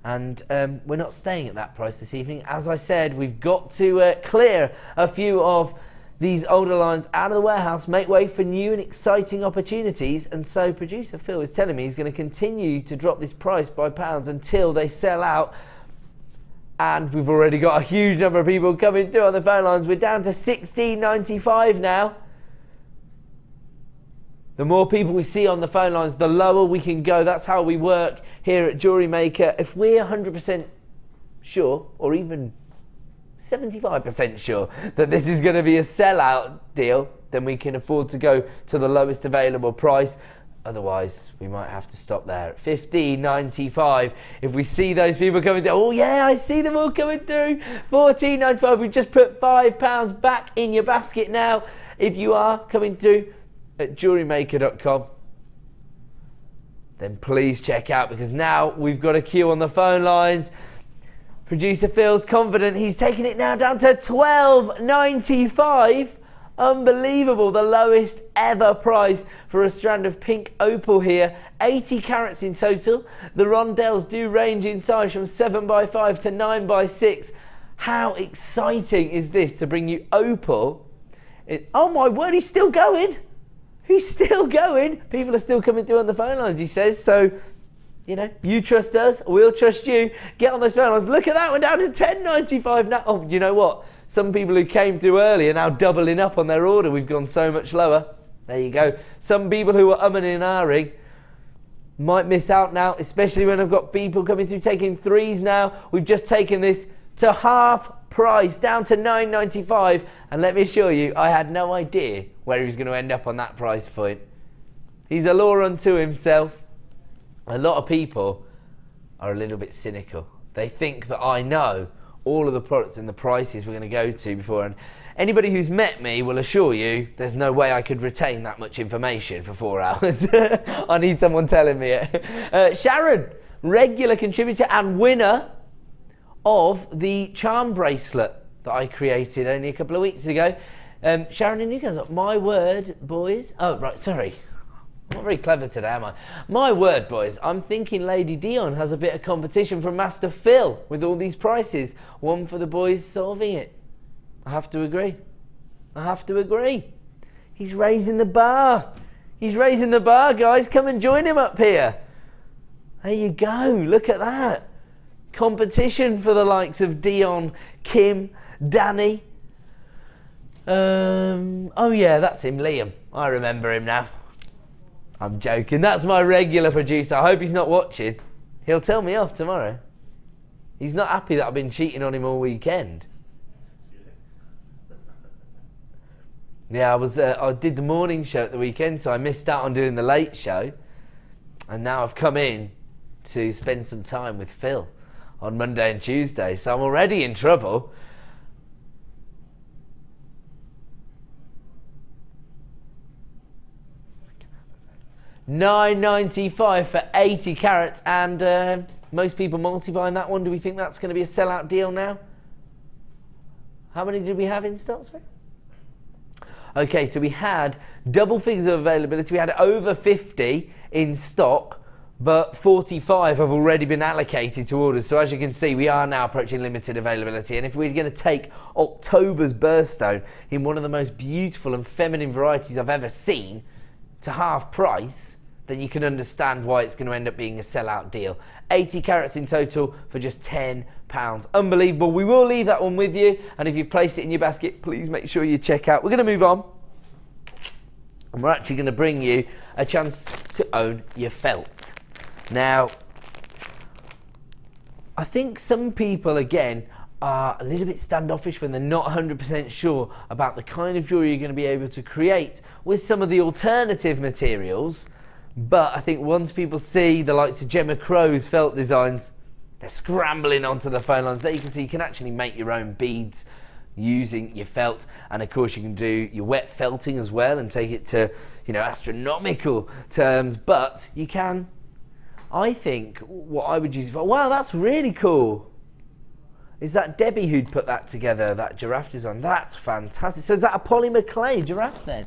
[SPEAKER 5] And we're not staying at that price this evening. As I said, we've got to clear a few of these older lines out of the warehouse, make way for new and exciting opportunities. And so producer Phil is telling me he's going to continue to drop this price by pounds until they sell out. And we've already got a huge number of people coming through on the phone lines. We're down to £16.95 now. The more people we see on the phone lines, the lower we can go. That's how we work here at Jewellery Maker. If we're 100% sure, or even 75% sure that this is going to be a sellout deal, then we can afford to go to the lowest available price. Otherwise, we might have to stop there at £15.95. If we see those people coming through, oh yeah, I see them all coming through. £14.95. We just put £5 back in your basket now. If you are coming through at jewellerymaker.com, then please check out, because now we've got a queue on the phone lines. Producer Phil's confident. He's taking it now down to £12.95. Unbelievable, the lowest ever price for a strand of pink opal here. 80 carats in total. The rondelles do range in size from 7x5 to 9x6. How exciting is this to bring you opal? Oh my word, he's still going. He's still going. People are still coming through on the phone lines, he says. So, you know, you trust us, we'll trust you. Get on those phone lines. Look at that one, down to £10.95 now. Oh, do you know what? Some people who came through early are now doubling up on their order. We've gone so much lower. There you go. Some people who were umming and ahhing might miss out now, especially when I've got people coming through taking threes now. We've just taken this to half price, down to £9.95. And let me assure you, I had no idea where he was going to end up on that price point. He's a law unto himself. A lot of people are a little bit cynical. They think that I know all of the products and the prices we're going to go to before. And anybody who's met me will assure you there's no way I could retain that much information for 4 hours. I need someone telling me it. Sharon, regular contributor and winner of the charm bracelet that I created only a couple of weeks ago. Sharon and Newcastle, my word, boys. Oh, right, sorry. I'm not very clever today, am I? My word, boys, I'm thinking Lady Dion has a bit of competition from Master Phil with all these prices. One for the boys solving it. I have to agree. I have to agree. He's raising the bar. He's raising the bar, guys. Come and join him up here. There you go. Look at that. Competition for the likes of Dion, Kim, Danny. Oh yeah, that's him, Liam. I remember him now. I'm joking. That's my regular producer. I hope he's not watching. He'll tell me off tomorrow. He's not happy that I've been cheating on him all weekend. Yeah, I did the morning show at the weekend, so I missed out on doing the late show. And now I've come in to spend some time with Phil on Monday and Tuesday, so I'm already in trouble. £9.95 for 80 carats, and most people multiplying that one. Do we think that's going to be a sellout deal now? How many did we have in stock, sorry? Okay, so we had double figures of availability. We had over 50 in stock but 45 have already been allocated to orders. So as you can see, we are now approaching limited availability. And if we're going to take October's birthstone in one of the most beautiful and feminine varieties I've ever seen to half price, then you can understand why it's going to end up being a sellout deal. 80 carats in total for just £10. Unbelievable. We will leave that one with you, and if you've placed it in your basket, please make sure you check out. We're going to move on, and we're actually going to bring you a chance to own your felt. Now, I think some people, again, are a little bit standoffish when they're not 100% sure about the kind of jewellery you're going to be able to create with some of the alternative materials. But I think once people see the likes of Gemma Crow's felt designs, they're scrambling onto the phone lines. There you can see you can actually make your own beads using your felt, and of course you can do your wet felting as well and take it to, you know, astronomical terms. But you can, I think, what I would use it for, wow, that's really cool. Is that Debbie who'd put that together, that giraffe design? That's fantastic. So is that a Polly Mckay giraffe then?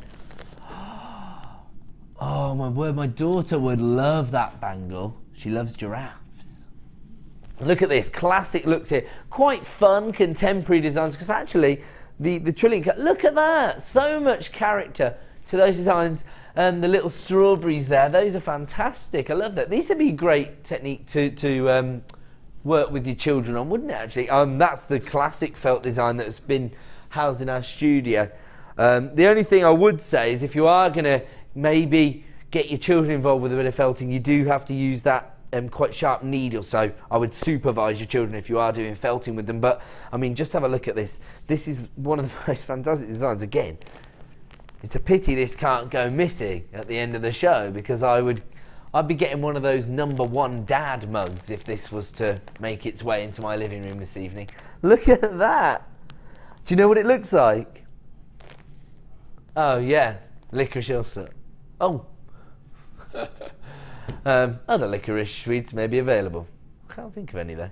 [SPEAKER 5] Oh my word, my daughter would love that bangle. She loves giraffes. Look at this, classic looks here. Quite fun, contemporary designs, because actually the trillion cut, look at that. So much character to those designs. And the little strawberries there, those are fantastic. I love that. These would be a great technique to work with your children on, wouldn't it, actually? That's the classic felt design that's been housed in our studio. The only thing I would say is if you are going to maybe get your children involved with a bit of felting, you do have to use that quite sharp needle, so I would supervise your children if you are doing felting with them. But I mean, just have a look at this. This is one of the most fantastic designs. Again, it's a pity this can't go missing at the end of the show, because I'd be getting one of those #1 dad mugs if this was to make its way into my living room this evening. Look at that. Do you know what it looks like? Oh yeah, licorice ulcer. Oh. Other licorice sweets may be available. Can't think of any though.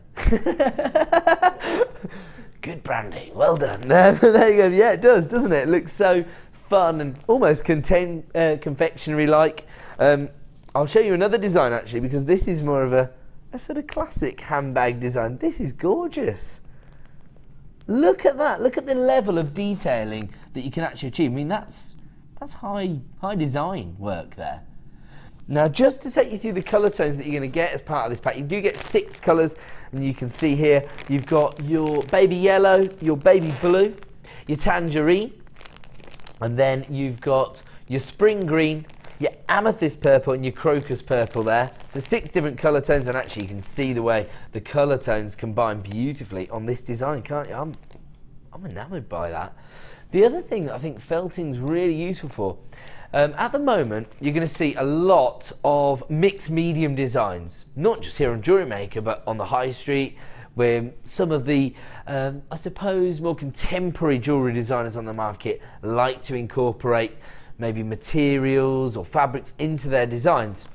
[SPEAKER 5] Good branding, well done. There you go. Yeah, it does, doesn't it? It looks so fun and almost confectionery-like. I'll show you another design actually, because this is more of a sort of classic handbag design. This is gorgeous. Look at that. Look at the level of detailing that you can actually achieve. I mean, that's high design work there. Now, just to take you through the colour tones that you're going to get as part of this pack, you do get 6 colours, and you can see here you've got your baby yellow, your baby blue, your tangerine, and then you've got your spring green, your amethyst purple, and your crocus purple there. So 6 different colour tones, and actually you can see the way the colour tones combine beautifully on this design, can't you? I'm enamoured by that. The other thing that I think felting's really useful for, at the moment, you're going to see a lot of mixed medium designs, not just here on JewelleryMaker, but on the high street, where some of the, I suppose, more contemporary jewellery designers on the market like to incorporate maybe materials or fabrics into their designs.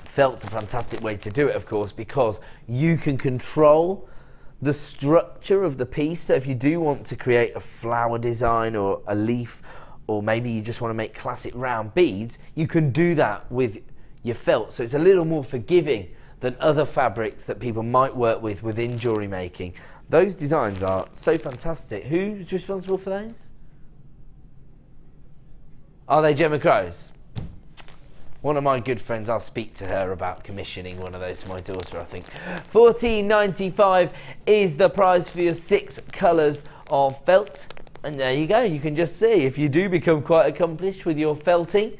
[SPEAKER 5] Felt's a fantastic way to do it, of course, because you can control the structure of the piece. So if you do want to create a flower design or a leaf, or maybe you just want to make classic round beads, you can do that with your felt. So it's a little more forgiving than other fabrics that people might work with within jewellery making. Those designs are so fantastic. Who's responsible for those? Are they Gemma Crow's? One of my good friends, I'll speak to her about commissioning one of those for my daughter, I think. $14.95 is the price for your 6 colours of felt. And there you go, you can just see, if you do become quite accomplished with your felting,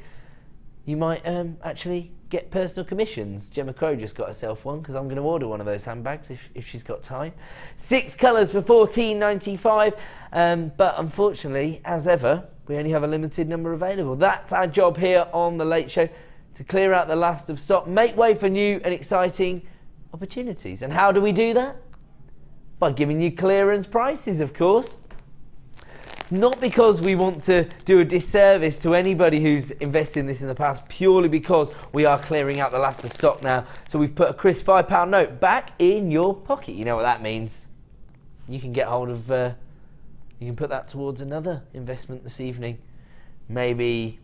[SPEAKER 5] you might actually get personal commissions. Gemma Crow just got herself one, because I'm going to order one of those handbags if she's got time. 6 colours for $14.95, but unfortunately, as ever, we only have a limited number available. That's our job here on The Late Show, to clear out the last of stock, make way for new and exciting opportunities. And how do we do that? By giving you clearance prices, of course. Not because we want to do a disservice to anybody who's invested in this in the past, purely because we are clearing out the last of stock now. So we've put a crisp £5 note back in your pocket. You know what that means. You can get hold of, you can put that towards another investment this evening. Maybe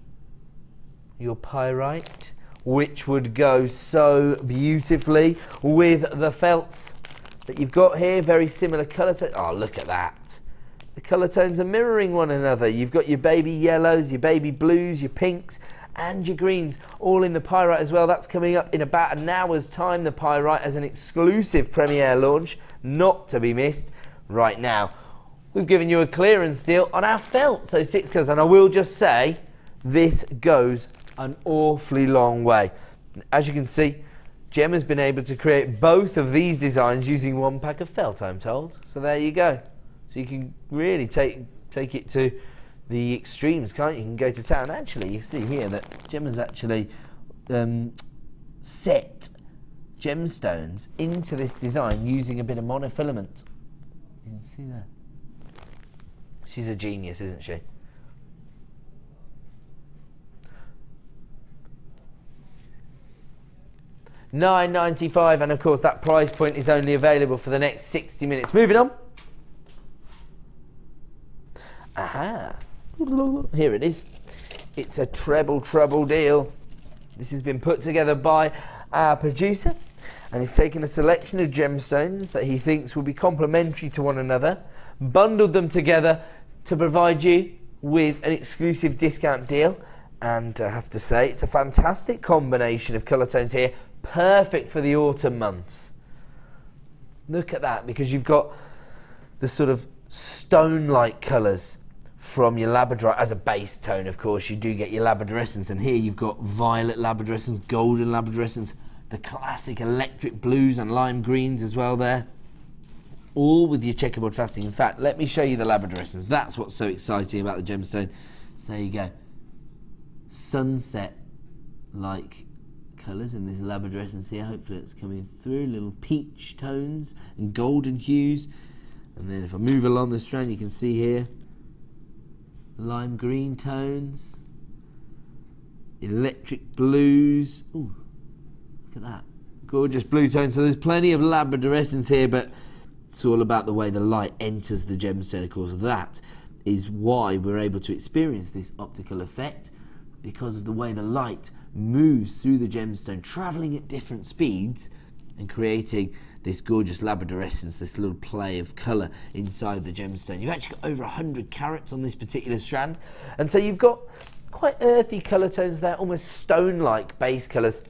[SPEAKER 5] your pyrite, which would go so beautifully with the felts that you've got here. Very similar colour tones. Oh, look at that. The colour tones are mirroring one another. You've got your baby yellows, your baby blues, your pinks, and your greens, all in the Pyrite as well. That's coming up in about an hour's time, the Pyrite, as an exclusive premiere launch, not to be missed. Right now, we've given you a clearance deal on our felt, so 6 colours, and I will just say, this goes an awfully long way. As you can see, Gem has been able to create both of these designs using 1 pack of felt, I'm told. So there you go. So you can really take it to the extremes, can't you? You can go to town. Actually, you see here that Gem has actually set gemstones into this design using a bit of monofilament. You can see that. She's a genius, isn't she? $9.95, and of course that price point is only available for the next 60 minutes. Moving on. Aha. Here it is. It's a treble trouble deal. This has been put together by our producer, and he's taken a selection of gemstones that he thinks will be complementary to one another, bundled them together to provide you with an exclusive discount deal. And I have to say, it's a fantastic combination of colour tones here, perfect for the autumn months. Look at that, because you've got the sort of stone-like colours from your labradorite as a base tone. Of course, you do get your labradorescence, and here you've got violet labradorescence, golden labradorescence, the classic electric blues and lime greens as well there, all with your checkerboard faceting. In fact, let me show you the labradorescence. That's what's so exciting about the gemstone. So there you go, sunset like colours in this labradorescence here. Hopefully it's coming through, little peach tones and golden hues. And then if I move along the strand, you can see here lime green tones, electric blues. Ooh, look at that, gorgeous blue tones. So there's plenty of labradorescence here, but it's all about the way the light enters the gemstone. Of course, that is why we're able to experience this optical effect, because of the way the light moves through the gemstone, travelling at different speeds and creating this gorgeous labradorescence, this little play of colour inside the gemstone. You've actually got over 100 carats on this particular strand, and so you've got quite earthy colour tones there, almost stone-like base colours,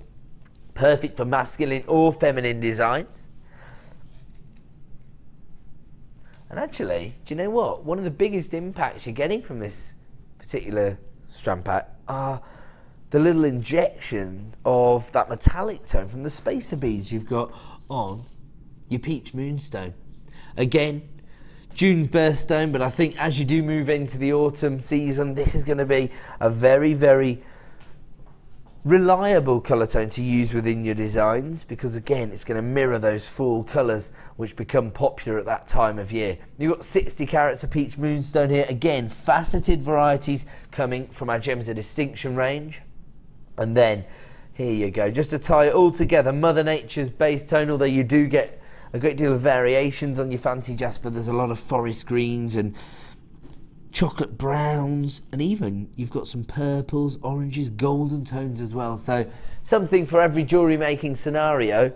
[SPEAKER 5] perfect for masculine or feminine designs. And actually, do you know what? One of the biggest impacts you're getting from this particular strand pack are the little injection of that metallic tone from the spacer beads you've got on your peach moonstone. Again, June's birthstone, but I think as you do move into the autumn season, this is going to be a very, very reliable colour tone to use within your designs, because again, it's going to mirror those fall colours which become popular at that time of year. You've got 60 carats of peach moonstone here, again, faceted varieties coming from our Gems of Distinction range. And then here you go, just to tie it all together, Mother Nature's base tone, although you do get a great deal of variations on your fancy jasper. There's a lot of forest greens and chocolate browns, and even you've got some purples, oranges, golden tones as well. So something for every jewellery making scenario,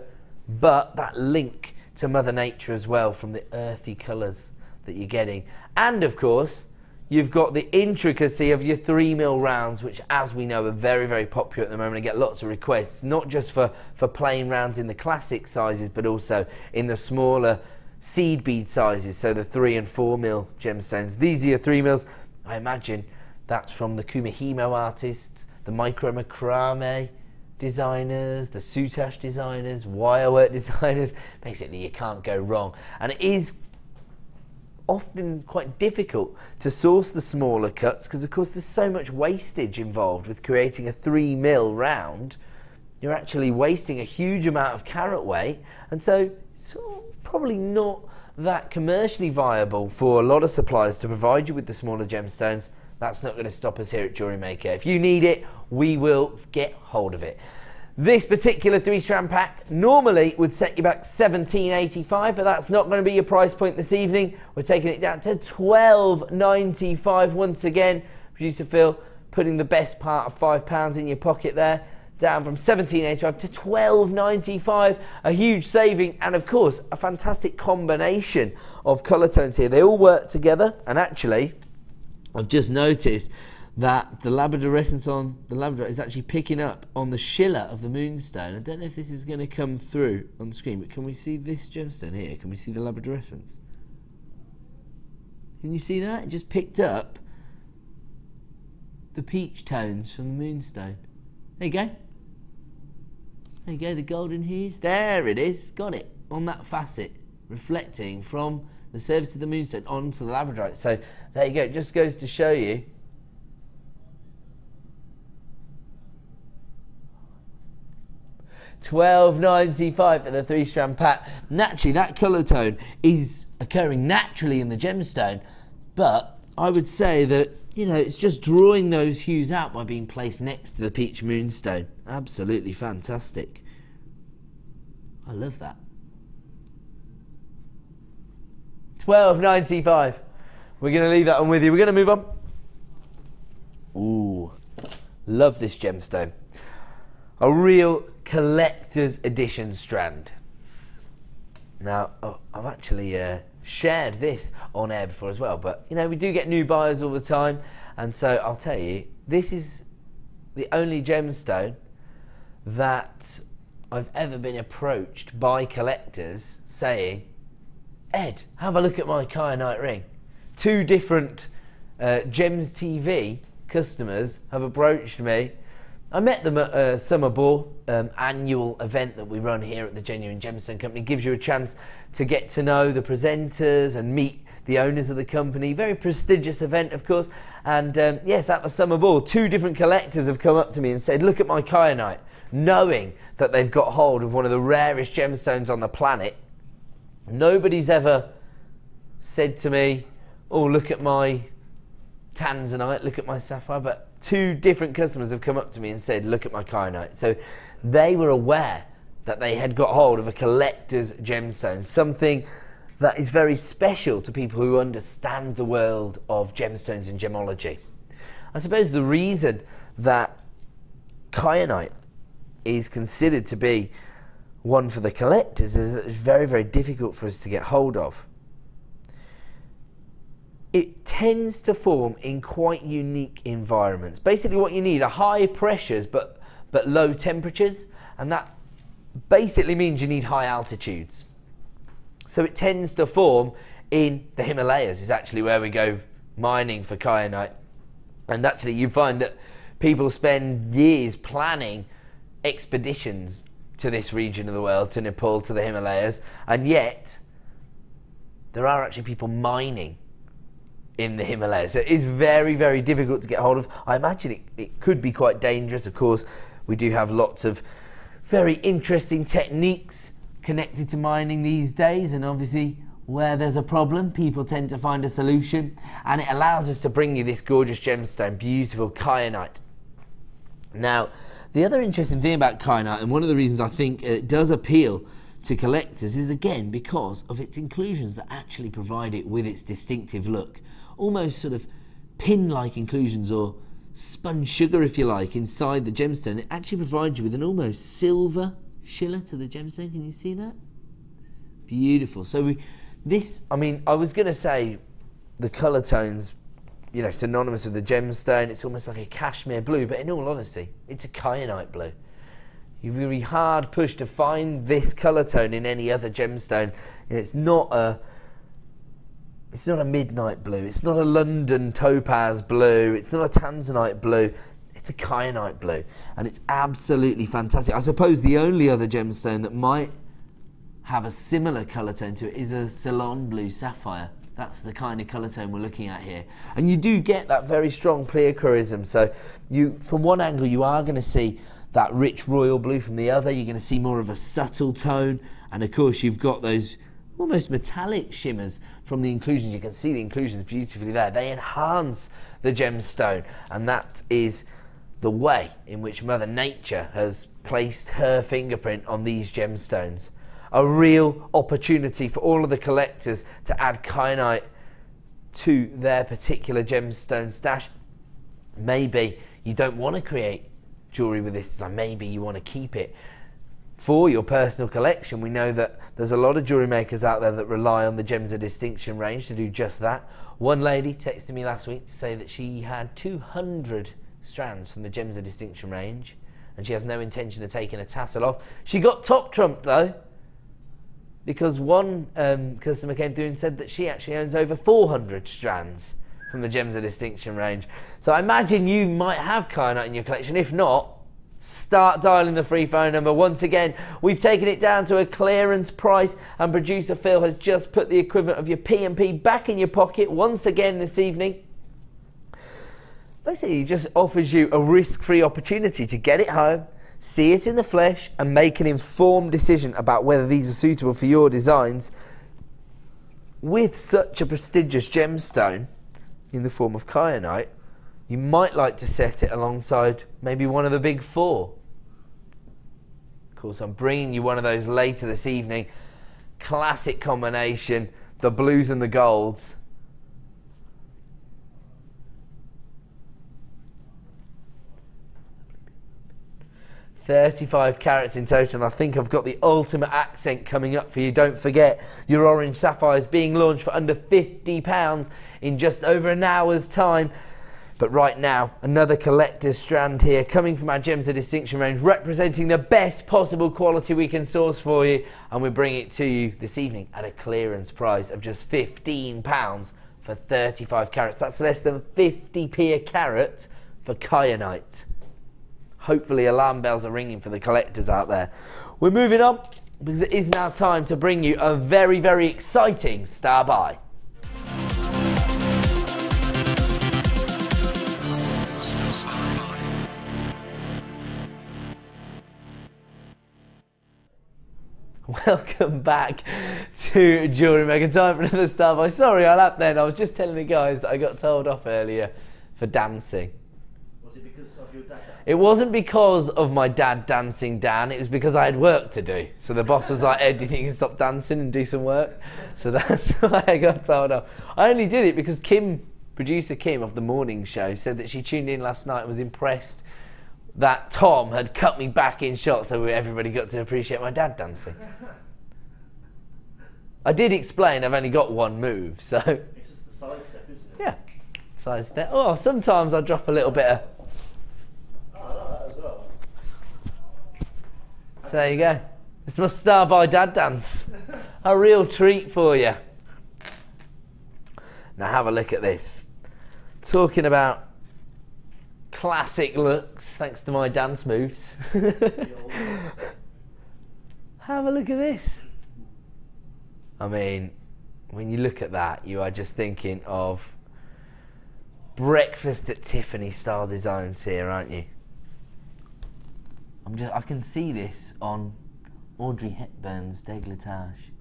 [SPEAKER 5] but that link to Mother Nature as well from the earthy colours that you're getting. And of course, you've got the intricacy of your 3mm rounds, which, as we know, are very, very popular at the moment. I get lots of requests, not just for plain rounds in the classic sizes, but also in the smaller seed bead sizes, so the 3 and 4mm gemstones. These are your 3mm. I imagine that's from the Kumihimo artists, the micro macrame designers, the soutache designers, wirework designers. Basically, you can't go wrong. And it is often quite difficult to source the smaller cuts, because of course there's so much wastage involved with creating a 3mm round. You're actually wasting a huge amount of carat weight, and so it's probably not that commercially viable for a lot of suppliers to provide you with the smaller gemstones. That's not going to stop us here at JewelleryMaker. If you need it, we will get hold of it. This particular 3-strand pack normally would set you back $17.85, but that's not going to be your price point this evening. We're taking it down to $12.95 once again. Producer Phil putting the best part of £5 in your pocket there. down from $17.85 to $12.95, a huge saving, and of course a fantastic combination of colour tones here. They all work together, and actually I've just noticed that the labradorescence on the labradorite is actually picking up on the schiller of the Moonstone. I don't know if this is going to come through on the screen, but can we see this gemstone here? Can we see the labradorescence? Can you see that? It just picked up the peach tones from the Moonstone. There you go. There you go, the golden hues. There it is. Got it on that facet, reflecting from the surface of the Moonstone onto the labradorite. So there you go. It just goes to show you $12.95 for the 3-strand pack. Naturally, that colour tone is occurring naturally in the gemstone, but I would say that, you know, it's just drawing those hues out by being placed next to the peach Moonstone. Absolutely fantastic. I love that. $12.95. We're going to leave that one with you. We're going to move on. Ooh, love this gemstone. A real collector's edition strand. Now, I've actually shared this on air before as well, but you know, we do get new buyers all the time, and so I'll tell you, this is the only gemstone that I've ever been approached by collectors saying, Ed, have a look at my kyanite ring. 2 different Gems TV customers have approached me. I met them at a Summer Ball annual event that we run here at the Genuine Gemstone Company. It gives you a chance to get to know the presenters and meet the owners of the company. Very prestigious event, of course. And yes, at the Summer Ball, 2 different collectors have come up to me and said, look at my kyanite, knowing that they've got hold of one of the rarest gemstones on the planet. Nobody's ever said to me, oh, look at my tanzanite, look at my sapphire, but 2 different customers have come up to me and said, look at my kyanite. So they were aware that they had got hold of a collector's gemstone, something that is very special to people who understand the world of gemstones and gemology. I suppose the reason that kyanite is considered to be one for the collectors is that it's very, very difficult for us to get hold of. It tends to form in quite unique environments. Basically what you need are high pressures but low temperatures, and that basically means you need high altitudes. So it tends to form in the Himalayas, is actually where we go mining for kyanite. And actually you find that people spend years planning expeditions to this region of the world, to Nepal, to the Himalayas, and yet there are actually people mining in the Himalayas. So it is very, very difficult to get hold of. I imagine it could be quite dangerous. Of course, we do have lots of very interesting techniques connected to mining these days, and obviously where there's a problem, people tend to find a solution, and it allows us to bring you this gorgeous gemstone, beautiful kyanite. Now, the other interesting thing about kyanite, and one of the reasons I think it does appeal to collectors, is again because of its inclusions that actually provide it with its distinctive look. Almost sort of pin-like inclusions, or spun sugar if you like, inside the gemstone. It actually provides you with an almost silver schiller to the gemstone. Can you see that? Beautiful. So I mean, I was going to say the colour tones, you know, synonymous with the gemstone. It's almost like a cashmere blue, but in all honesty, it's a kyanite blue. You're really hard pushed to find this colour tone in any other gemstone. It's not a midnight blue, it's not a London topaz blue, it's not a tanzanite blue, it's a kyanite blue, and it's absolutely fantastic. I suppose the only other gemstone that might have a similar colour tone to it is a Ceylon blue sapphire. That's the kind of colour tone we're looking at here. And you do get that very strong pleochorism, so from one angle you are going to see that rich royal blue, from the other you're going to see more of a subtle tone, and of course you've got those almost metallic shimmers from the inclusions. You can see the inclusions beautifully there. They enhance the gemstone, and that is the way in which Mother Nature has placed her fingerprint on these gemstones. A real opportunity for all of the collectors to add kyanite to their particular gemstone stash. Maybe you don't want to create jewellery with this design. Maybe you want to keep it for your personal collection. We know that there's a lot of jewellery makers out there that rely on the Gems of Distinction range to do just that. One lady texted me last week to say that she had 200 strands from the Gems of Distinction range and she has no intention of taking a tassel off. She got top trumped though, because one customer came through and said that she actually owns over 400 strands from the Gems of Distinction range. So I imagine you might have kyanite in your collection. If not, start dialing the free phone number. Once again, we've taken it down to a clearance price and producer Phil has just put the equivalent of your P&P back in your pocket once again this evening. Basically, it just offers you a risk-free opportunity to get it home, see it in the flesh and make an informed decision about whether these are suitable for your designs. With such a prestigious gemstone in the form of kyanite, you might like to set it alongside maybe one of the big four. Of course, I'm bringing you one of those later this evening. Classic combination, the blues and the golds. $35 carats in total, and I think I've got the ultimate accent coming up for you. Don't forget, your Orange Sapphire is being launched for under £50 in just over an hour's time. But right now, another collector's strand here, coming from our Gems of Distinction range, representing the best possible quality we can source for you, and we bring it to you this evening at a clearance price of just £15 for 35 carats. That's less than 50p a carat for kyanite. Hopefully alarm bells are ringing for the collectors out there. We're moving on because it is now time to bring you a very, very exciting star buy. Welcome back to JewelleryMaker. Time for another star buy. Sorry, I laughed then. I was just telling the guys that I got told off earlier for dancing.
[SPEAKER 6] Was it because of your dad?
[SPEAKER 5] It wasn't because of my dad dancing, Dan. It was because I had work to do. So the boss was like, Ed, do you think you can stop dancing and do some work? So that's why I got told off. I only did it because Kim, producer Kim of the morning show, said that she tuned in last night and was impressed that Tom had cut me back in shot so everybody got to appreciate my dad dancing. I did explain I've only got one move, so...
[SPEAKER 6] It's just the side step, isn't it?
[SPEAKER 5] Yeah, side step. Oh, sometimes I drop a little bit of...
[SPEAKER 6] Oh, I like that as well.
[SPEAKER 5] So there you go. It's my star by dad dance. A real treat for you. Now have a look at this. Talking about classic looks, thanks to my dance moves. Have a look at this. I mean, when you look at that, you are just thinking of breakfast at Tiffany style designs here, aren't you? I can see this on Audrey Hepburn's décolletage.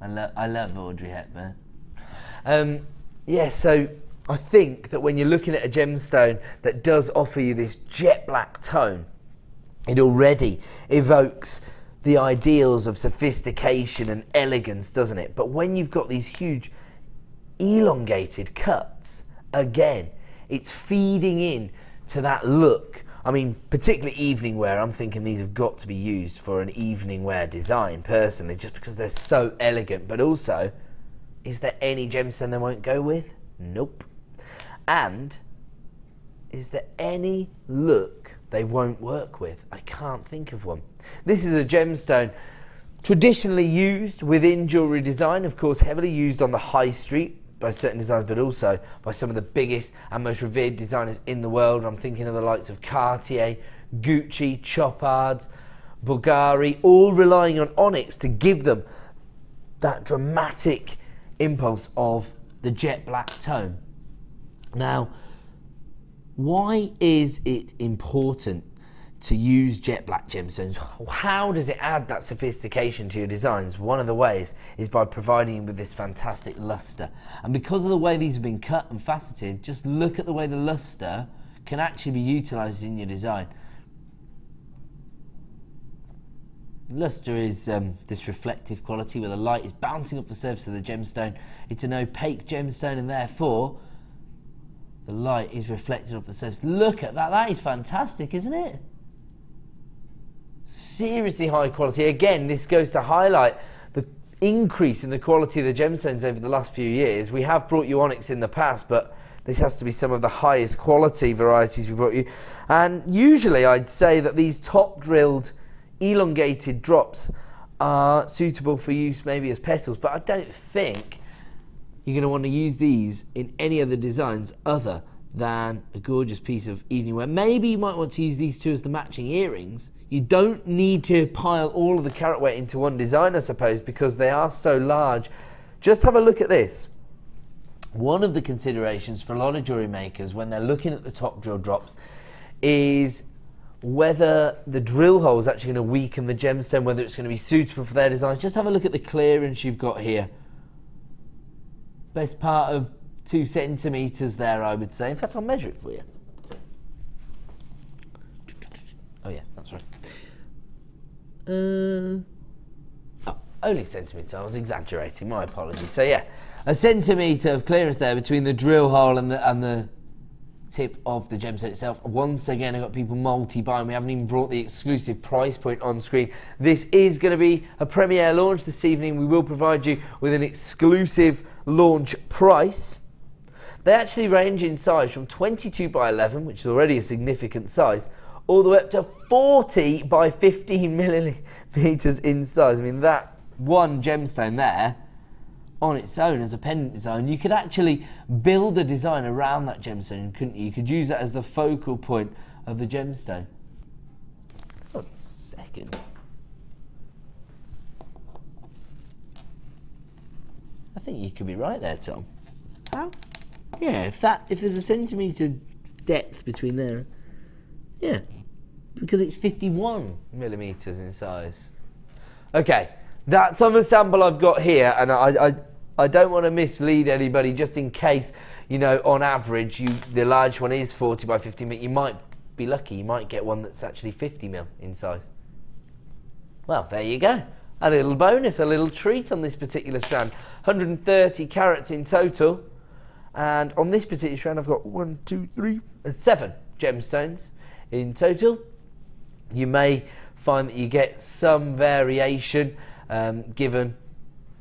[SPEAKER 5] I love Audrey Hepburn. Yeah, so I think that when you're looking at a gemstone that does offer you this jet black tone, it already evokes the ideals of sophistication and elegance, doesn't it? But when you've got these huge elongated cuts, again, it's feeding in to that look. I mean, particularly evening wear, I'm thinking these have got to be used for an evening wear design, personally, just because they're so elegant. But also, is there any gemstone they won't go with? Nope. And is there any look they won't work with? I can't think of one. This is a gemstone traditionally used within jewellery design, of course heavily used on the high street by certain designers, but also by some of the biggest and most revered designers in the world. I'm thinking of the likes of Cartier, Gucci, Chopard, Bulgari, all relying on onyx to give them that dramatic impulse of the jet black tone. Now, why is it important to use jet black gemstones? How does it add that sophistication to your designs? One of the ways is by providing you with this fantastic luster. And because of the way these have been cut and faceted, just look at the way the luster can actually be utilised in your design. Luster is this reflective quality where the light is bouncing off the surface of the gemstone. It's an opaque gemstone and therefore the light is reflected off the surface. Look at that, that is fantastic, isn't it? Seriously high quality. Again, this goes to highlight the increase in the quality of the gemstones over the last few years. We have brought you onyx in the past, but this has to be some of the highest quality varieties we brought you. And usually I'd say that these top drilled elongated drops are suitable for use maybe as petals, but I don't think you're going to want to use these in any other designs other than a gorgeous piece of evening wear. Maybe you might want to use these two as the matching earrings. You don't need to pile all of the carat weight into one design, I suppose, because they are so large. Just have a look at this. One of the considerations for a lot of jewellery makers when they're looking at the top drill drops is whether the drill hole is actually going to weaken the gemstone, whether it's going to be suitable for their designs. Just have a look at the clearance you've got here. Best part of 2 centimetres there, I would say. In fact, I'll measure it for you. Oh yeah, that's right. Only centimetre, I was exaggerating, my apologies. So yeah, a centimetre of clearance there between the drill hole and the tip of the gemstone itself. Once again, I've got people multi-buying. We haven't even brought the exclusive price point on screen. This is going to be a premiere launch this evening. We will provide you with an exclusive launch price. They actually range in size from 22 by 11, which is already a significant size, all the way up to 40 by 15 millimetres in size. I mean, that one gemstone there on its own as a pendant design, you could actually build a design around that gemstone, couldn't you? You could use that as the focal point of the gemstone. Hold on a second. I think you could be right there, Tom. How? Yeah, if there's a centimetre depth between there, yeah, because it's 51 millimetres in size. Okay, that's on the sample I've got here, and I don't want to mislead anybody, just in case, you know, on average, the large one is 40 by 50 mil. You might be lucky, you might get one that's actually 50 mil in size. Well, there you go. A little bonus, a little treat on this particular strand. 130 carats in total. And on this particular strand, I've got 7 gemstones in total. You may find that you get some variation given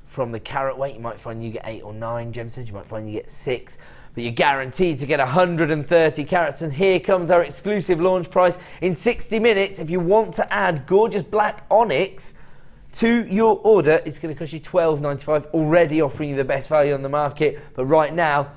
[SPEAKER 5] from the carat weight. You might find you get 8 or 9 gemstones. You might find you get 6. But you're guaranteed to get 130 carats. And here comes our exclusive launch price. In 60 minutes, if you want to add gorgeous black onyx to your order, it's going to cost you $12.95, already offering you the best value on the market. But right now,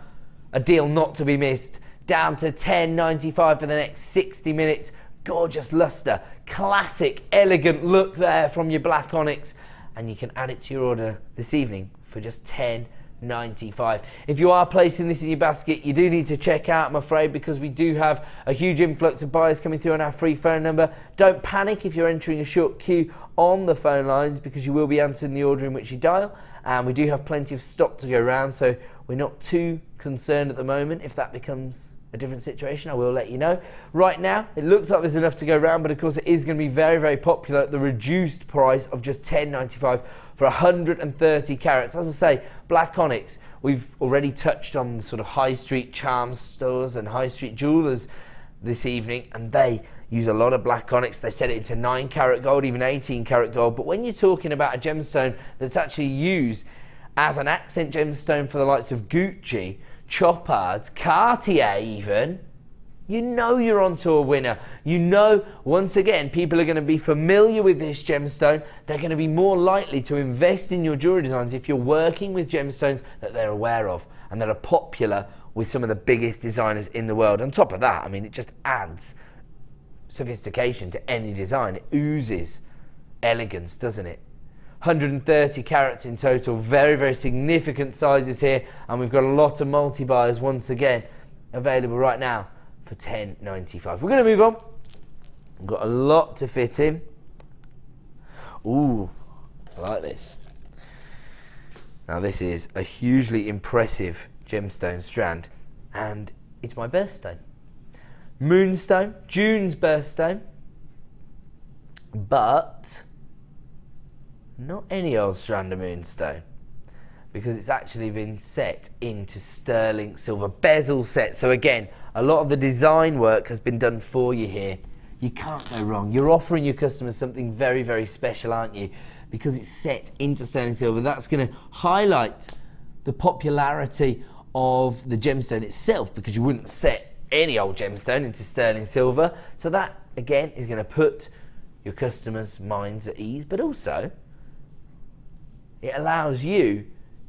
[SPEAKER 5] a deal not to be missed, down to $10.95 for the next 60 minutes. Gorgeous luster, classic, elegant look there from your black onyx, and you can add it to your order this evening for just $10.95. If you are placing this in your basket, you do need to check out, I'm afraid, because we do have a huge influx of buyers coming through on our free phone number. Don't panic if you're entering a short queue on the phone lines, because you will be answering the order in which you dial, and we do have plenty of stock to go around, so we're not too concerned at the moment. If that becomes a different situation, I will let you know. Right now, it looks like there's enough to go around, but of course it is going to be very, very popular at the reduced price of just $10.95 for 130 carats. As I say, black onyx, we've already touched on sort of high street charm stores and high street jewellers this evening, and they use a lot of black onyx. They set it into 9 carat gold, even 18 carat gold. But when you're talking about a gemstone that's actually used as an accent gemstone for the likes of Gucci, Topaz, Cartier even, you know you're onto a winner. You know, once again, people are going to be familiar with this gemstone. They're going to be more likely to invest in your jewellery designs if you're working with gemstones that they're aware of and that are popular with some of the biggest designers in the world. On top of that, I mean, it just adds sophistication to any design. It oozes elegance, doesn't it? 130 carats in total, very, very significant sizes here, and we've got a lot of multi-buyers once again available right now for $10.95. We're going to move on. We've got a lot to fit in. Ooh, I like this. Now this is a hugely impressive gemstone strand, and it's my birthstone. Moonstone, June's birthstone, but not any old strand of moonstone, because it's actually been set into sterling silver, bezel set. So again, a lot of the design work has been done for you here. You can't go wrong. You're offering your customers something very, very special, aren't you? Because it's set into sterling silver. That's going to highlight the popularity of the gemstone itself, because you wouldn't set any old gemstone into sterling silver. So that, again, is going to put your customers' minds at ease, but also it allows you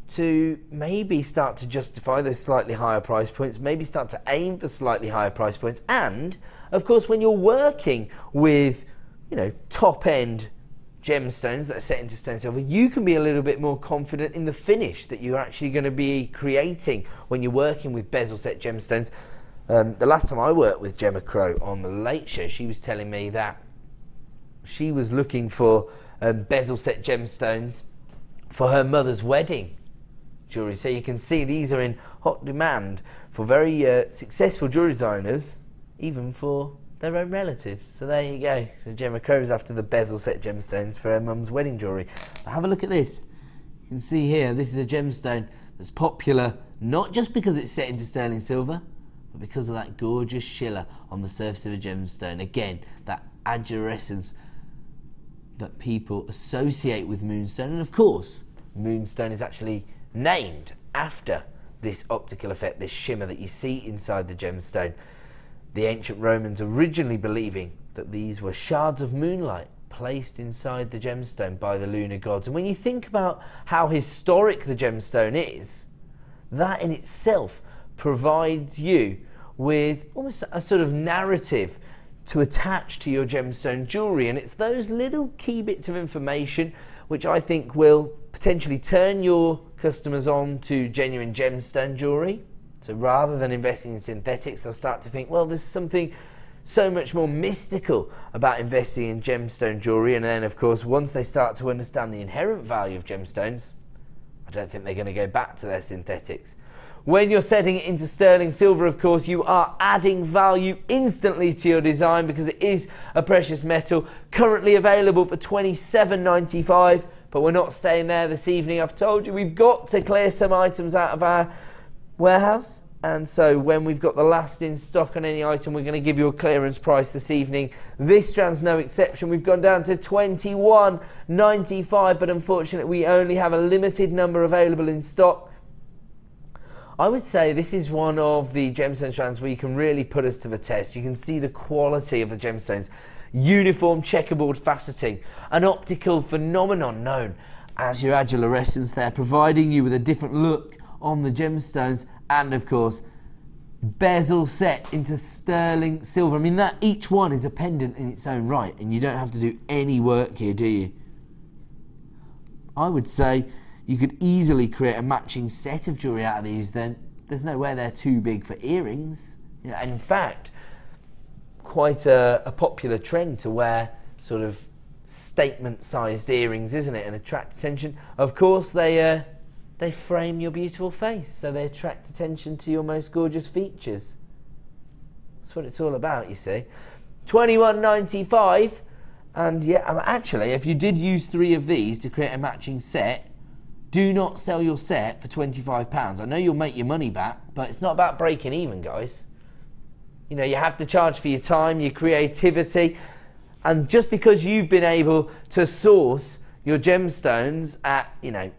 [SPEAKER 5] to maybe start to justify those slightly higher price points, maybe start to aim for slightly higher price points. And of course, when you're working with, you know, top end gemstones that are set into sterling silver, you can be a little bit more confident in the finish that you're actually going to be creating when you're working with bezel set gemstones. The last time I worked with Gemma Crow on the Late Show, she was telling me that she was looking for bezel set gemstones for her mother's wedding jewellery. So you can see these are in hot demand for very successful jewellery designers, even for their own relatives. So there you go. So Gemma Crow's after the bezel set gemstones for her mum's wedding jewellery. But have a look at this. You can see here, this is a gemstone that's popular not just because it's set into sterling silver, but because of that gorgeous shiller on the surface of a gemstone. Again, that azurescence that people associate with Moonstone. And of course, Moonstone is actually named after this optical effect, this shimmer that you see inside the gemstone. The ancient Romans originally believing that these were shards of moonlight placed inside the gemstone by the lunar gods. And when you think about how historic the gemstone is, that in itself provides you with almost a sort of narrative to attach to your gemstone jewellery. And it's those little key bits of information which I think will potentially turn your customers on to genuine gemstone jewellery. So rather than investing in synthetics, they'll start to think, well, there's something so much more mystical about investing in gemstone jewellery. And then, of course, once they start to understand the inherent value of gemstones, I don't think they're going to go back to their synthetics. When you're setting it into sterling silver, of course, you are adding value instantly to your design because it is a precious metal, currently available for $27.95. But we're not staying there this evening. I've told you we've got to clear some items out of our warehouse, and so when we've got the last in stock on any item, we're going to give you a clearance price this evening. This strand's no exception. We've gone down to $21.95, but unfortunately we only have a limited number available in stock. I would say this is one of the gemstone strands where you can really put us to the test. You can see the quality of the gemstones. Uniform checkerboard faceting, an optical phenomenon known as your azurescence there, providing you with a different look on the gemstones, and of course bezel set into sterling silver. I mean, that each one is a pendant in its own right, and you don't have to do any work here, do you? I would say you could easily create a matching set of jewellery out of these. Then there's no way they're too big for earrings. You know, in fact, quite a popular trend to wear sort of statement sized earrings, isn't it, and attract attention. Of course they frame your beautiful face, so they attract attention to your most gorgeous features. That's what it's all about, you see. $21.95, and yeah, actually, if you did use 3 of these to create a matching set, do not sell your set for £25. I know you'll make your money back, but it's not about breaking even, guys. You know, you have to charge for your time, your creativity, and just because you've been able to source your gemstones at, you know,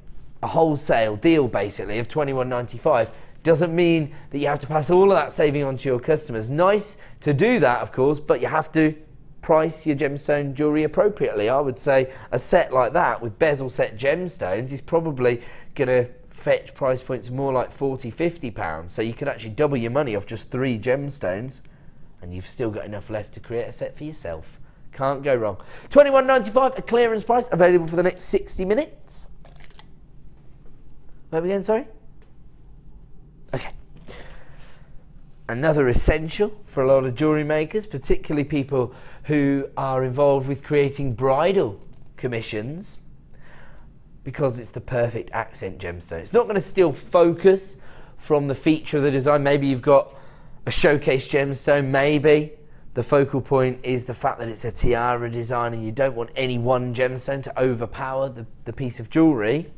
[SPEAKER 5] a wholesale deal basically of $21.95 doesn't mean that you have to pass all of that saving on to your customers. Nice to do that, of course, but you have to price your gemstone jewellery appropriately. I would say a set like that with bezel set gemstones is probably going to fetch price points more like £40, £50. So you can actually double your money off just 3 gemstones, and you've still got enough left to create a set for yourself. Can't go wrong. $21.95, a clearance price, available for the next 60 minutes. Where are we going, sorry? Okay. Another essential for a lot of jewellery makers, particularly people who are involved with creating bridal commissions, because it's the perfect accent gemstone. It's not going to steal focus from the feature of the design. Maybe you've got a showcase gemstone, maybe the focal point is the fact that it's a tiara design and you don't want any one gemstone to overpower the piece of jewellery.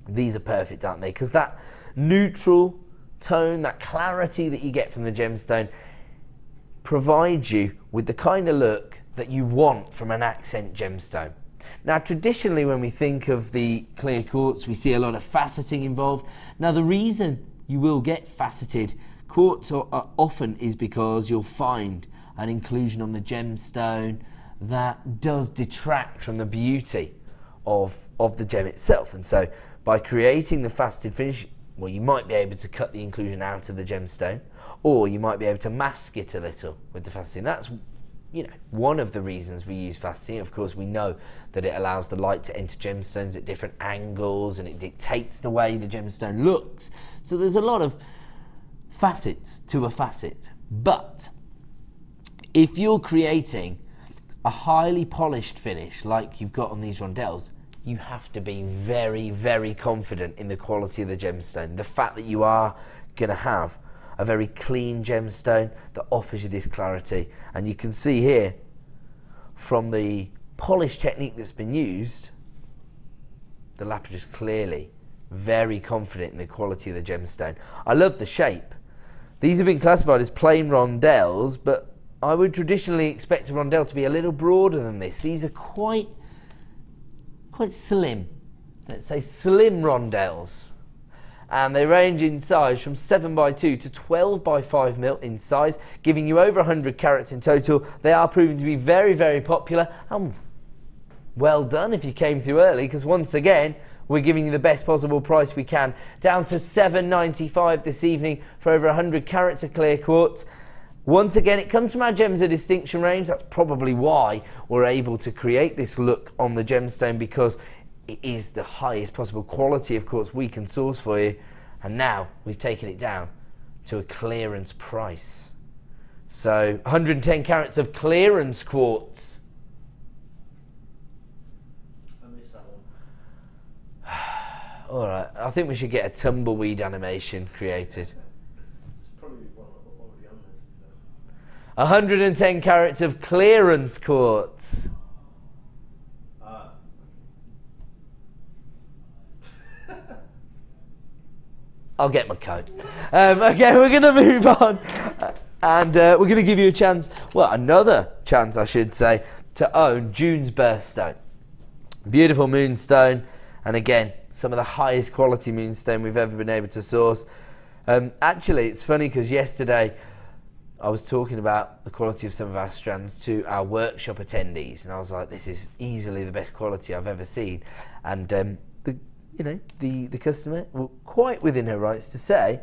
[SPEAKER 5] these are perfect, aren't they? Because that neutral tone, that clarity that you get from the gemstone provides you with the kind of look that you want from an accent gemstone. Now, traditionally, when we think of the clear quartz, we see a lot of faceting involved. Now, the reason you will get faceted quartz often is because you'll find an inclusion on the gemstone that does detract from the beauty of the gem itself. And so by creating the faceted finish, well, you might be able to cut the inclusion out of the gemstone, or you might be able to mask it a little with the faceting. That's, you know, one of the reasons we use faceting. Of course, we know that it allows the light to enter gemstones at different angles, and it dictates the way the gemstone looks. So there's a lot of facets to a facet. But if you're creating a highly polished finish like you've got on these rondelles, you have to be very, very confident in the quality of the gemstone. The fact that you are going to have a very clean gemstone that offers you this clarity. And you can see here from the polish technique that's been used, the lapidus is clearly very confident in the quality of the gemstone. I love the shape. These have been classified as plain rondelles, but I would traditionally expect a rondelle to be a little broader than this. These are quite slim. Let's say slim rondelles. And they range in size from 7x2 to 12x5 mil in size, giving you over 100 carats in total. They are proving to be very, very popular. And well done if you came through early, because once again, we're giving you the best possible price we can, down to $7.95 this evening for over 100 carats of clear quartz. Once again, it comes from our Gems of Distinction range. That's probably why we're able to create this look on the gemstone, because it is the highest possible quality of quartz we can source for you. And now we've taken it down to a clearance price. So 110 carats of clearance quartz.
[SPEAKER 6] I miss that one.
[SPEAKER 5] All right, I think we should get a tumbleweed animation created.
[SPEAKER 6] It's probably one already on there.
[SPEAKER 5] 110 carats of clearance quartz. I'll get my coat. Okay, we're going to move on. And we're going to give you a chance, well, another chance, I should say, to own June's Birthstone. Beautiful moonstone. And again, some of the highest quality moonstone we've ever been able to source. Actually, it's funny because yesterday I was talking about the quality of some of our strands to our workshop attendees. And I was like, this is easily the best quality I've ever seen. And the customer, well, quite within her rights to say,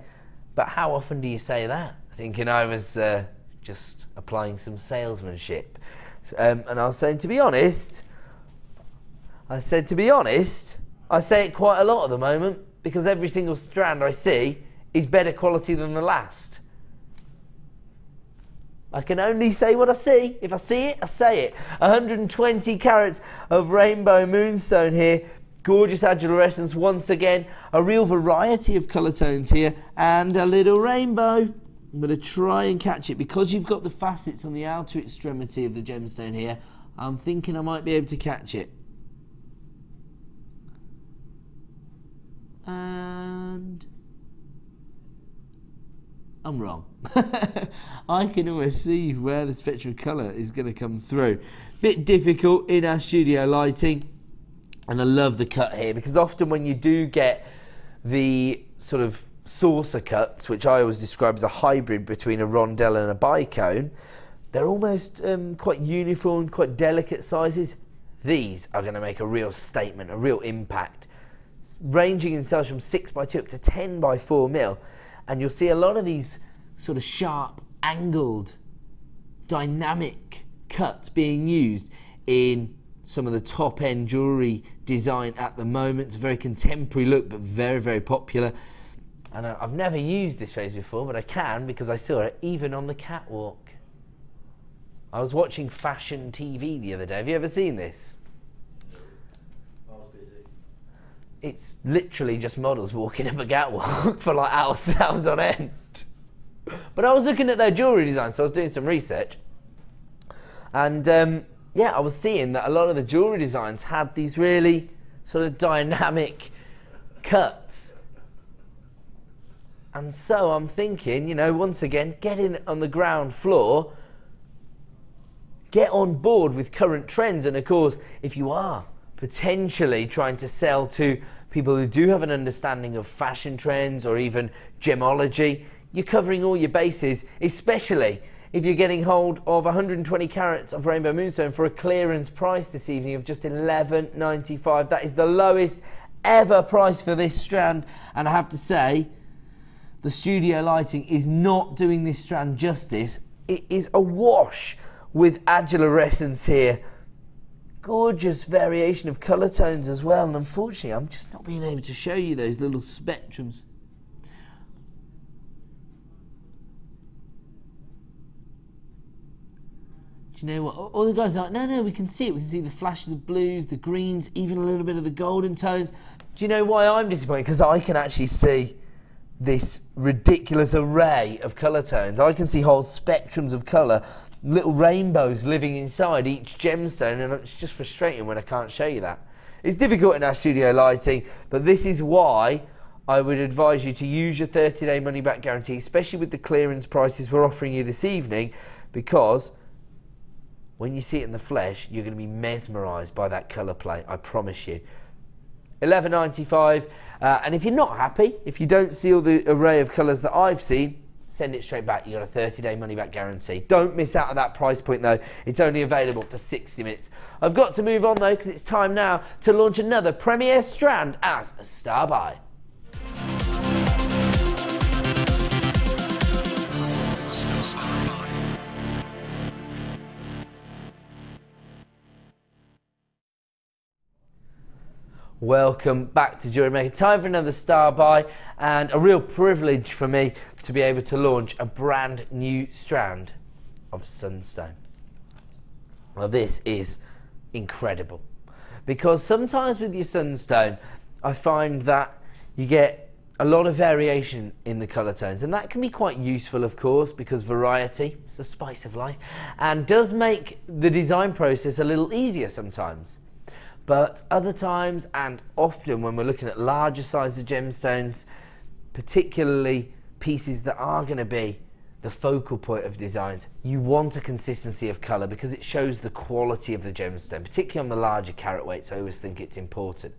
[SPEAKER 5] but how often do you say that? Thinking I was just applying some salesmanship. And I was saying, to be honest, I say it quite a lot at the moment, because every single strand I see is better quality than the last. I can only say what I see. If I see it, I say it. 120 carats of rainbow moonstone here. Gorgeous adulorescence once again, a real variety of colour tones here, and a little rainbow. I'm going to try and catch it, because you've got the facets on the outer extremity of the gemstone here. I'm thinking I might be able to catch it. And I'm wrong. I can almost see where the spectral colour is going to come through. Bit difficult in our studio lighting. And I love the cut here, because often when you do get the sort of saucer cuts, which I always describe as a hybrid between a rondelle and a bicone, they're almost quite uniform, quite delicate sizes. These are going to make a real statement, a real impact, ranging in size from 6x2 up to 10x4 mil. And you'll see a lot of these sort of sharp, angled, dynamic cuts being used in some of the top-end jewellery design at the moment. It's a very contemporary look, but very, very popular. And I've never used this phrase before, but I can, because I saw it even on the catwalk. I was watching fashion TV the other day. Have you ever seen this?
[SPEAKER 6] I was busy.
[SPEAKER 5] It's literally just models walking up a catwalk for like hours on end. But I was looking at their jewellery design, so I was doing some research. And yeah, I was seeing that a lot of the jewellery designs had these really sort of dynamic cuts. And so I'm thinking, you know, once again, get in on the ground floor, get on board with current trends. And of course, if you are potentially trying to sell to people who do have an understanding of fashion trends or even gemology, you're covering all your bases, especially if you're getting hold of 120 carats of rainbow moonstone for a clearance price this evening of just $11.95. That is the lowest ever price for this strand, and I have to say, the studio lighting is not doing this strand justice. It is awash with adulorescence here. Gorgeous variation of colour tones as well, and unfortunately I'm just not being able to show you those little spectrums. Do you know what? All the guys are like, no, we can see it. We can see the flashes of blues, the greens, even a little bit of the golden tones. Do you know why I'm disappointed? Because I can actually see this ridiculous array of colour tones. I can see whole spectrums of colour, little rainbows living inside each gemstone, and it's just frustrating when I can't show you that. It's difficult in our studio lighting, but this is why I would advise you to use your 30-day money-back guarantee, especially with the clearance prices we're offering you this evening, because when you see it in the flesh, you're going to be mesmerised by that colour play, I promise you. $11.95, and if you're not happy, if you don't see all the array of colours that I've seen, send it straight back. You got a 30-day money-back guarantee. Don't miss out on that price point though. It's only available for 60 minutes. I've got to move on though, because it's time now to launch another premiere strand as a star buy. Welcome back to JewelleryMaker. Time for another star buy, and a real privilege for me to be able to launch a brand new strand of sunstone. Well, this is incredible, because sometimes with your sunstone I find that you get a lot of variation in the colour tones, and that can be quite useful, of course, because variety is the spice of life and does make the design process a little easier sometimes. But other times, and often when we're looking at larger sizes of gemstones, particularly pieces that are going to be the focal point of designs, you want a consistency of colour because it shows the quality of the gemstone, particularly on the larger carat weights. I always think it's important.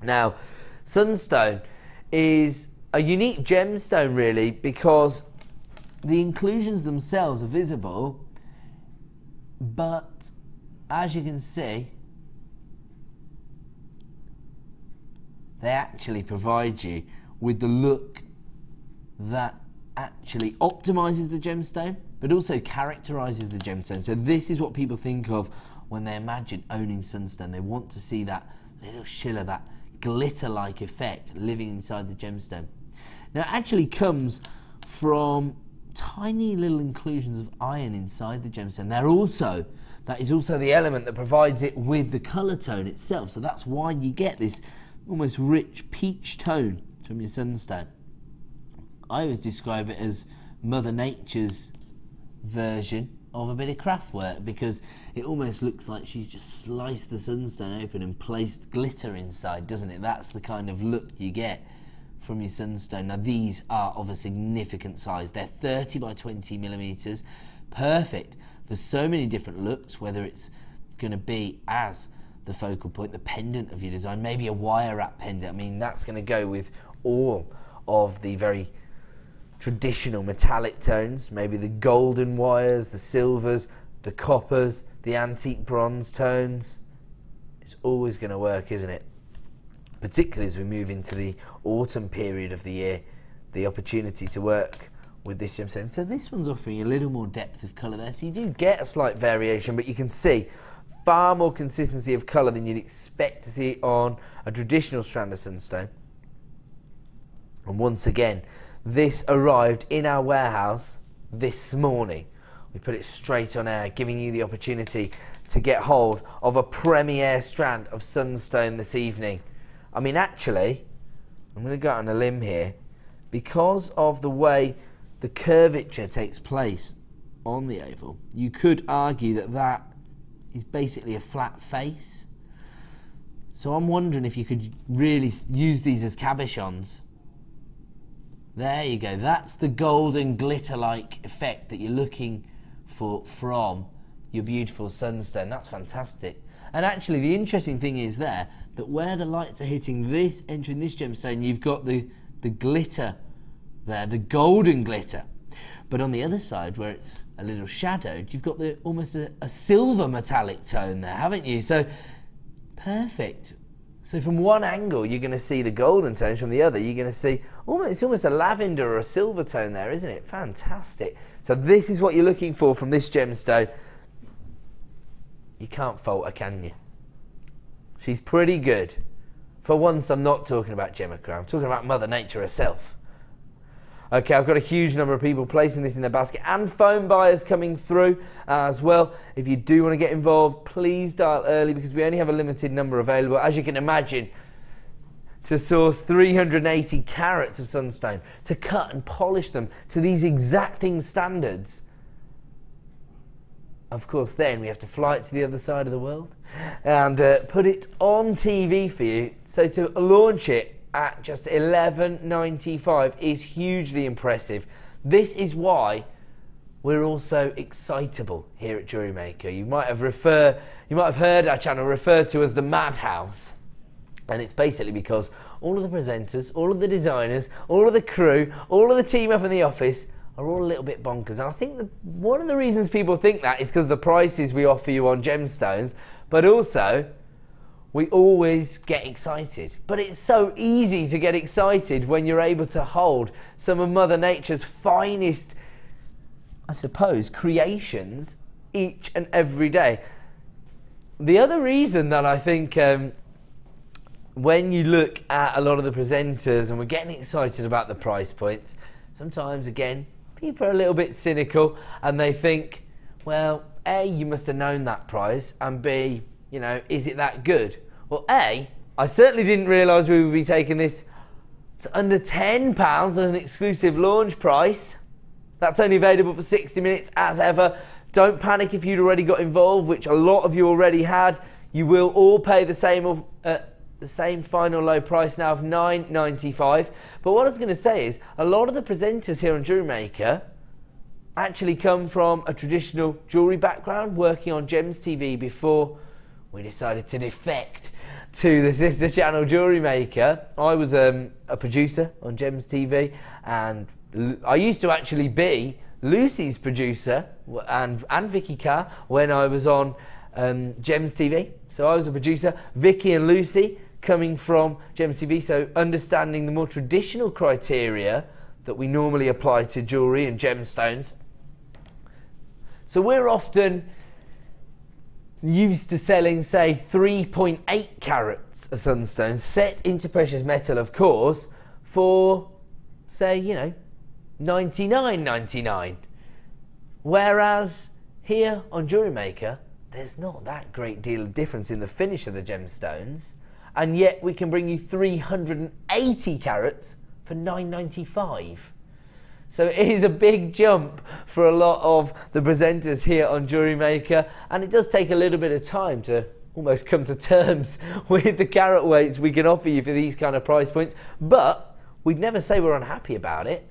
[SPEAKER 5] Now, sunstone is a unique gemstone really, because the inclusions themselves are visible, but as you can see, they actually provide you with the look that actually optimizes the gemstone, but also characterizes the gemstone. So this is what people think of when they imagine owning sunstone. They want to see that little shiller, that glitter-like effect living inside the gemstone. Now, it actually comes from tiny little inclusions of iron inside the gemstone. That is also the element that provides it with the color tone itself. So that's why you get this almost rich peach tone from your sunstone. I always describe it as Mother Nature's version of a bit of craft work, because it almost looks like she's just sliced the sunstone open and placed glitter inside, doesn't it? That's the kind of look you get from your sunstone. Now, these are of a significant size. They're 30 by 20 millimeters, perfect for so many different looks, whether it's going to be as the focal point, the pendant of your design, maybe a wire wrap pendant. I mean, that's going to go with all of the very traditional metallic tones, maybe the golden wires, the silvers, the coppers, the antique bronze tones. It's always going to work, isn't it? Particularly as we move into the autumn period of the year, the opportunity to work with this gemstone. So this one's offering a little more depth of colour there, so you do get a slight variation, but you can see far more consistency of colour than you'd expect to see on a traditional strand of sunstone. And once again, this arrived in our warehouse this morning. We put it straight on air, giving you the opportunity to get hold of a premiere strand of sunstone this evening. I mean, actually, I'm going to go out on a limb here, because of the way the curvature takes place on the oval, you could argue that that is basically a flat face. So I'm wondering if you could really use these as cabochons. There you go. That's the golden glitter-like effect that you're looking for from your beautiful sunstone. That's fantastic. And actually the interesting thing is there that where the lights are hitting this, entering this gemstone, you've got the glitter there, the golden glitter. But on the other side, where it's a little shadowed, you've got almost a silver metallic tone there, haven't you? So perfect. So from one angle, you're going to see the golden tones. From the other, you're going to see it's almost a lavender or a silver tone there, isn't it? Fantastic. So this is what you're looking for from this gemstone. You can't fault her, can you? She's pretty good. For once, I'm not talking about Gemma Crow. I'm talking about Mother Nature herself. Okay, I've got a huge number of people placing this in their basket and phone buyers coming through as well. If you do want to get involved, please dial early because we only have a limited number available. As you can imagine, to source 380 carats of sunstone, to cut and polish them to these exacting standards, of course, then we have to fly it to the other side of the world and put it on TV for you. So to launch it at just $11.95 is hugely impressive. This is why we're all so excitable here at JewelleryMaker. You might have heard our channel referred to as the Madhouse, and it's basically because all of the presenters, all of the designers, all of the crew, all of the team up in the office are all a little bit bonkers. And I think that one of the reasons people think that is because of the prices we offer you on gemstones, but also we always get excited. But it's so easy to get excited when you're able to hold some of Mother Nature's finest, I suppose, creations each and every day. The other reason that I think when you look at a lot of the presenters and we're getting excited about the price points, sometimes, again, people are a little bit cynical and they think, well, A, you must have known that price, and B, you know, is it that good? Well, A, I certainly didn't realise we would be taking this to under £10 as an exclusive launch price. That's only available for 60 minutes as ever. Don't panic if you'd already got involved, which a lot of you already had. You will all pay the same final low price now of $9.95. But what I was going to say is a lot of the presenters here on JewelleryMaker actually come from a traditional jewellery background, working on Gems TV before we decided to defect to the sister channel JewelleryMaker. I was a producer on Gems TV, and I used to actually be Lucy's producer and Vicky Carr when I was on Gems TV. So I was a producer, Vicky and Lucy coming from Gems TV, so understanding the more traditional criteria that we normally apply to jewellery and gemstones. So we're often used to selling, say, 3.8 carats of sunstones set into precious metal, of course, for, say, you know, $99.99. Whereas here on JewelleryMaker, there's not that great deal of difference in the finish of the gemstones, and yet we can bring you 380 carats for $9.95. So it is a big jump for a lot of the presenters here on JewelleryMaker, and it does take a little bit of time to almost come to terms with the carat weights we can offer you for these kind of price points, but we'd never say we're unhappy about it.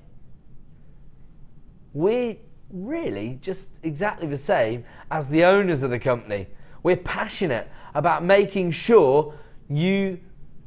[SPEAKER 5] We're really just exactly the same as the owners of the company. We're passionate about making sure you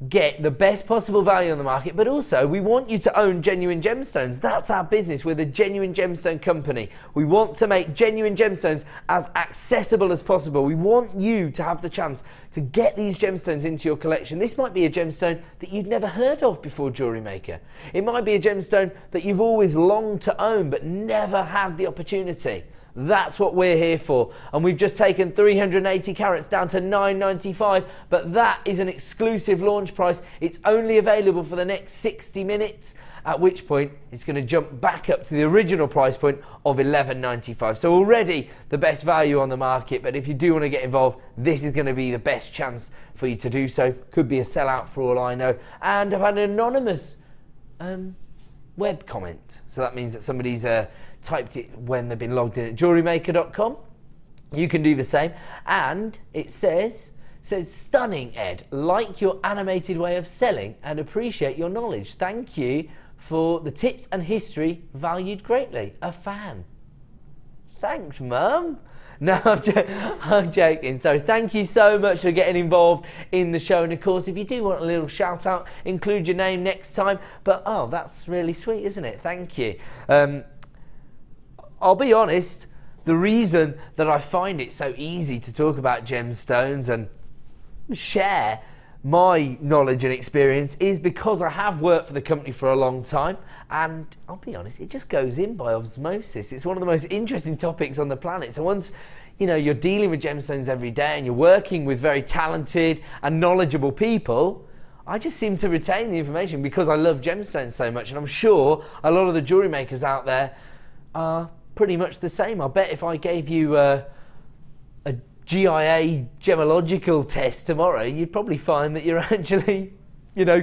[SPEAKER 5] get the best possible value on the market, but also we want you to own genuine gemstones. That's our business. We're the genuine gemstone company. We want to make genuine gemstones as accessible as possible. We want you to have the chance to get these gemstones into your collection. This might be a gemstone that you'd never heard of before JewelleryMaker. It might be a gemstone that you've always longed to own but never had the opportunity. That's what we're here for, and we've just taken 380 carats down to $9.95, but that is an exclusive launch price. It's only available for the next 60 minutes, at which point it's going to jump back up to the original price point of $11.95. So already the best value on the market, but if you do want to get involved, this is going to be the best chance for you to do so. Could be a sellout for all I know. And I've had an anonymous web comment, so that means that somebody's typed it when they've been logged in at jewellerymaker.com. You can do the same, and it says, says, stunning, Ed. Like your animated way of selling and appreciate your knowledge. Thank you for the tips and history, valued greatly. A fan. Thanks, Mum. No, I'm joking. So thank you so much for getting involved in the show. And of course, if you do want a little shout out, include your name next time. But oh, that's really sweet, isn't it? Thank you. I'll be honest, the reason that I find it so easy to talk about gemstones and share my knowledge and experience is because I have worked for the company for a long time, and I'll be honest, it just goes in by osmosis. It's one of the most interesting topics on the planet. So once you're dealing with gemstones every day and you're working with very talented and knowledgeable people, I just seem to retain the information because I love gemstones so much, and I'm sure a lot of the jewellery makers out there are pretty much the same. I bet if I gave you a GIA gemological test tomorrow, you'd probably find that you're actually,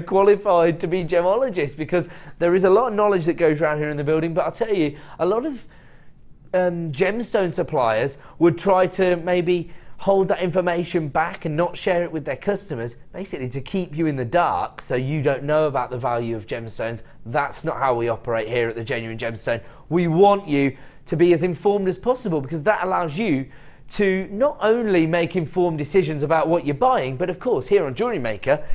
[SPEAKER 5] qualified to be gemologists, because there is a lot of knowledge that goes around here in the building. But I'll tell you, a lot of gemstone suppliers would try to maybe hold that information back and not share it with their customers, basically to keep you in the dark so you don't know about the value of gemstones. That's not how we operate here at the Genuine Gemstone. We want you to be as informed as possible, because that allows you to not only make informed decisions about what you're buying, but of course here on Jewellery Maker,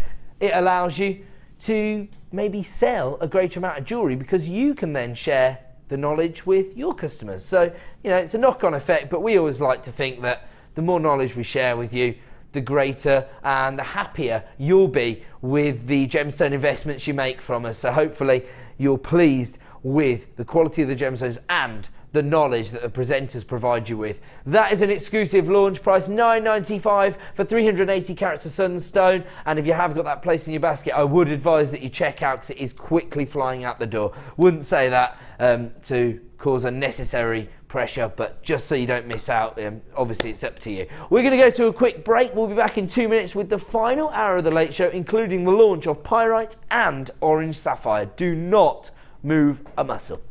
[SPEAKER 5] it allows you to maybe sell a greater amount of jewellery, because you can then share the knowledge with your customers. So, it's a knock-on effect, but we always like to think that the more knowledge we share with you, the greater and the happier you'll be with the gemstone investments you make from us. So hopefully you're pleased with the quality of the gemstones and the knowledge that the presenters provide you with. That is an exclusive launch price, $9.95 for 380 carats of sunstone. And if you have got that placed in your basket, I would advise that you check out, because it is quickly flying out the door. Wouldn't say that to cause unnecessary pressure, but just so you don't miss out, obviously it's up to you. We're going to go to a quick break. We'll be back in 2 minutes with the final hour of the Late Show, including the launch of Pyrite and Orange Sapphire. Do not move a muscle.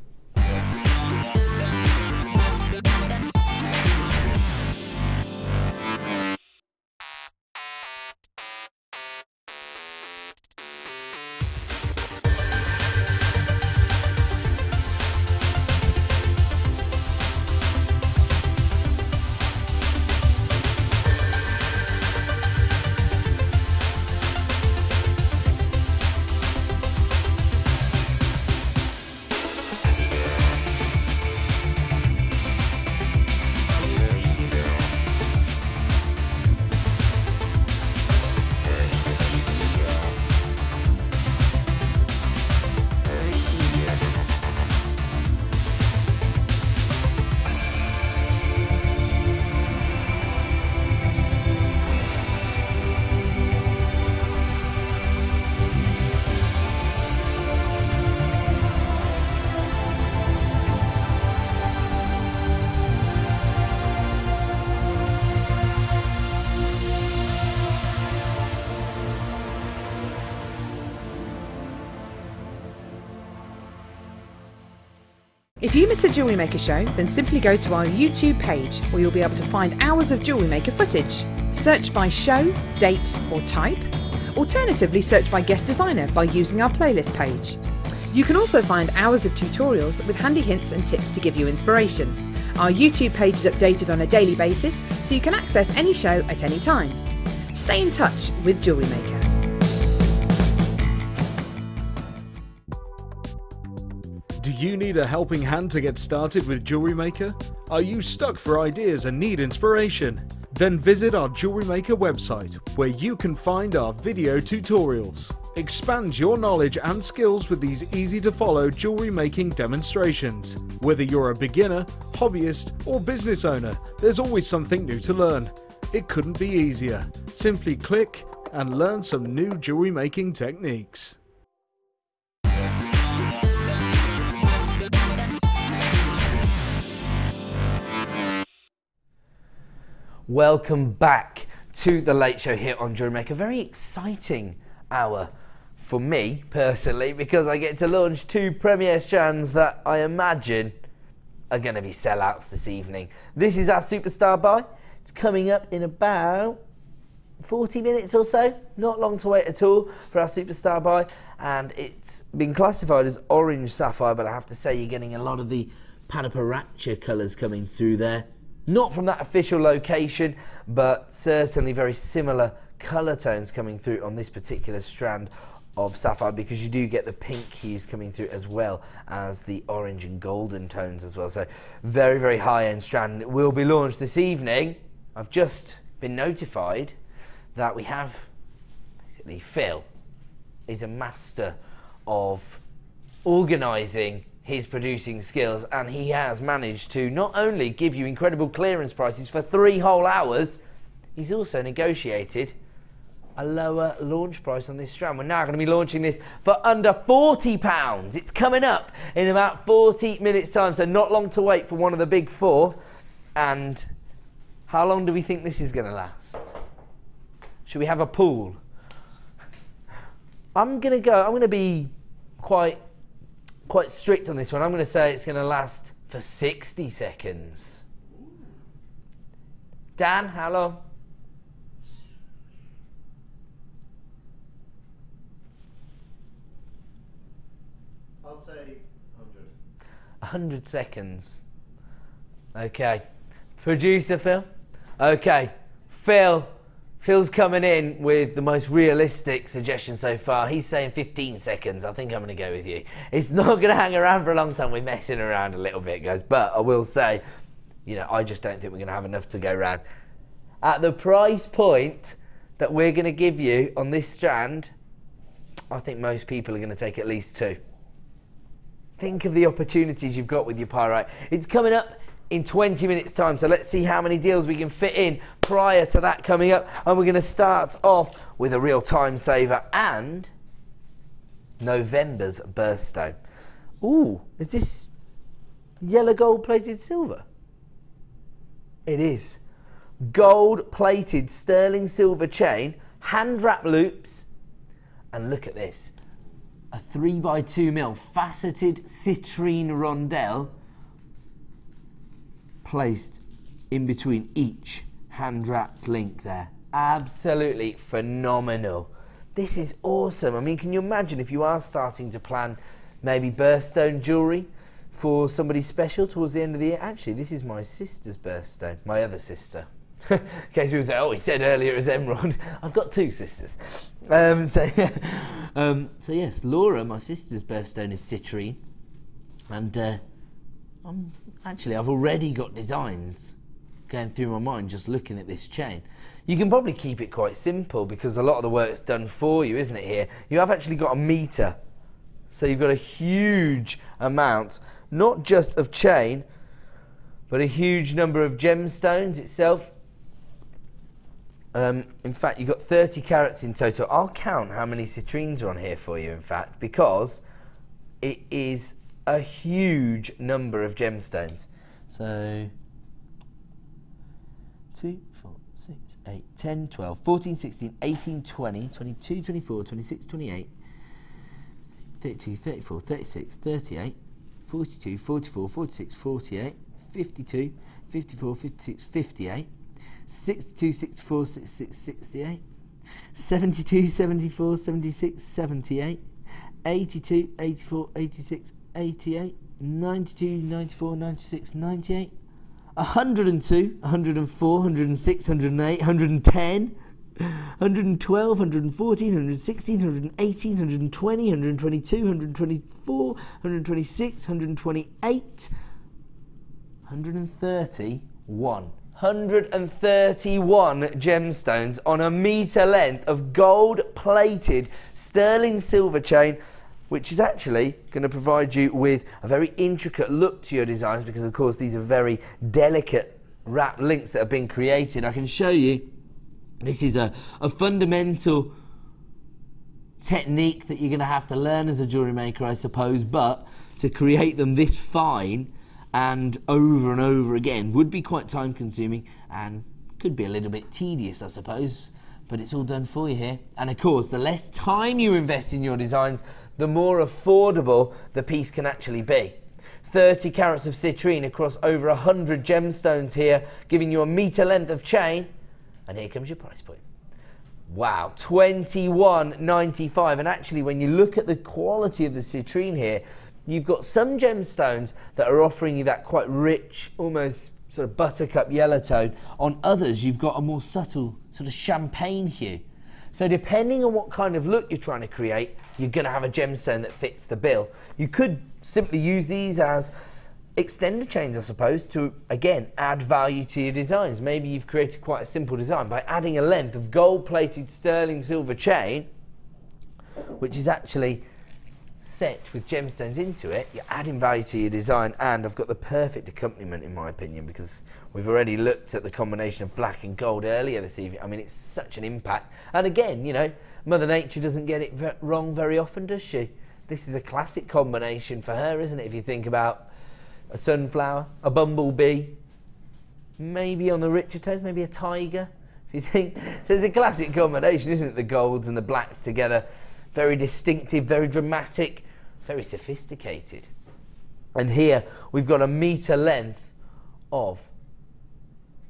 [SPEAKER 4] If you miss a Jewellery Maker show, then simply go to our YouTube page, where you'll be able to find hours of Jewellery Maker footage. Search by show, date or type. Alternatively, search by guest designer by using our playlist page. You can also find hours of tutorials with handy hints and tips to give you inspiration. Our YouTube page is updated on a daily basis, so you can access any show at any time. Stay in touch with Jewellery Maker.
[SPEAKER 8] Do you need a helping hand to get started with Jewellery Maker? Are you stuck for ideas and need inspiration? Then visit our Jewellery Maker website, where you can find our video tutorials. Expand your knowledge and skills with these easy to follow jewellery making demonstrations. Whether you're a beginner, hobbyist or business owner, there's always something new to learn. It couldn't be easier. Simply click and learn some new jewellery making techniques.
[SPEAKER 5] Welcome back to the Late Show here on Jewellery Maker. Very exciting hour for me personally, because I get to launch 2 premiere strands that I imagine are going to be sellouts this evening. This is our superstar buy. It's coming up in about 40 minutes or so, not long to wait at all for our superstar buy, and it's been classified as Orange Sapphire, but I have to say you're getting a lot of the Pyrite colours coming through there. Not from that official location, but certainly very similar colour tones coming through on this particular strand of sapphire, because you do get the pink hues coming through as well as the orange and golden tones as well. So very, very high-end strand. It will be launched this evening. I've just been notified that we have, basically, Phil is a master of organising his producing skills, and he has managed to not only give you incredible clearance prices for 3 whole hours, he's also negotiated a lower launch price on this strand. We're now going to be launching this for under £40. It's coming up in about 40 minutes time, so not long to wait for one of the big 4. And how long do we think this is going to last? Should we have a pool? I'm going to be quite strict on this one. I'm going to say it's going to last for 60 seconds. Dan, how long?
[SPEAKER 6] I'll say 100.
[SPEAKER 5] 100 seconds. Okay. Producer Phil? Okay. Phil's coming in with the most realistic suggestion so far. He's saying 15 seconds. I think I'm going to go with you. It's not going to hang around for a long time. We're messing around a little bit, guys. But I will say, you know, I just don't think we're going to have enough to go around. At the price point that we're going to give you on this strand, I think most people are going to take at least 2. Think of the opportunities you've got with your pyrite. It's coming up in 20 minutes time, so let's see how many deals we can fit in prior to that coming up. And we're going to start off with a real time saver and November's birthstone. Ooh, is this yellow gold plated silver? It is. Gold plated sterling silver chain, hand wrap loops, and look at this. A 3x2mm faceted citrine rondelle placed in between each hand wrapped link there. Absolutely phenomenal. This is awesome. I mean, can you imagine if you are starting to plan maybe birthstone jewellery for somebody special towards the end of the year? Actually, this is my sister's birthstone, my other sister. In case people say, oh, he said earlier it was Emerald. I've got 2 sisters. So yes, Laura, my sister's birthstone is citrine. And I've already got designs going through my mind just looking at this chain. You can probably keep it quite simple because a lot of the work's done for you, isn't it here? You have actually got a meter. So you've got a huge amount, not just of chain, but a huge number of gemstones itself. In fact, you've got 30 carats in total. I'll count how many citrines are on here for you, in fact, because it is a huge number of gemstones. So 2, 4, 6, 8, 10, 12, 14, 16, 18, 20, 22, 24, 26, 28, 32, 34, 36, 38, 42, 44, 46, 48, 52, 54, 56, 58, 62, 64, 66, 68, 72, 74, 76, 78, 82, 84, 86, 88, 92, 94, 96, 98, 102, 104, 106, 108, 110, 112, 114, 116, 118, 120, 122, 124, 126, 128, 131. 131 gemstones on a metre length of gold-plated sterling silver chain, which is actually going to provide you with a very intricate look to your designs because, of course, these are very delicate wrap links that have been created. I can show you. This is a fundamental technique that you're going to have to learn as a jewellery maker, I suppose, but to create them this fine and over again would be quite time consuming and could be a little bit tedious, I suppose, but it's all done for you here. And of course, the less time you invest in your designs, the more affordable the piece can actually be. 30 carats of citrine across over 100 gemstones here, giving you a metre length of chain. And here comes your price point. Wow, $21.95. And actually, when you look at the quality of the citrine here, you've got some gemstones that are offering you that quite rich, almost sort of buttercup yellow tone. On others, you've got a more subtle sort of champagne hue. So depending on what kind of look you're trying to create, you're going to have a gemstone that fits the bill. You could simply use these as extender chains, I suppose, to, again, add value to your designs. Maybe you've created quite a simple design by adding a length of gold-plated sterling silver chain, which is actually set with gemstones into it. You're adding value to your design, and I've got the perfect accompaniment, in my opinion, because we've already looked at the combination of black and gold earlier this evening. I mean, it's such an impact. And again, you know, Mother Nature doesn't get it wrong very often, does she? This is a classic combination for her, isn't it? If you think about a sunflower, a bumblebee, maybe on the richer tones, maybe a tiger, if you think. So it's a classic combination, isn't it? The golds and the blacks together. Very distinctive, very dramatic, very sophisticated. And here we've got a metre length of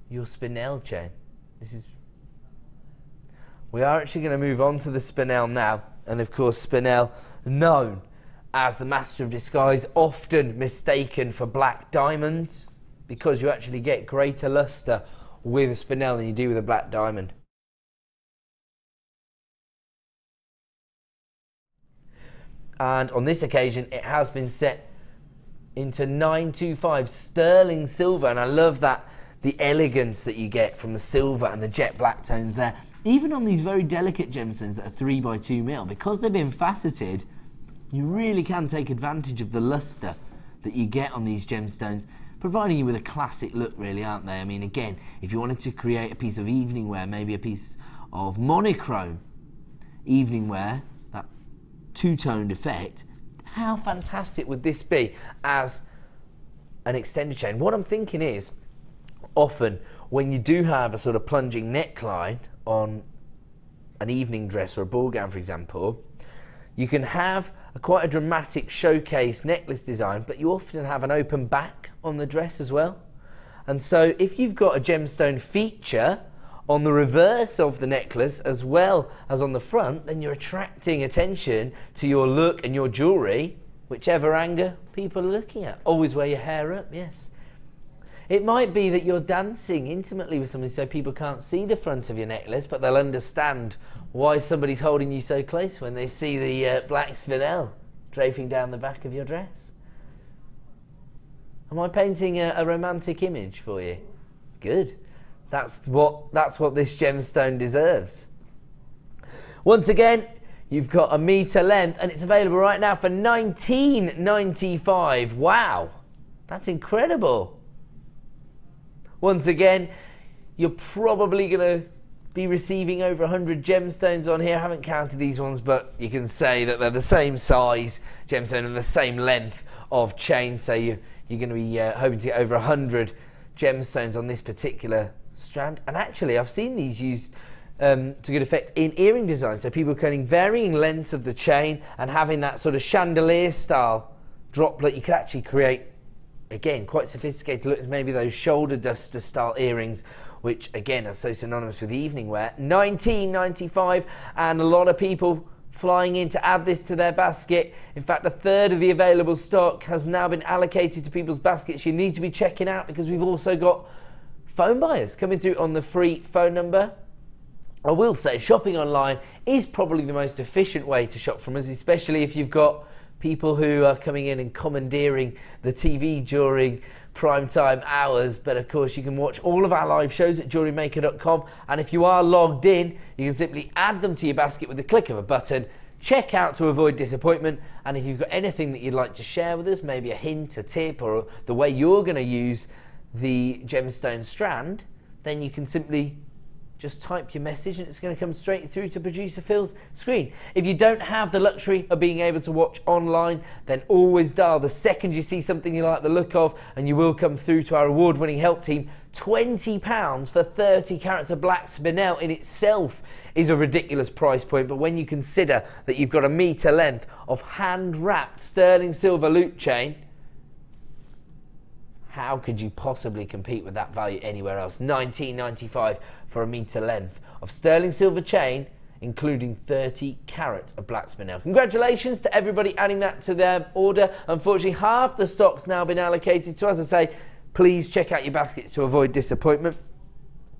[SPEAKER 5] your spinel chain. We are actually going to move on to the spinel now. And of course, spinel, known as the master of disguise, often mistaken for black diamonds, because you actually get greater luster with a spinel than you do with a black diamond. And on this occasion, it has been set into 925 sterling silver, and I love that, the elegance that you get from the silver and the jet black tones there. Even on these very delicate gemstones that are 3x2mm, because they've been faceted, you really can take advantage of the luster that you get on these gemstones, providing you with a classic look, really, aren't they? I mean, again, if you wanted to create a piece of evening wear, maybe a piece of monochrome evening wear, that two-toned effect, how fantastic would this be as an extended chain? What I'm thinking is, often when you do have a sort of plunging neckline on an evening dress or a ball gown, for example, you can have quite a dramatic showcase necklace design, but you often have an open back on the dress as well. And so if you've got a gemstone feature on the reverse of the necklace as well as on the front, then you're attracting attention to your look and your jewellery, whichever angle people are looking at. Always wear your hair up, yes. It might be that you're dancing intimately with somebody so people can't see the front of your necklace, but they'll understand why somebody's holding you so close when they see the black spinel draping down the back of your dress. Am I painting a romantic image for you? Good. That's what this gemstone deserves. Once again, you've got a metre length, and it's available right now for $19.95. Wow, that's incredible. Once again, you're probably going to be receiving over 100 gemstones on here. I haven't counted these ones, but you can say that they're the same size gemstone and the same length of chain. So you're going to be hoping to get over 100 gemstones on this particular strand. And actually, I've seen these used to good effect in earring design. So people cutting varying lengths of the chain and having that sort of chandelier style droplet. You could actually create, again, quite sophisticated looks, maybe those shoulder duster style earrings, which again are so synonymous with evening wear. $19.95, and a lot of people flying in to add this to their basket. In fact, a third of the available stock has now been allocated to people's baskets. You need to be checking out, because we've also got phone buyers coming through on the free phone number. I will say shopping online is probably the most efficient way to shop from us, especially if you've got people who are coming in and commandeering the TV during prime time hours. But of course, you can watch all of our live shows at jewellerymaker.com, and if you are logged in, you can simply add them to your basket with the click of a button. Check out to avoid disappointment, and if you've got anything that you'd like to share with us, maybe a hint, a tip, or the way you're going to use the gemstone strand, then you can simply just type your message and it's going to come straight through to producer Phil's screen. If you don't have the luxury of being able to watch online, then always dial the second you see something you like the look of, and you will come through to our award-winning help team. £20 for 30 carats of black spinel in itself is a ridiculous price point, but when you consider that you've got a metre length of hand-wrapped sterling silver loop chain, how could you possibly compete with that value anywhere else? $19.95 for a metre length of sterling silver chain, including 30 carats of black spinel. Congratulations to everybody adding that to their order. Unfortunately, half the stock's now been allocated. So as I say, please check out your baskets to avoid disappointment.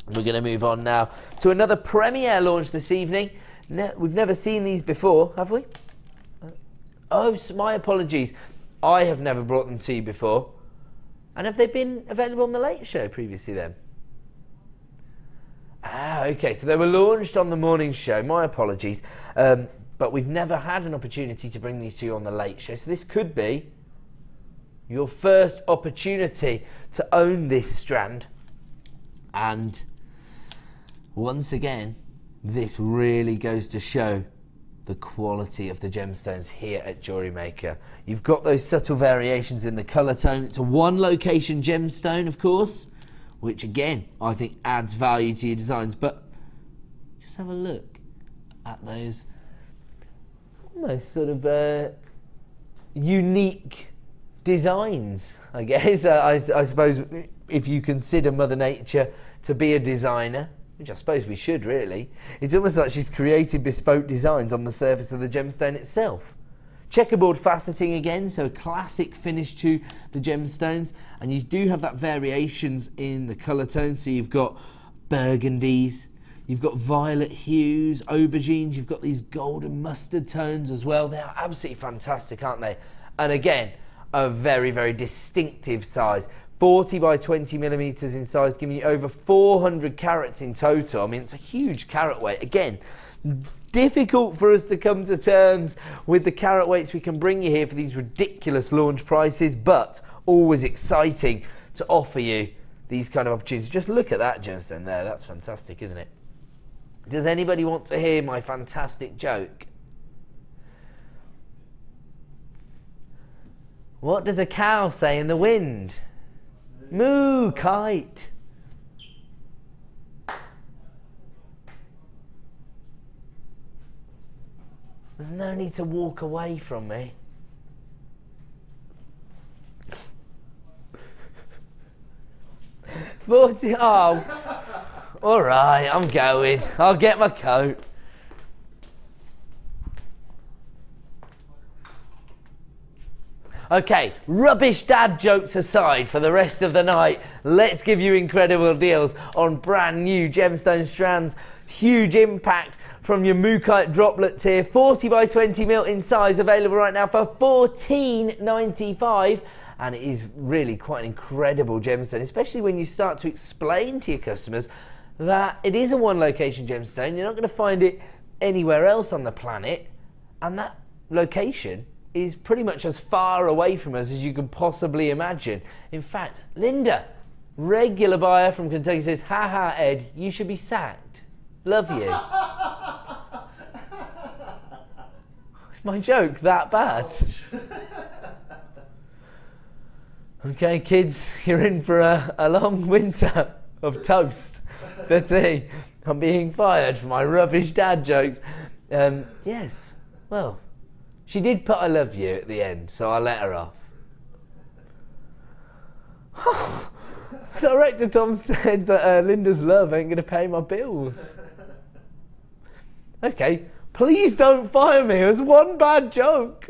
[SPEAKER 5] We're going to move on now to another premiere launch this evening. We've never seen these before, have we? Oh, my apologies. I have never brought them to you before. And have they been available on the Late Show previously then? Ah, okay, so they were launched on the morning show. My apologies. But we've never had an opportunity to bring these to you on the Late Show. So this could be your first opportunity to own this strand. And once again, this really goes to show the quality of the gemstones here at Jewellery Maker. You've got those subtle variations in the colour tone. It's a one location gemstone, of course, which again, I think adds value to your designs. But just have a look at those almost sort of unique designs, I guess. I suppose if you consider Mother Nature to be a designer, which I suppose we should really, it's almost like she's created bespoke designs on the surface of the gemstone itself. Checkerboard faceting again, so a classic finish to the gemstones, and you do have that variations in the colour tone. So you've got burgundies, you've got violet hues, aubergines, you've got these golden mustard tones as well. They are absolutely fantastic, aren't they? And again, a very, very distinctive size. 40 by 20 millimeters in size, giving you over 400 carats in total. I mean, it's a huge carat weight. Again, difficult for us to come to terms with the carat weights we can bring you here for these ridiculous launch prices, but always exciting to offer you these kind of opportunities. Just look at that gemstone there. That's fantastic, isn't it? Does anybody want to hear my fantastic joke? What does a cow say in the wind? Mookite. There's no need to walk away from me. Oh, all right, I'm going. I'll get my coat. Okay, rubbish dad jokes aside for the rest of the night, let's give you incredible deals on brand new gemstone strands. Huge impact from your Mookite droplets here, 40 by 20 mil in size, available right now for $14.95. And it is really quite an incredible gemstone, especially when you start to explain to your customers that it is a one location gemstone. You're not going to find it anywhere else on the planet, and that location is pretty much as far away from us as you can possibly imagine. In fact, Linda, regular buyer from Kentucky, says, haha Ed, you should be sacked. Love you. Is my joke that bad? Okay kids, you're in for a long winter of toast for tea. I'm being fired for my rubbish dad jokes. Yes, well, she did put I love you at the end, so I let her off. Director Tom said that Linda's love ain't going to pay my bills. Okay, please don't fire me. It was one bad joke.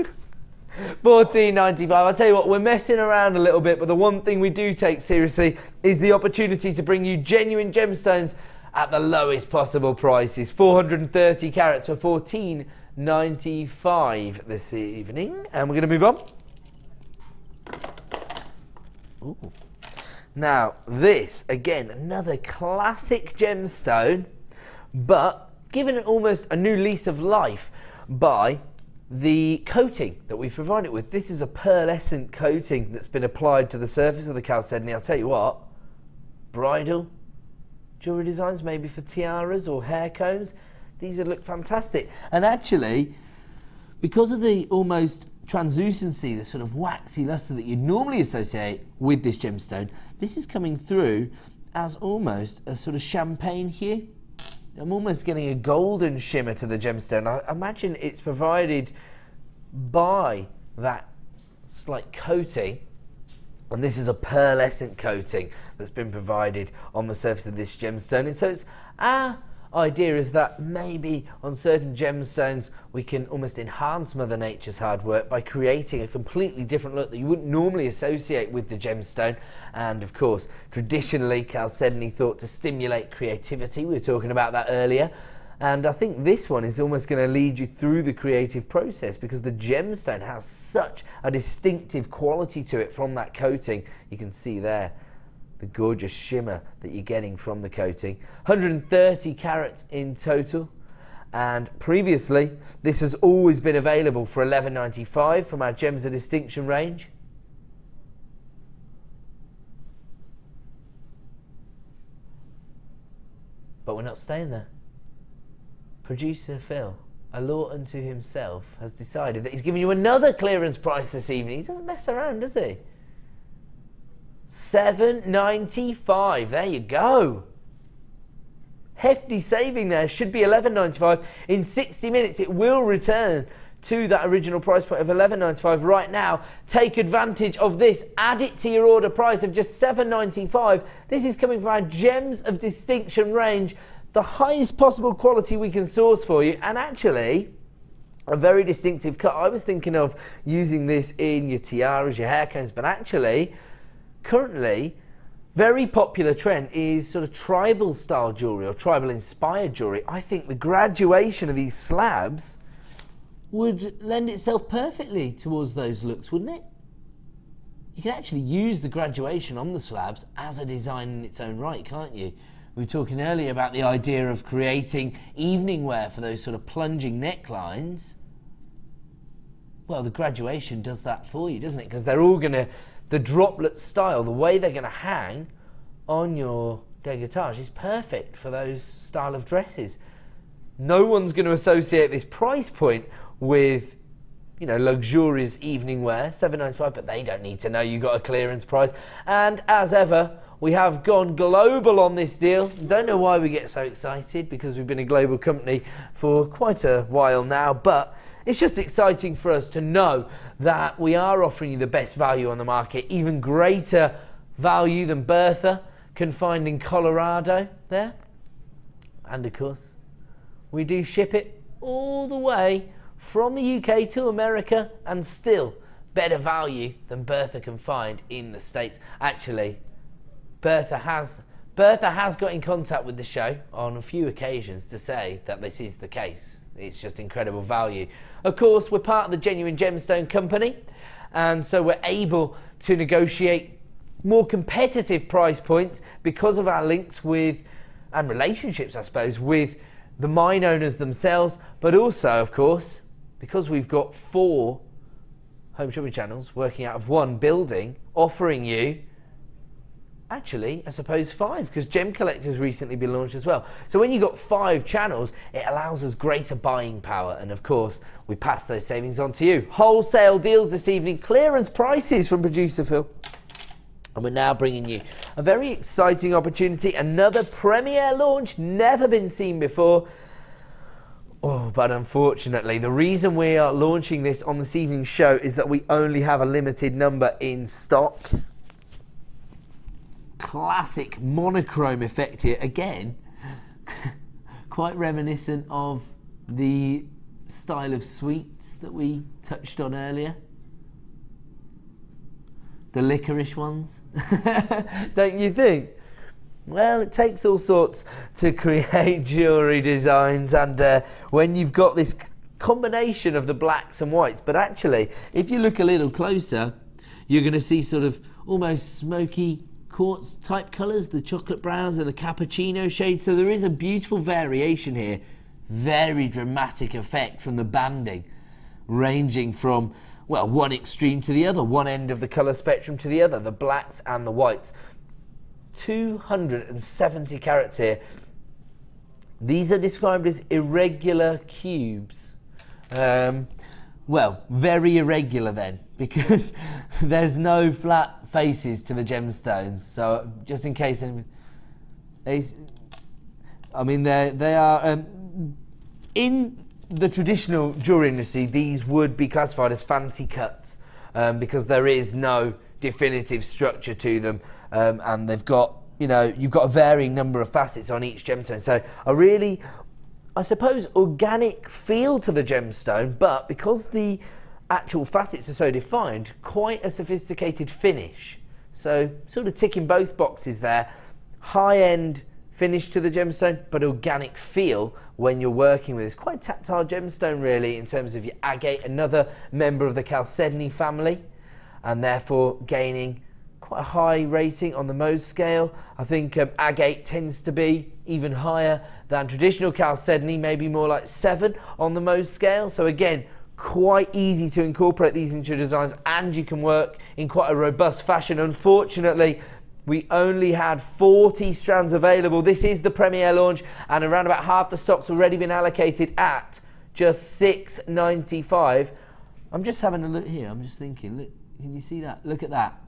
[SPEAKER 5] $14.95. I'll tell you what, we're messing around a little bit, but the one thing we do take seriously is the opportunity to bring you genuine gemstones at the lowest possible prices. 430 carats for $14.95 this evening, and we're going to move on. Ooh. Now this, again, another classic gemstone, but given it almost a new lease of life by the coating that we provide it with. This is a pearlescent coating that's been applied to the surface of the chalcedony. I'll tell you what, bridal jewellery designs, maybe for tiaras or hair combs, these would look fantastic. And actually, because of the almost translucency, the sort of waxy luster that you'd normally associate with this gemstone, this is coming through as almost a sort of champagne hue. I'm almost getting a golden shimmer to the gemstone. I imagine it's provided by that slight coating And this is a pearlescent coating that's been provided on the surface of this gemstone. And so it's our idea is that maybe on certain gemstones we can almost enhance Mother Nature's hard work by creating a completely different look that you wouldn't normally associate with the gemstone. And of course, traditionally chalcedony thought to stimulate creativity. We were talking about that earlier. And I think this one is almost going to lead you through the creative process because the gemstone has such a distinctive quality to it from that coating. You can see there the gorgeous shimmer that you're getting from the coating. 130 carats in total. And previously, this has always been available for $11.95 from our Gems of Distinction range. But we're not staying there. Producer Phil, a law unto himself, has decided that he's giving you another clearance price this evening. He doesn't mess around, does he? $7.95. There you go. Hefty saving there. Should be $11.95. In 60 minutes, it will return to that original price point of $11.95. Right now, take advantage of this. Add it to your order price of just $7.95. This is coming from our Gems of Distinction range. The highest possible quality we can source for you, and actually a very distinctive cut. I was thinking of using this in your tiaras, your hair combs, but actually currently very popular trend is sort of tribal style jewellery or tribal inspired jewellery. I think the graduation of these slabs would lend itself perfectly towards those looks, wouldn't it? You can actually use the graduation on the slabs as a design in its own right, can't you? We were talking earlier about the idea of creating evening wear for those sort of plunging necklines. Well, the graduation does that for you, doesn't it? Because they're all going to, the droplet style, the way they're going to hang on your décolletage is perfect for those style of dresses. No one's going to associate this price point with, you know, luxurious evening wear, $7.95, but they don't need to know you got a clearance price. And as ever, we have gone global on this deal. Don't know why we get so excited, because we've been a global company for quite a while now, but it's just exciting for us to know that we are offering you the best value on the market, even greater value than Bertha can find in Colorado there. And of course, we do ship it all the way from the UK to America, and still better value than Bertha can find in the States. Actually, Bertha has got in contact with the show on a few occasions to say that this is the case. It's just incredible value. Of course, we're part of the Genuine Gemstone Company, and so we're able to negotiate more competitive price points because of our links with, and relationships, I suppose, with the mine owners themselves, but also, of course, because we've got 4 home shopping channels working out of one building, offering you, actually, I suppose 5, because Gem Collector's recently been launched as well. So when you've got 5 channels, it allows us greater buying power, and of course, we pass those savings on to you. Wholesale deals this evening, clearance prices from producer Phil. And we're now bringing you a very exciting opportunity, another premiere launch, never been seen before. Oh, but unfortunately, the reason we are launching this on this evening's show is that we only have a limited number in stock. Classic monochrome effect here. Again, quite reminiscent of the style of sweets that we touched on earlier. The licorice ones. Don't you think? Well, it takes all sorts to create jewellery designs, and when you've got this combination of the blacks and whites, but actually, if you look a little closer, you're going to see sort of almost smoky quartz type colours, the chocolate browns and the cappuccino shades, so there is a beautiful variation here. Very dramatic effect from the banding, ranging from, well, one extreme to the other, one end of the colour spectrum to the other, the blacks and the whites. 270 carats here. These are described as irregular cubes. Well, very irregular then, because there's no flat faces to the gemstones. So just in case anyone, I mean, they are in the traditional jewellery industry. These would be classified as fancy cuts because there is no definitive structure to them, and they've got, you know, you've got a varying number of facets on each gemstone. So a really, I suppose, organic feel to the gemstone, but because the actual facets are so defined, quite a sophisticated finish. So sort of ticking both boxes there. High-end finish to the gemstone, but organic feel when you're working with it. It's quite a tactile gemstone really in terms of your agate, another member of the Chalcedony family, and therefore gaining quite a high rating on the Mohs scale. I think agate tends to be even higher than traditional Chalcedony, maybe more like 7 on the Mohs scale. So again, quite easy to incorporate these into your designs, and you can work in quite a robust fashion. Unfortunately, we only had 40 strands available. This is the premiere launch, and around about half the stock's already been allocated at just $6.95. I'm just having a look here. I'm just thinking, look, can you see that? Look at that.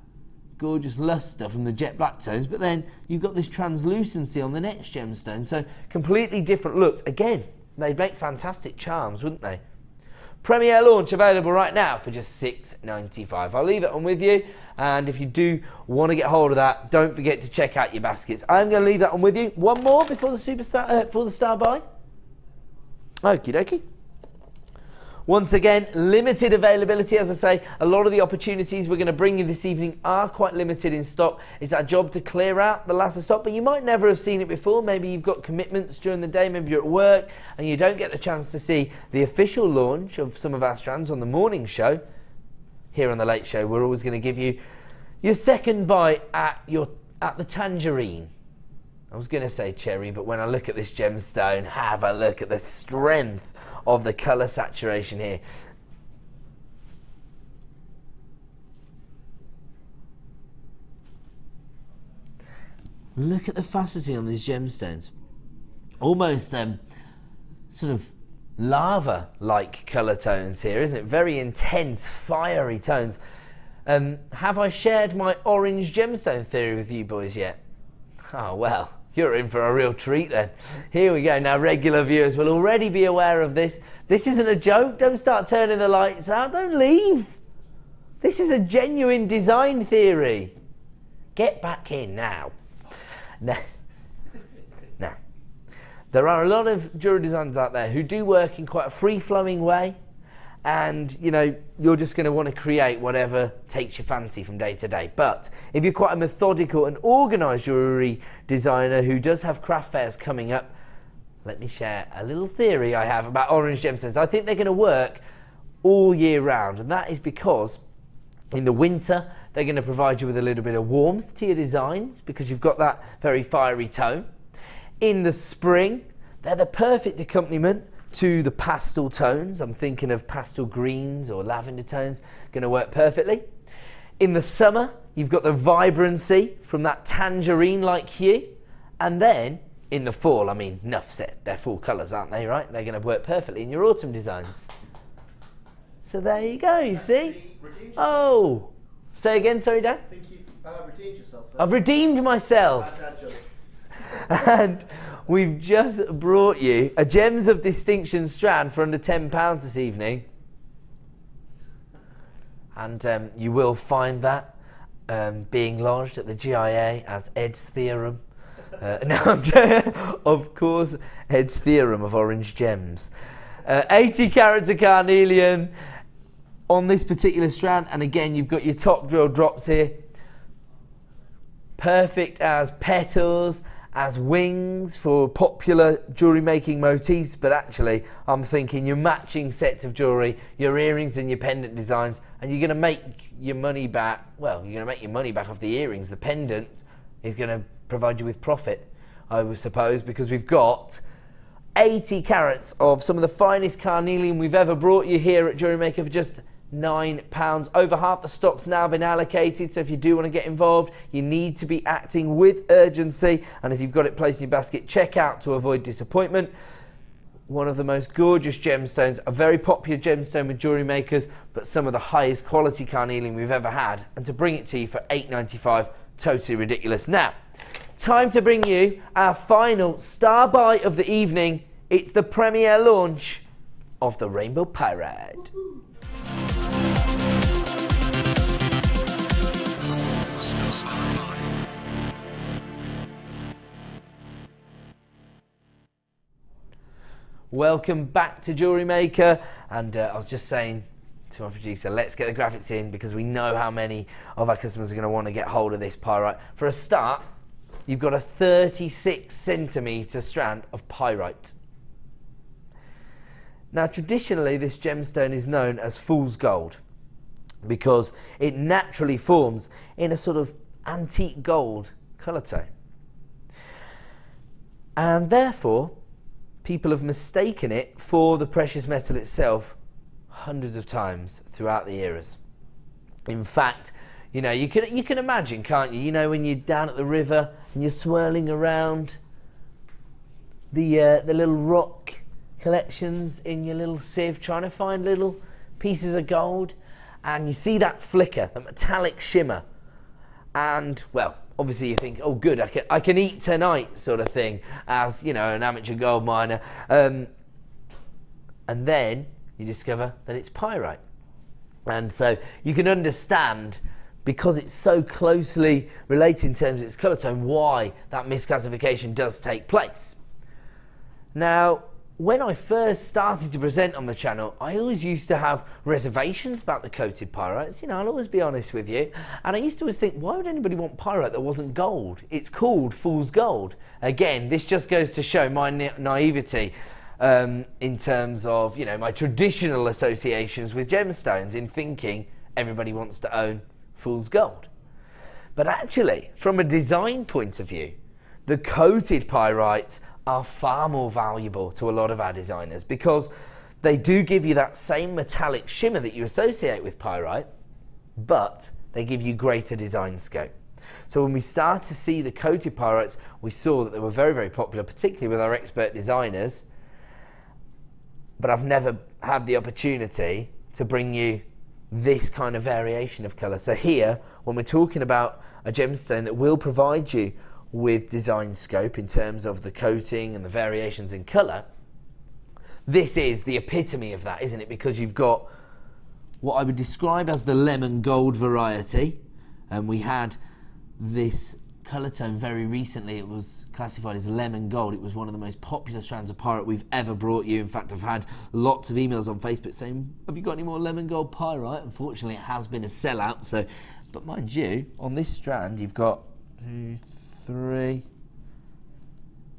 [SPEAKER 5] Gorgeous luster from the jet black tones, but then you've got this translucency on the next gemstone, so completely different looks. Again, they'd make fantastic charms, wouldn't they? Premiere launch available right now for just $6.95. I'll leave it on with you, and if you do want to get hold of that, don't forget to check out your baskets. I'm going to leave that on with you. One more before the for the star buy. Okie dokie. Once again, limited availability. As I say, a lot of the opportunities we're going to bring you this evening are quite limited in stock. It's our job to clear out the last of stock, but you might never have seen it before. Maybe you've got commitments during the day, maybe you're at work and you don't get the chance to see the official launch of some of our strands on the morning show. Here on the Late Show, we're always going to give you your second bite at the tangerine. I was going to say cherry, but when I look at this gemstone, have a look at the strength of the colour saturation here. Look at the faceting on these gemstones. Almost sort of lava-like colour tones here, isn't it? Very intense, fiery tones. Have I shared my orange gemstone theory with you boys yet? Oh, well. You're in for a real treat then. Here we go. Now, regular viewers will already be aware of this. This isn't a joke. Don't start turning the lights out. Don't leave. This is a genuine design theory. Get back in now. Now, there are a lot of jewellery designers out there who do work in quite a free-flowing way. And, you know, you're just going to want to create whatever takes your fancy from day to day. But if you're quite a methodical and organised jewellery designer who does have craft fairs coming up, let me share a little theory I have about orange gemstones. I think they're going to work all year round, and that is because in the winter they're going to provide you with a little bit of warmth to your designs because you've got that very fiery tone. In the spring, they're the perfect accompaniment to the pastel tones. I'm thinking of pastel greens or lavender tones, going to work perfectly. In the summer, you've got the vibrancy from that tangerine-like hue. And then in the fall, I mean, enough said, they're fall colours, aren't they, right? They're going to work perfectly in your autumn designs. So there you go, you see? Oh, say again, sorry, Dan?
[SPEAKER 6] I think you've redeemed yourself.
[SPEAKER 5] I've redeemed myself. And we've just brought you a Gems of Distinction strand for under £10 this evening. And you will find that being lodged at the GIA as Ed's theorem. Of course, Ed's theorem of orange gems. 80 carats of carnelian on this particular strand. And again, you've got your top drill drops here. Perfect as petals, as wings for popular jewellery making motifs, but actually I'm thinking your matching sets of jewellery, your earrings and your pendant designs, and you're going to make your money back. Well, you're going to make your money back off the earrings. The pendant is going to provide you with profit, I would suppose, because we've got 80 carats of some of the finest carnelian we've ever brought you here at JewelleryMaker for just £9. Over half the stock's now been allocated, so if you do want to get involved, you need to be acting with urgency, and if you've got it placed in your basket, check out to avoid disappointment. One of the most gorgeous gemstones, a very popular gemstone with jewellery makers, but some of the highest quality carnelian we've ever had, and to bring it to you for £8.95, totally ridiculous. Now, time to bring you our final star buy of the evening. It's the premiere launch of the Rainbow Pyrite. Welcome back to Jewellery Maker, and I was just saying to my producer, let's get the graphics in because we know how many of our customers are going to want to get hold of this pyrite. For a start, you've got a 36cm strand of pyrite. Now traditionally this gemstone is known as fool's gold because it naturally forms in a sort of antique gold colour tone, and therefore people have mistaken it for the precious metal itself hundreds of times throughout the eras. In fact, you know, you can imagine, can't you? You know, when you're down at the river and you're swirling around the little rock collections in your little sieve, trying to find little pieces of gold, and you see that flicker, that metallic shimmer, and well, obviously you think, oh good, I can eat tonight, sort of thing, as you know, an amateur gold miner, and then you discover that it's pyrite. And so you can understand, because it's so closely related in terms of its colour tone, why that misclassification does take place. Now, when I first started to present on the channel, I always used to have reservations about the coated pyrites. You know, I'll always be honest with you. And I used to always think, why would anybody want pyrite that wasn't gold? It's called fool's gold. Again, this just goes to show my naivety in terms of, you know, my traditional associations with gemstones, in thinking everybody wants to own fool's gold. But actually, from a design point of view, the coated pyrites are far more valuable to a lot of our designers because they do give you that same metallic shimmer that you associate with pyrite, but they give you greater design scope. So when we start to see the coated pyrites, we saw that they were very, very popular, particularly with our expert designers, but I've never had the opportunity to bring you this kind of variation of colour. So here, when we're talking about a gemstone that will provide you with design scope in terms of the coating and the variations in colour, this is the epitome of that, isn't it? Because you've got what I would describe as the lemon gold variety, and we had this colour tone very recently. It was classified as lemon gold. It was one of the most popular strands of pyrite we've ever brought you. In fact, I've had lots of emails on Facebook saying, have you got any more lemon gold pyrite? Unfortunately, it has been a sellout. So, but mind you, on this strand, you've got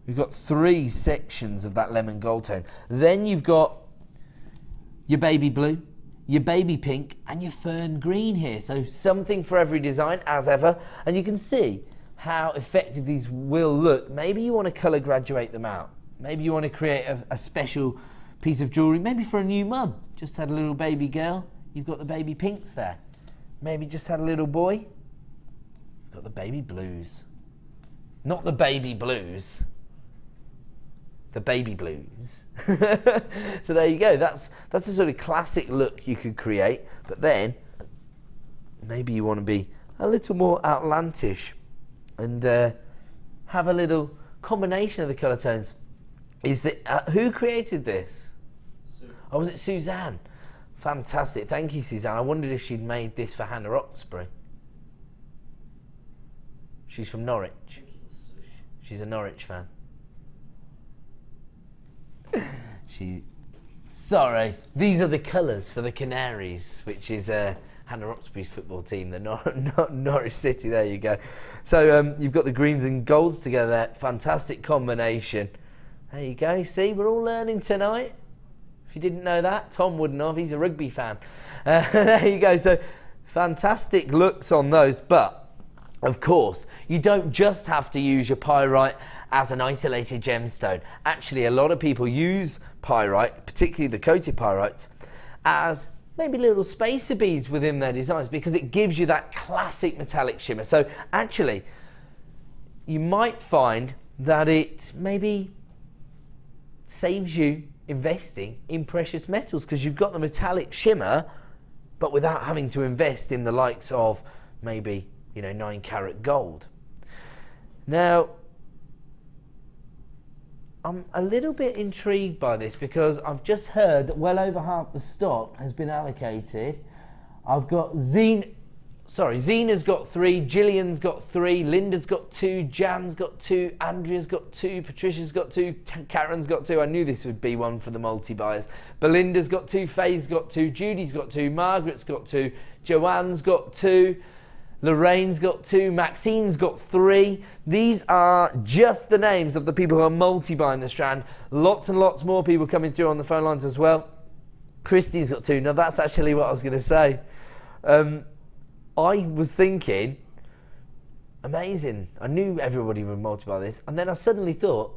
[SPEAKER 5] we've got 3 sections of that lemon gold tone. Then you've got your baby blue, your baby pink, and your fern green here. So something for every design, as ever. And you can see how effective these will look. Maybe you want to colour graduate them out. Maybe you want to create a special piece of jewellery, maybe for a new mum. Just had a little baby girl, you've got the baby pinks there. Maybe just had a little boy, you've got the baby blues. Not the baby blues, the baby blues. So there you go, that's a sort of classic look you could create, but then maybe you want to be a little more outlandish and have a little combination of the colour tones. Is that who created this? Oh, was it Suzanne? Fantastic, thank you, Suzanne. I wondered if she'd made this for Hannah Roxbury. She's from Norwich. She's a Norwich fan. Sorry, these are the colours for the Canaries, which is Hannah Roxbury's football team, the Norwich City. There you go. So you've got the greens and golds together there. Fantastic combination. There you go. See, we're all learning tonight. If you didn't know that, Tom wouldn't have. He's a rugby fan. There you go. So fantastic looks on those. But of course, you don't just have to use your pyrite as an isolated gemstone. Actually, a lot of people use pyrite, particularly the coated pyrites, as maybe little spacer beads within their designs because it gives you that classic metallic shimmer. So actually, you might find that it maybe saves you investing in precious metals because you've got the metallic shimmer, but without having to invest in the likes of maybe, you know, 9-carat gold. Now, I'm a little bit intrigued by this because I've just heard that well over half the stock has been allocated. I've got sorry, Zena's got 3, Gillian's got 3, Linda's got 2, Jan's got 2, Andrea's got 2, Patricia's got 2, Karen's got 2. I knew this would be one for the multi-buyers. Belinda's got 2, Faye's got 2, Judy's got 2, Margaret's got 2, Joanne's got 2, Lorraine's got 2, Maxine's got 3. These are just the names of the people who are multi-buying the strand. Lots and lots more people coming through on the phone lines as well. Christy's got 2. Now that's actually what I was going to say. I was thinking, amazing. I knew everybody would multiply this. And then I suddenly thought,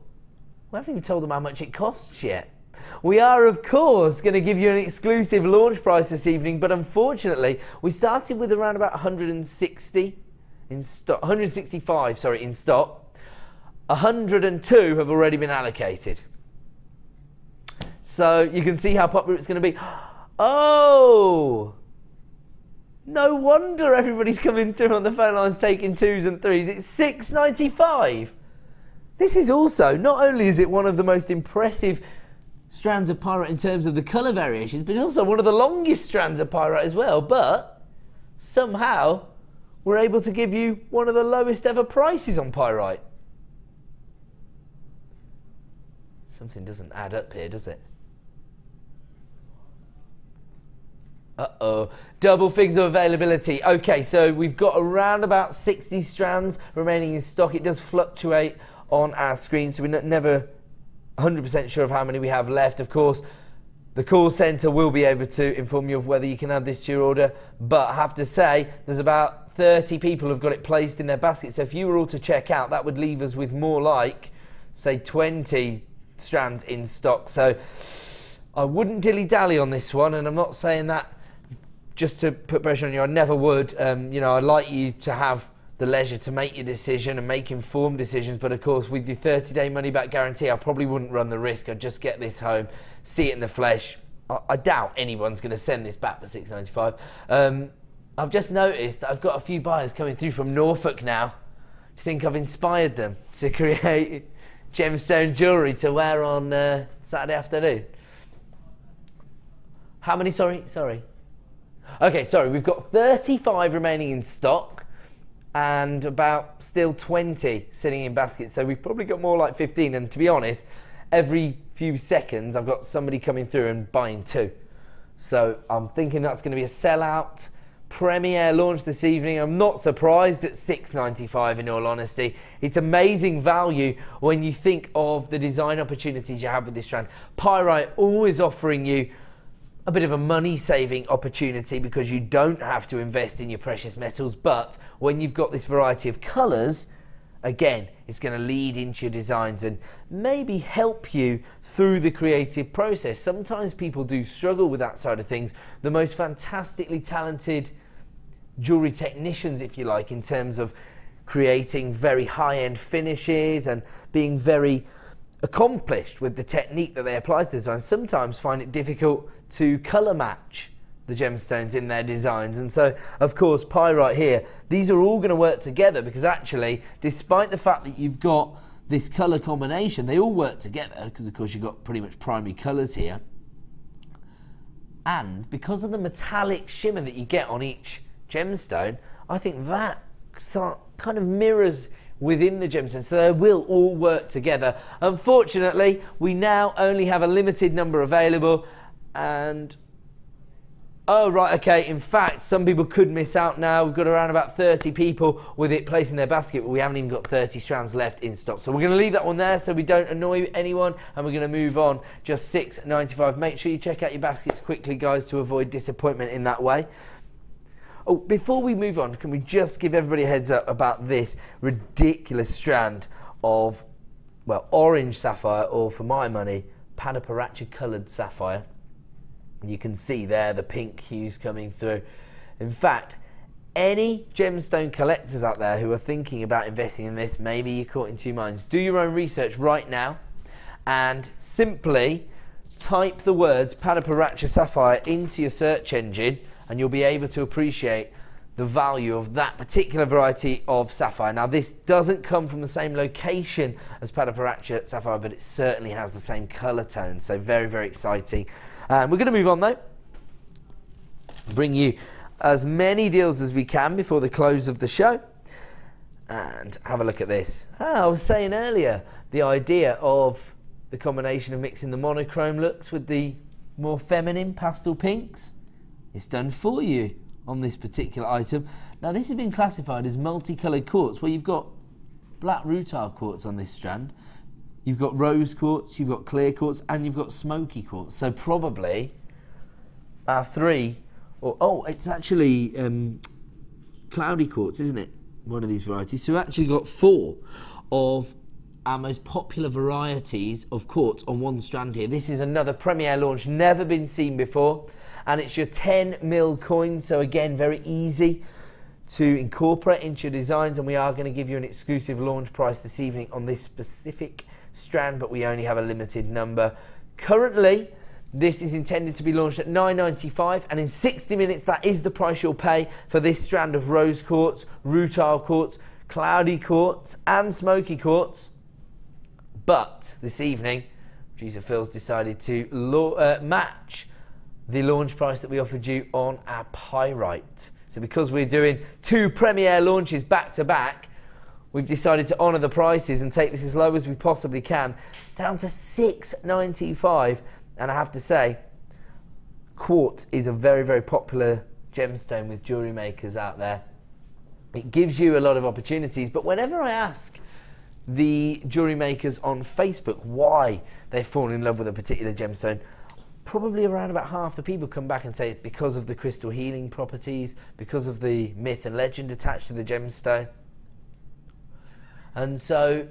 [SPEAKER 5] we haven't even told them how much it costs yet. We are, of course, going to give you an exclusive launch price this evening, but unfortunately, we started with around about 160 in stock, 165, sorry, in stock. 102 have already been allocated. So you can see how popular it's going to be. Oh! No wonder everybody's coming through on the phone lines taking 2s and 3s. It's $6.95. This is also, not only is it one of the most impressive strands of pyrite in terms of the colour variations, but it's also one of the longest strands of pyrite as well. But somehow we're able to give you one of the lowest ever prices on pyrite. Something doesn't add up here, does it? Uh-oh. Double figures of availability. Okay, so we've got around about 60 strands remaining in stock. It does fluctuate on our screen, so we're never 100% sure of how many we have left. Of course, the call centre will be able to inform you of whether you can add this to your order, but I have to say there's about 30 people who've got it placed in their basket. So if you were all to check out, that would leave us with more like, say, 20 strands in stock. So I wouldn't dilly-dally on this one, and I'm not saying that just to put pressure on you. I never would. You know, I'd like you to have the leisure to make your decision and make informed decisions, but of course with your 30-day money-back guarantee, I probably wouldn't run the risk. I'd just get this home, see it in the flesh. I doubt anyone's going to send this back for $6.95. I've just noticed that I've got a few buyers coming through from Norfolk now. Do you think I've inspired them to create gemstone jewellery to wear on Saturday afternoon? How many, sorry? Okay, sorry, we've got 35 remaining in stock and about still 20 sitting in baskets. So we've probably got more like 15. And to be honest, every few seconds I've got somebody coming through and buying 2. So I'm thinking that's going to be a sellout premiere launch this evening. I'm not surprised at $6.95 in all honesty. It's amazing value when you think of the design opportunities you have with this strand. Pyrite always offering you a bit of a money-saving opportunity because you don't have to invest in your precious metals, but when you've got this variety of colours, again, it's going to lead into your designs and maybe help you through the creative process. Sometimes people do struggle with that side of things. The most fantastically talented jewellery technicians, if you like, in terms of creating very high-end finishes and being very accomplished with the technique that they apply to the design, sometimes find it difficult to colour match the gemstones in their designs. And so, of course, pyrite here, these are all going to work together because actually, despite the fact that you've got this colour combination, they all work together because, of course, you've got pretty much primary colours here. And because of the metallic shimmer that you get on each gemstone, I think that kind of mirrors within the gemstone, so they will all work together. Unfortunately, we now only have a limited number available, and oh right, okay, in fact some people could miss out now. We've got around about 30 people with it placed in their basket, but we haven't even got 30 strands left in stock, so we're going to leave that one there so we don't annoy anyone, and we're going to move on. Just $6.95. Make sure you check out your baskets quickly, guys, to avoid disappointment in that way. Oh, before we move on, can we just give everybody a heads up about this ridiculous strand of, well, orange sapphire, or for my money, Multi-Colour Coated Sapphire. You can see there the pink hues coming through. In fact, any gemstone collectors out there who are thinking about investing in this, maybe you're caught in two minds. Do your own research right now and simply type the words Multi-Colour Sapphire into your search engine, and you'll be able to appreciate the value of that particular variety of sapphire. Now, this doesn't come from the same location as Multi-Colour Sapphire, but it certainly has the same colour tone, so very, very exciting. We're going to move on though, bring you as many deals as we can before the close of the show. And have a look at this. I was saying earlier, the idea of the combination of mixing the monochrome looks with the more feminine pastel pinks. It's done for you on this particular item. Now this has been classified as multicolored quartz, where you've got black rutile quartz on this strand, you've got rose quartz, you've got clear quartz, and you've got smoky quartz. So probably our three, or oh, it's actually cloudy quartz, isn't it? One of these varieties. So we've actually got 4 of our most popular varieties of quartz on one strand here. This is another premiere launch, never been seen before, and it's your 10mm coin, so again very easy to incorporate into your designs, and we are going to give you an exclusive launch price this evening on this specific strand, but we only have a limited number. Currently this is intended to be launched at $9.95, and in 60 minutes that is the price you'll pay for this strand of rose quartz, rutile quartz, cloudy quartz and smoky quartz. But this evening producer Phil's decided to match the launch price that we offered you on our pyrite. So because we're doing 2 premiere launches back to back, we've decided to honour the prices and take this as low as we possibly can, down to $6.95. And I have to say, quartz is a very, very popular gemstone with jewellery makers out there. It gives you a lot of opportunities, but whenever I ask the jewellery makers on Facebook why they fall in love with a particular gemstone, probably around about half the people come back and say it's because of the crystal healing properties, because of the myth and legend attached to the gemstone. And so,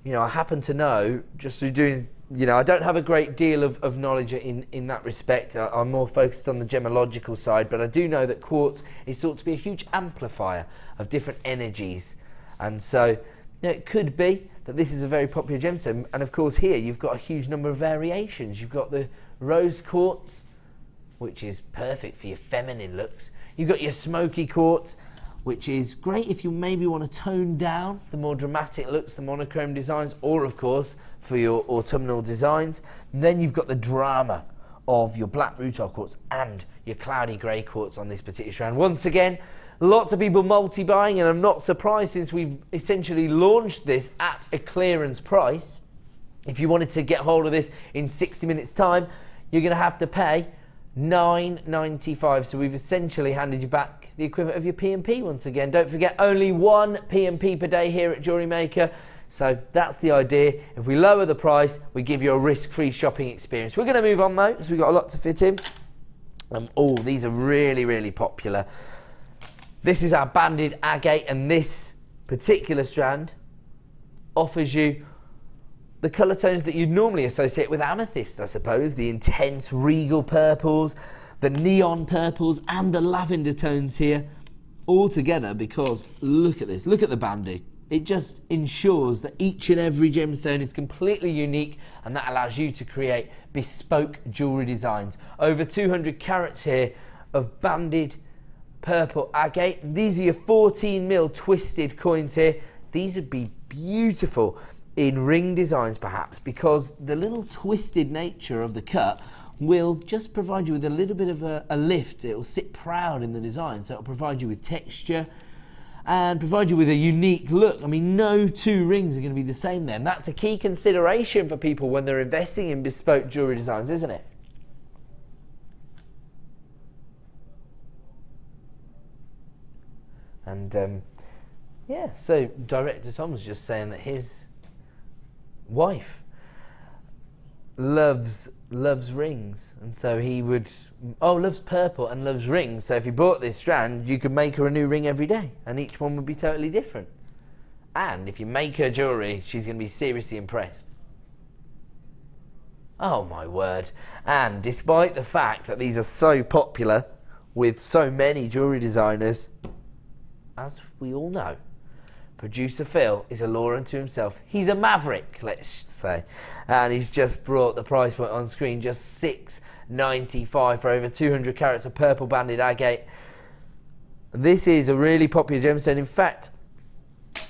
[SPEAKER 5] you know, I happen to know, just through doing, you know, I don't have a great deal of knowledge in that respect. I'm more focused on the gemological side, but I do know that quartz is thought to be a huge amplifier of different energies. And so, you know, it could be that this is a very popular gemstone. And of course here you've got a huge number of variations. You've got the rose quartz, which is perfect for your feminine looks. You've got your smoky quartz, which is great if you maybe want to tone down the more dramatic looks, the monochrome designs, or of course for your autumnal designs. And then you've got the drama of your black rutile quartz and your cloudy grey quartz on this particular strand. Once again, lots of people multi-buying, and I'm not surprised since we've essentially launched this at a clearance price. If you wanted to get hold of this in 60 minutes time, you're going to have to pay $9.95. So we've essentially handed you back the equivalent of your P&P once again. Don't forget, only 1 P&P per day here at Jewellery Maker. So that's the idea. If we lower the price, we give you a risk-free shopping experience. We're going to move on though, because we've got a lot to fit in. Oh, these are really, really popular. This is our banded agate, and this particular strand offers you the colour tones that you'd normally associate with amethyst, I suppose. The intense regal purples, the neon purples and the lavender tones here all together, because look at this, look at the banding. It just ensures that each and every gemstone is completely unique, and that allows you to create bespoke jewellery designs. Over 200 carats here of banded purple agate. These are your 14mm twisted coins here. These would be beautiful in ring designs perhaps, because the little twisted nature of the cut will just provide you with a little bit of a lift. It will sit proud in the design, so it will provide you with texture and provide you with a unique look. I mean, no 2 rings are going to be the same then. That's a key consideration for people when they're investing in bespoke jewellery designs, isn't it? And yeah, so Director Tom was just saying that his wife loves rings, and so he would loves purple and loves rings, so if you bought this strand you could make her a new ring every day and each one would be totally different. And if you make her jewellery, she's going to be seriously impressed. Oh my word. And despite the fact that these are so popular with so many jewellery designers, as we all know, producer Phil is a law unto himself. He's a maverick, let's say, and he's just brought the price point on screen, just $6.95 for over 200 carats of purple banded agate. This is a really popular gemstone. In fact,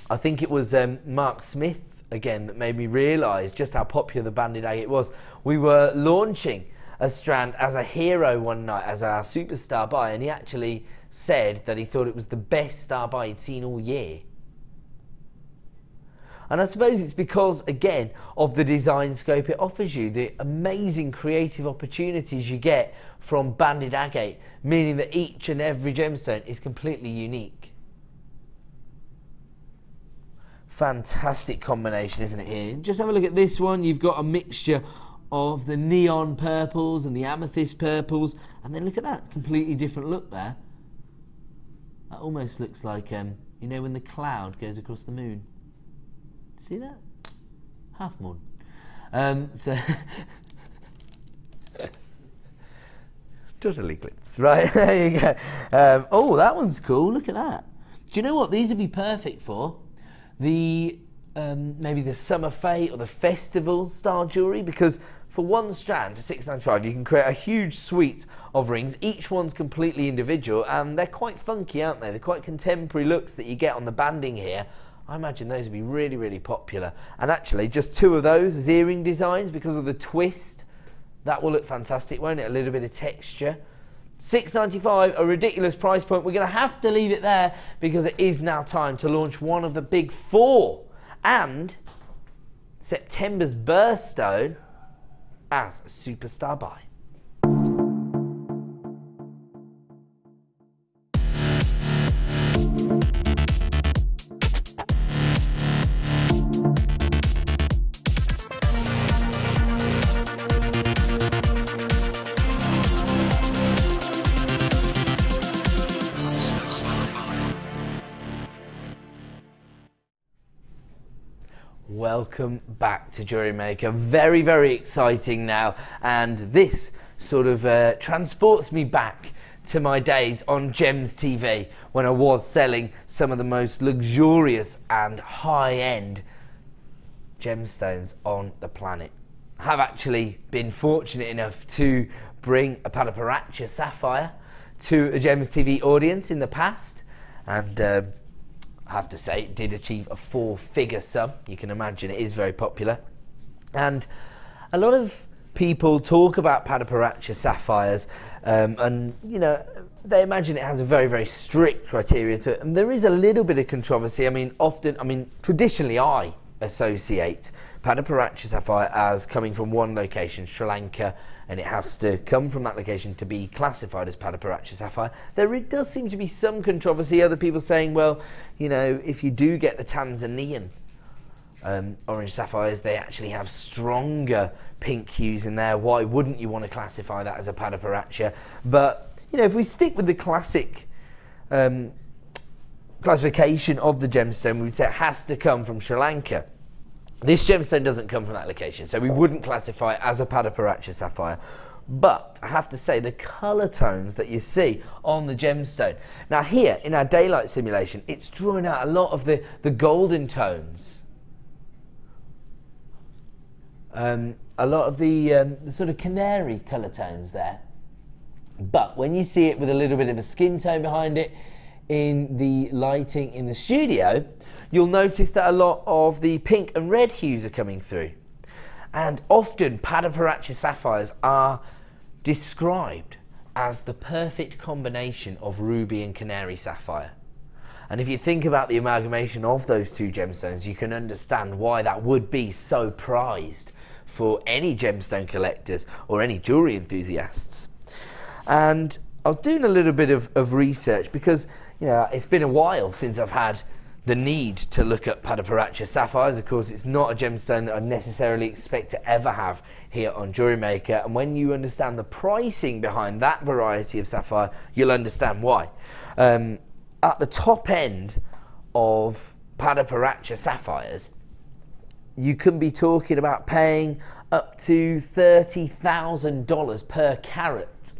[SPEAKER 5] I think it was Mark Smith again that made me realise just how popular the banded agate was. We were launching a strand as a hero one night, as our superstar buy, and he actually said that he thought it was the best star buy he'd seen all year. And I suppose it's because, again, of the design scope it offers you, the amazing creative opportunities you get from banded agate, meaning that each and every gemstone is completely unique. Fantastic combination, isn't it, here? Just have a look at this one. You've got a mixture of the neon purples and the amethyst purples, and then look at that, completely different look there. That almost looks like, you know, when the cloud goes across the moon. See that? Half moon. So total eclipse, right? There you go. Oh, that one's cool. Look at that. Do you know what these would be perfect for? The maybe the summer fete or the festival style jewellery, because for one strand for $6.95 you can create a huge suite of rings. Each one's completely individual and they're quite funky, aren't they? They're quite contemporary looks that you get on the banding here. I imagine those would be really, really popular. And actually, just 2 of those as earring designs because of the twist. That will look fantastic, won't it? A little bit of texture. $6.95, a ridiculous price point. We're going to have to leave it there because it is now time to launch one of the big 4 and September's birthstone as a superstar buy. Welcome back to Jewellery Maker. Very, very exciting now, and this sort of transports me back to my days on Gems TV when I was selling some of the most luxurious and high-end gemstones on the planet. I have actually been fortunate enough to bring a Apatite sapphire to a Gems TV audience in the past, and I have to say it did achieve a 4-figure sum. You can imagine it is very popular. And a lot of people talk about Apatite sapphires and, you know, they imagine it has a very, very strict criteria to it. And there is a little bit of controversy. I mean, traditionally I associate Apatite sapphire as coming from one location, Sri Lanka, and it has to come from that location to be classified as Apatite sapphire. There does seem to be some controversy, other people saying, well, you know, if you do get the Tanzanian orange sapphires, they actually have stronger pink hues in there. Why wouldn't you want to classify that as a Apatite? But, you know, if we stick with the classic classification of the gemstone, we would say it has to come from Sri Lanka. This gemstone doesn't come from that location, so we wouldn't classify it as a Apatite sapphire. But I have to say, the colour tones that you see on the gemstone. Now here, in our daylight simulation, it's drawing out a lot of the golden tones. A lot of the sort of canary colour tones there. But when you see it with a little bit of a skin tone behind it, in the lighting in the studio, you'll notice that a lot of the pink and red hues are coming through. And often Apatite sapphires are described as the perfect combination of ruby and canary sapphire. And if you think about the amalgamation of those 2 gemstones, you can understand why that would be so prized for any gemstone collectors or any jewellery enthusiasts. And I was doing a little bit of research because, you know, it's been a while since I've had the need to look at Apatite sapphires. Of course, it's not a gemstone that I necessarily expect to ever have here on Jewellery Maker, and when you understand the pricing behind that variety of sapphire, you'll understand why. At the top end of Apatite sapphires, you can be talking about paying up to $30,000 per carat.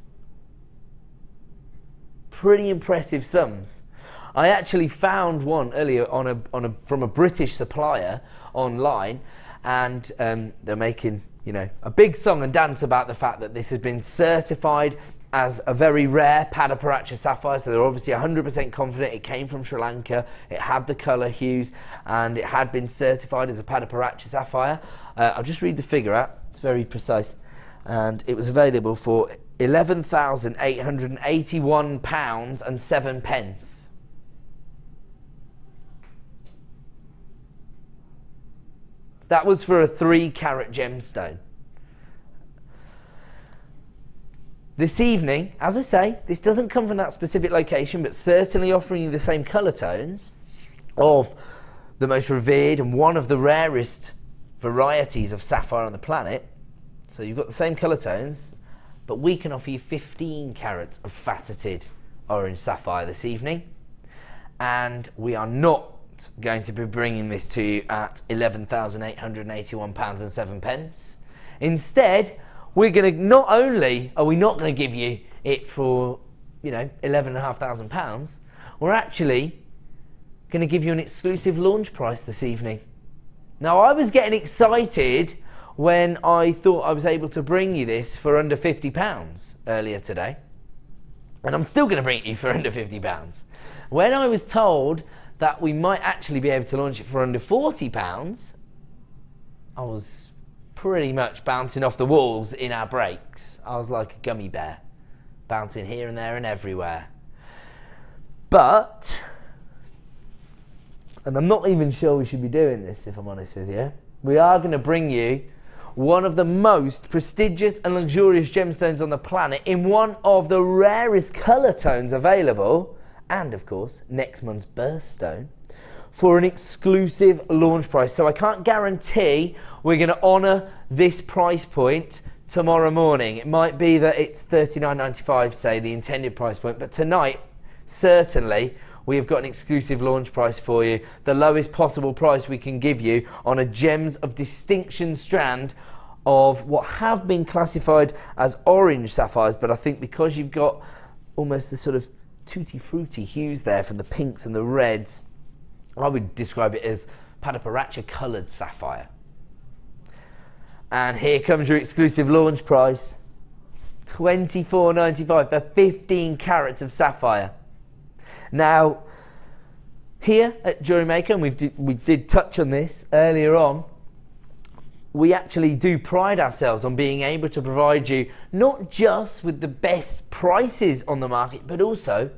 [SPEAKER 5] Pretty impressive sums. I actually found one earlier from a British supplier online, and they're making, you know, a big song and dance about the fact that this has been certified as a very rare Apatite sapphire. So they're obviously 100% confident it came from Sri Lanka, it had the colour hues, and it had been certified as a Apatite sapphire. I'll just read the figure out, it's very precise. and it was available for £11,881 and 7 pence. That was for a 3-carat gemstone. This evening, as I say, this doesn't come from that specific location, but certainly offering you the same colour tones of the most revered and one of the rarest varieties of sapphire on the planet. So you've got the same colour tones, but we can offer you 15 carats of faceted orange sapphire this evening. And we are not going to be bringing this to you at £11,881 and 7 pence. Instead, we're going to, not only are we not going to give you it for, you know, £11,500, we're actually going to give you an exclusive launch price this evening. Now, I was getting excited when I thought I was able to bring you this for under £50 earlier today. And I'm still going to bring it you for under £50. When I was told that we might actually be able to launch it for under £40, I was pretty much bouncing off the walls in our breaks. I was like a gummy bear, bouncing here and there and everywhere. But, and I'm not even sure we should be doing this, if I'm honest with you, we are going to bring you one of the most prestigious and luxurious gemstones on the planet in one of the rarest colour tones available, and of course next month's birthstone, for an exclusive launch price. So I can't guarantee we're going to honour this price point tomorrow morning. It might be that it's $39.95, say, the intended price point, but tonight certainly we have got an exclusive launch price for you, the lowest possible price we can give you on a gems of distinction strand of what have been classified as orange sapphires, but I think because you've got almost the sort of tutti frutti hues there from the pinks and the reds, I would describe it as Padaparacha coloured sapphire. And here comes your exclusive launch price, $24.95 for 15 carats of sapphire. Now, here at JewelleryMaker, and we did touch on this earlier on, we actually do pride ourselves on being able to provide you not just with the best prices on the market, but also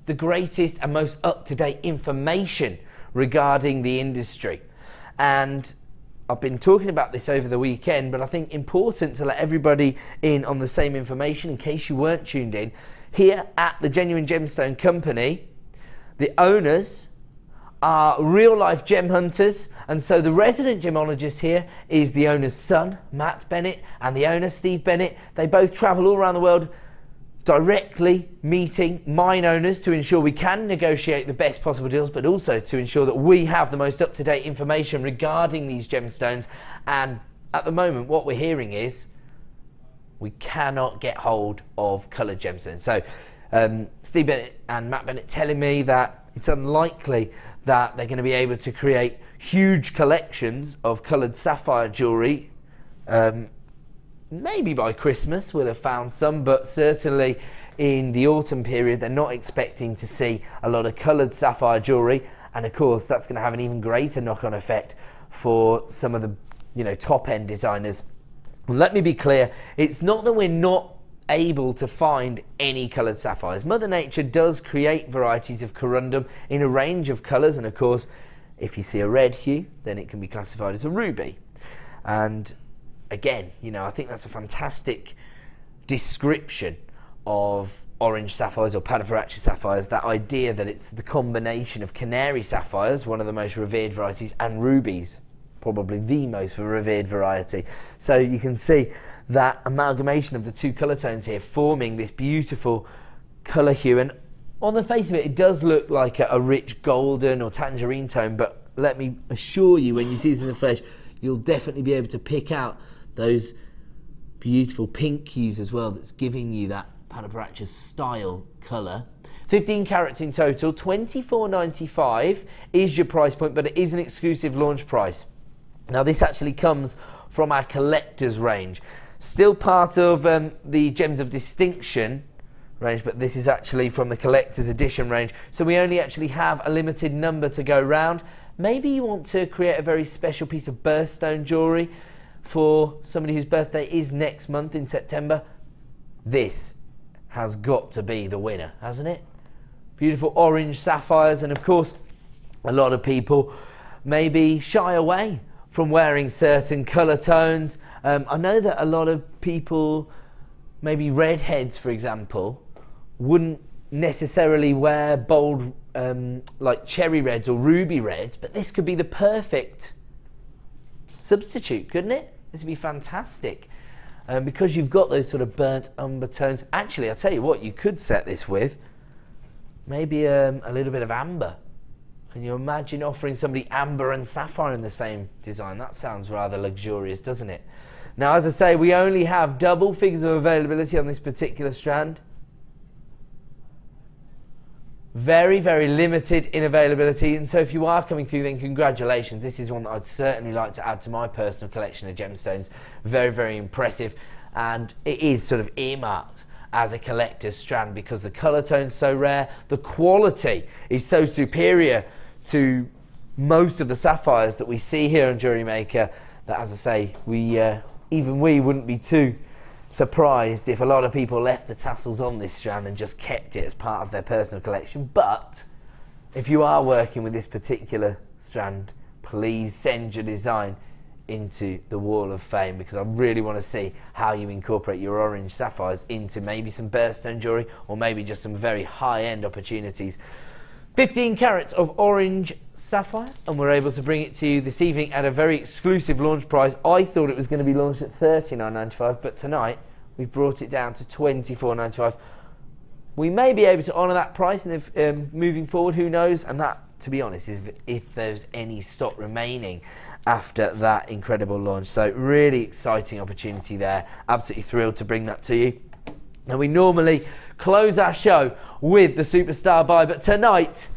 [SPEAKER 5] the greatest and most up-to-date information regarding the industry. And I've been talking about this over the weekend, but I think important to let everybody in on the same information in case you weren't tuned in. Here at the Genuine Gemstone Company, the owners are real-life gem hunters, and so the resident gemologist here is the owner's son, Matt Bennett, and the owner, Steve Bennett. They both travel all around the world directly meeting mine owners to ensure we can negotiate the best possible deals, but also to ensure that we have the most up-to-date information regarding these gemstones. And at the moment, what we're hearing is we cannot get hold of coloured gemstones. So Steve Bennett and Matt Bennett telling me that it's unlikely that they're going to be able to create huge collections of coloured sapphire jewellery. Maybe by Christmas we'll have found some, but certainly in the autumn period they're not expecting to see a lot of coloured sapphire jewellery, and of course that's going to have an even greater knock-on effect for some of the, you know, top-end designers. And let me be clear, it's not that we're not able to find any coloured sapphires. Mother Nature does create varieties of corundum in a range of colours, and of course if you see a red hue then it can be classified as a ruby. And again, you know, I think that's a fantastic description of orange sapphires or Padaparacha sapphires, that idea that it's the combination of canary sapphires, one of the most revered varieties, and rubies, probably the most revered variety. So you can see that amalgamation of the two colour tones here forming this beautiful colour hue, and on the face of it, it does look like a rich golden or tangerine tone, but let me assure you, when you see this in the flesh, you'll definitely be able to pick out those beautiful pink hues as well, that's giving you that Padaparacha style colour. 15 carats in total, $24.95 is your price point, but it is an exclusive launch price. Now this actually comes from our collector's range. Still part of the Gems of Distinction range, but this is actually from the collector's edition range. So we only actually have a limited number to go round. Maybe you want to create a very special piece of birthstone jewellery for somebody whose birthday is next month in September, this has got to be the winner, hasn't it? Beautiful orange sapphires, and of course, a lot of people maybe shy away from wearing certain colour tones. I know that a lot of people, maybe redheads for example, wouldn't necessarily wear bold like cherry reds or ruby reds, but this could be the perfect substitute, couldn't it? This would be fantastic. Because you've got those sort of burnt umber tones. Actually, I'll tell you what, you could set this with maybe a little bit of amber. Can you imagine offering somebody amber and sapphire in the same design? That sounds rather luxurious, doesn't it? Now, as I say, we only have double figures of availability on this particular strand. Very, very limited in availability, and so if you are coming through, then congratulations. This is one that I'd certainly like to add to my personal collection of gemstones. Very, very impressive, and it is sort of earmarked as a collector's strand because the colour tone's so rare, the quality is so superior to most of the sapphires that we see here on JewelleryMaker that, as I say, even we wouldn't be too surprised if a lot of people left the tassels on this strand and just kept it as part of their personal collection. But if you are working with this particular strand, please send your design into the Wall of Fame, because I really want to see how you incorporate your orange sapphires into maybe some birthstone jewellery or maybe just some very high-end opportunities. 15 carats of orange sapphire, and we're able to bring it to you this evening at a very exclusive launch price. I thought it was going to be launched at $39.95, but tonight we've brought it down to $24.95. We may be able to honour that price moving forward, who knows, and that, to be honest, is if there's any stock remaining after that incredible launch. So really exciting opportunity there. Absolutely thrilled to bring that to you. Now, we normally close our show with the superstar buy, but tonight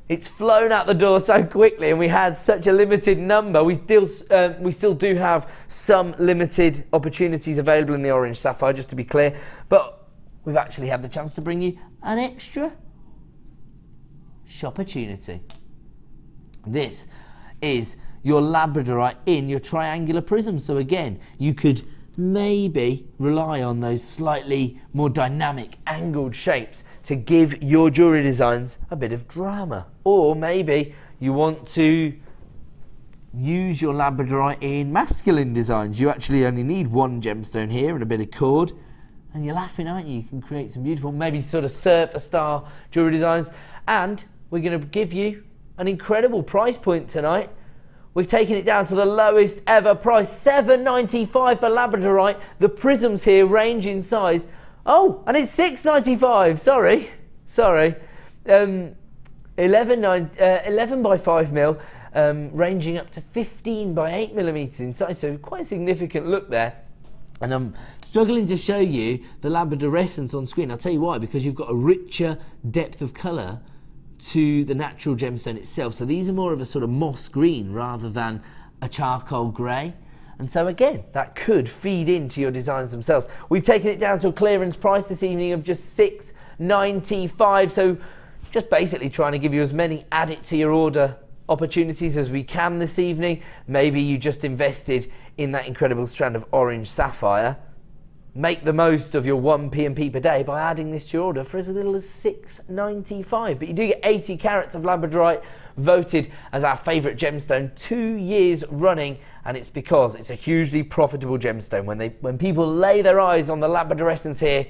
[SPEAKER 5] it's flown out the door so quickly and we had such a limited number. We still do have some limited opportunities available in the orange sapphire, just to be clear, but we've actually had the chance to bring you an extra shopportunity. This is your labradorite in your triangular prism. So again, you could maybe rely on those slightly more dynamic angled shapes to give your jewellery designs a bit of drama. Or maybe you want to use your labradorite in masculine designs. You actually only need one gemstone here and a bit of cord, and you're laughing, aren't you? You can create some beautiful, maybe sort of surfer style jewellery designs. And we're going to give you an incredible price point tonight. We've taken it down to the lowest ever price, $7.95 for labradorite. The prisms here range in size. Oh, and it's $6.95. Sorry. 11 by 5 mil, ranging up to 15 by 8 millimeters in size. So quite a significant look there. And I'm struggling to show you the labradorescence on screen. I'll tell you why, because you've got a richer depth of colour to the natural gemstone itself. So these are more of a sort of moss green rather than a charcoal grey. And so again, that could feed into your designs themselves. We've taken it down to a clearance price this evening of just $6.95. So just basically trying to give you as many add it to your order opportunities as we can this evening. Maybe you just invested in that incredible strand of orange sapphire. Make the most of your 1 P&P per day by adding this to your order for as little as $6.95. But you do get 80 carats of labradorite voted as our favourite gemstone 2 years running, and it's because it's a hugely profitable gemstone. When people lay their eyes on the labradorescence here,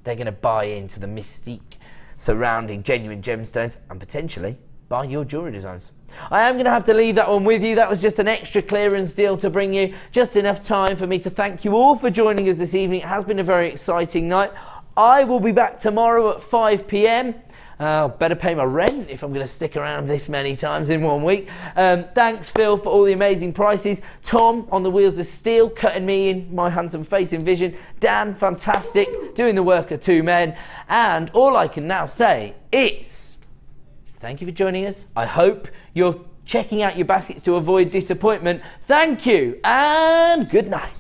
[SPEAKER 5] they're going to buy into the mystique surrounding genuine gemstones and potentially buy your jewellery designs. I am going to have to leave that one with you. That was just an extra clearance deal to bring you. Just enough time for me to thank you all for joining us this evening. It has been a very exciting night. I will be back tomorrow at 5 p.m. Better pay my rent if I'm going to stick around this many times in 1 week. Thanks, Phil, for all the amazing prices. Tom on the wheels of steel, cutting me in my handsome face in vision. Dan, fantastic, doing the work of 2 men. And all I can now say is thank you for joining us. I hope you're checking out your baskets to avoid disappointment. Thank you and good night.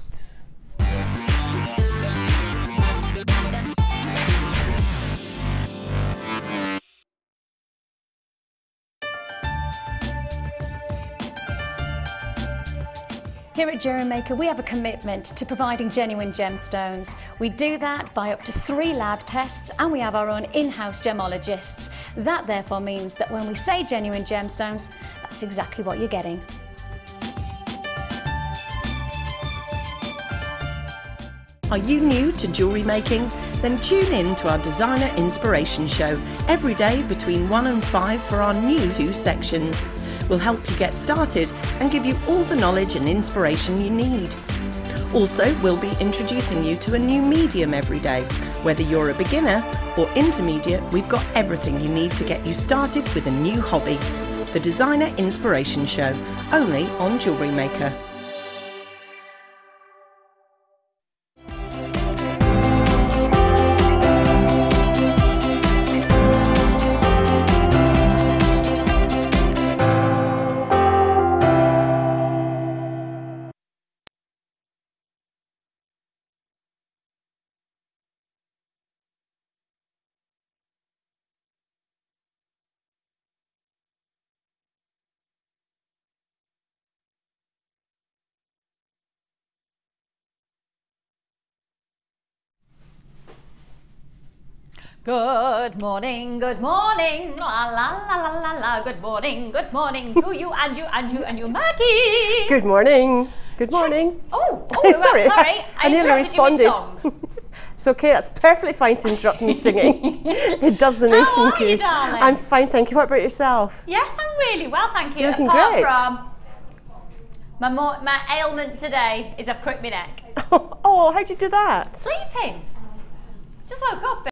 [SPEAKER 1] Here
[SPEAKER 9] Here at JewelleryMaker, we have a commitment to providing genuine gemstones. We do that by up to 3 lab tests, and we have our own in-house gemologists. That therefore means that when we say genuine gemstones, that's exactly what you're getting.
[SPEAKER 10] Are you new to jewellery making? Then tune in to our Designer Inspiration Show every day between 1 and 5 for our new 2 sections. We'll help you get started and give you all the knowledge and inspiration you need. Also, we'll be introducing you to a new medium every day. Whether you're a beginner or intermediate, we've got everything you need to get you started with a new hobby. The Designer Inspiration Show, only on JewelleryMaker.
[SPEAKER 9] Good morning, la la la la la la. Good morning to you and you and you and you, Maggie.
[SPEAKER 11] Good morning. Good morning.
[SPEAKER 9] Oh,
[SPEAKER 11] sorry.
[SPEAKER 9] Sorry,
[SPEAKER 11] I nearly responded. It's okay, that's perfectly fine to interrupt me singing. It does the nation
[SPEAKER 9] How are
[SPEAKER 11] good.
[SPEAKER 9] you, darling?
[SPEAKER 11] I'm fine, thank you. What about yourself?
[SPEAKER 9] Yes, I'm really well, thank you.
[SPEAKER 11] You're looking
[SPEAKER 9] Apart
[SPEAKER 11] great.
[SPEAKER 9] from my ailment today is I've crooked my neck.
[SPEAKER 11] Oh, how'd you do that?
[SPEAKER 9] Sleeping. Just woke up.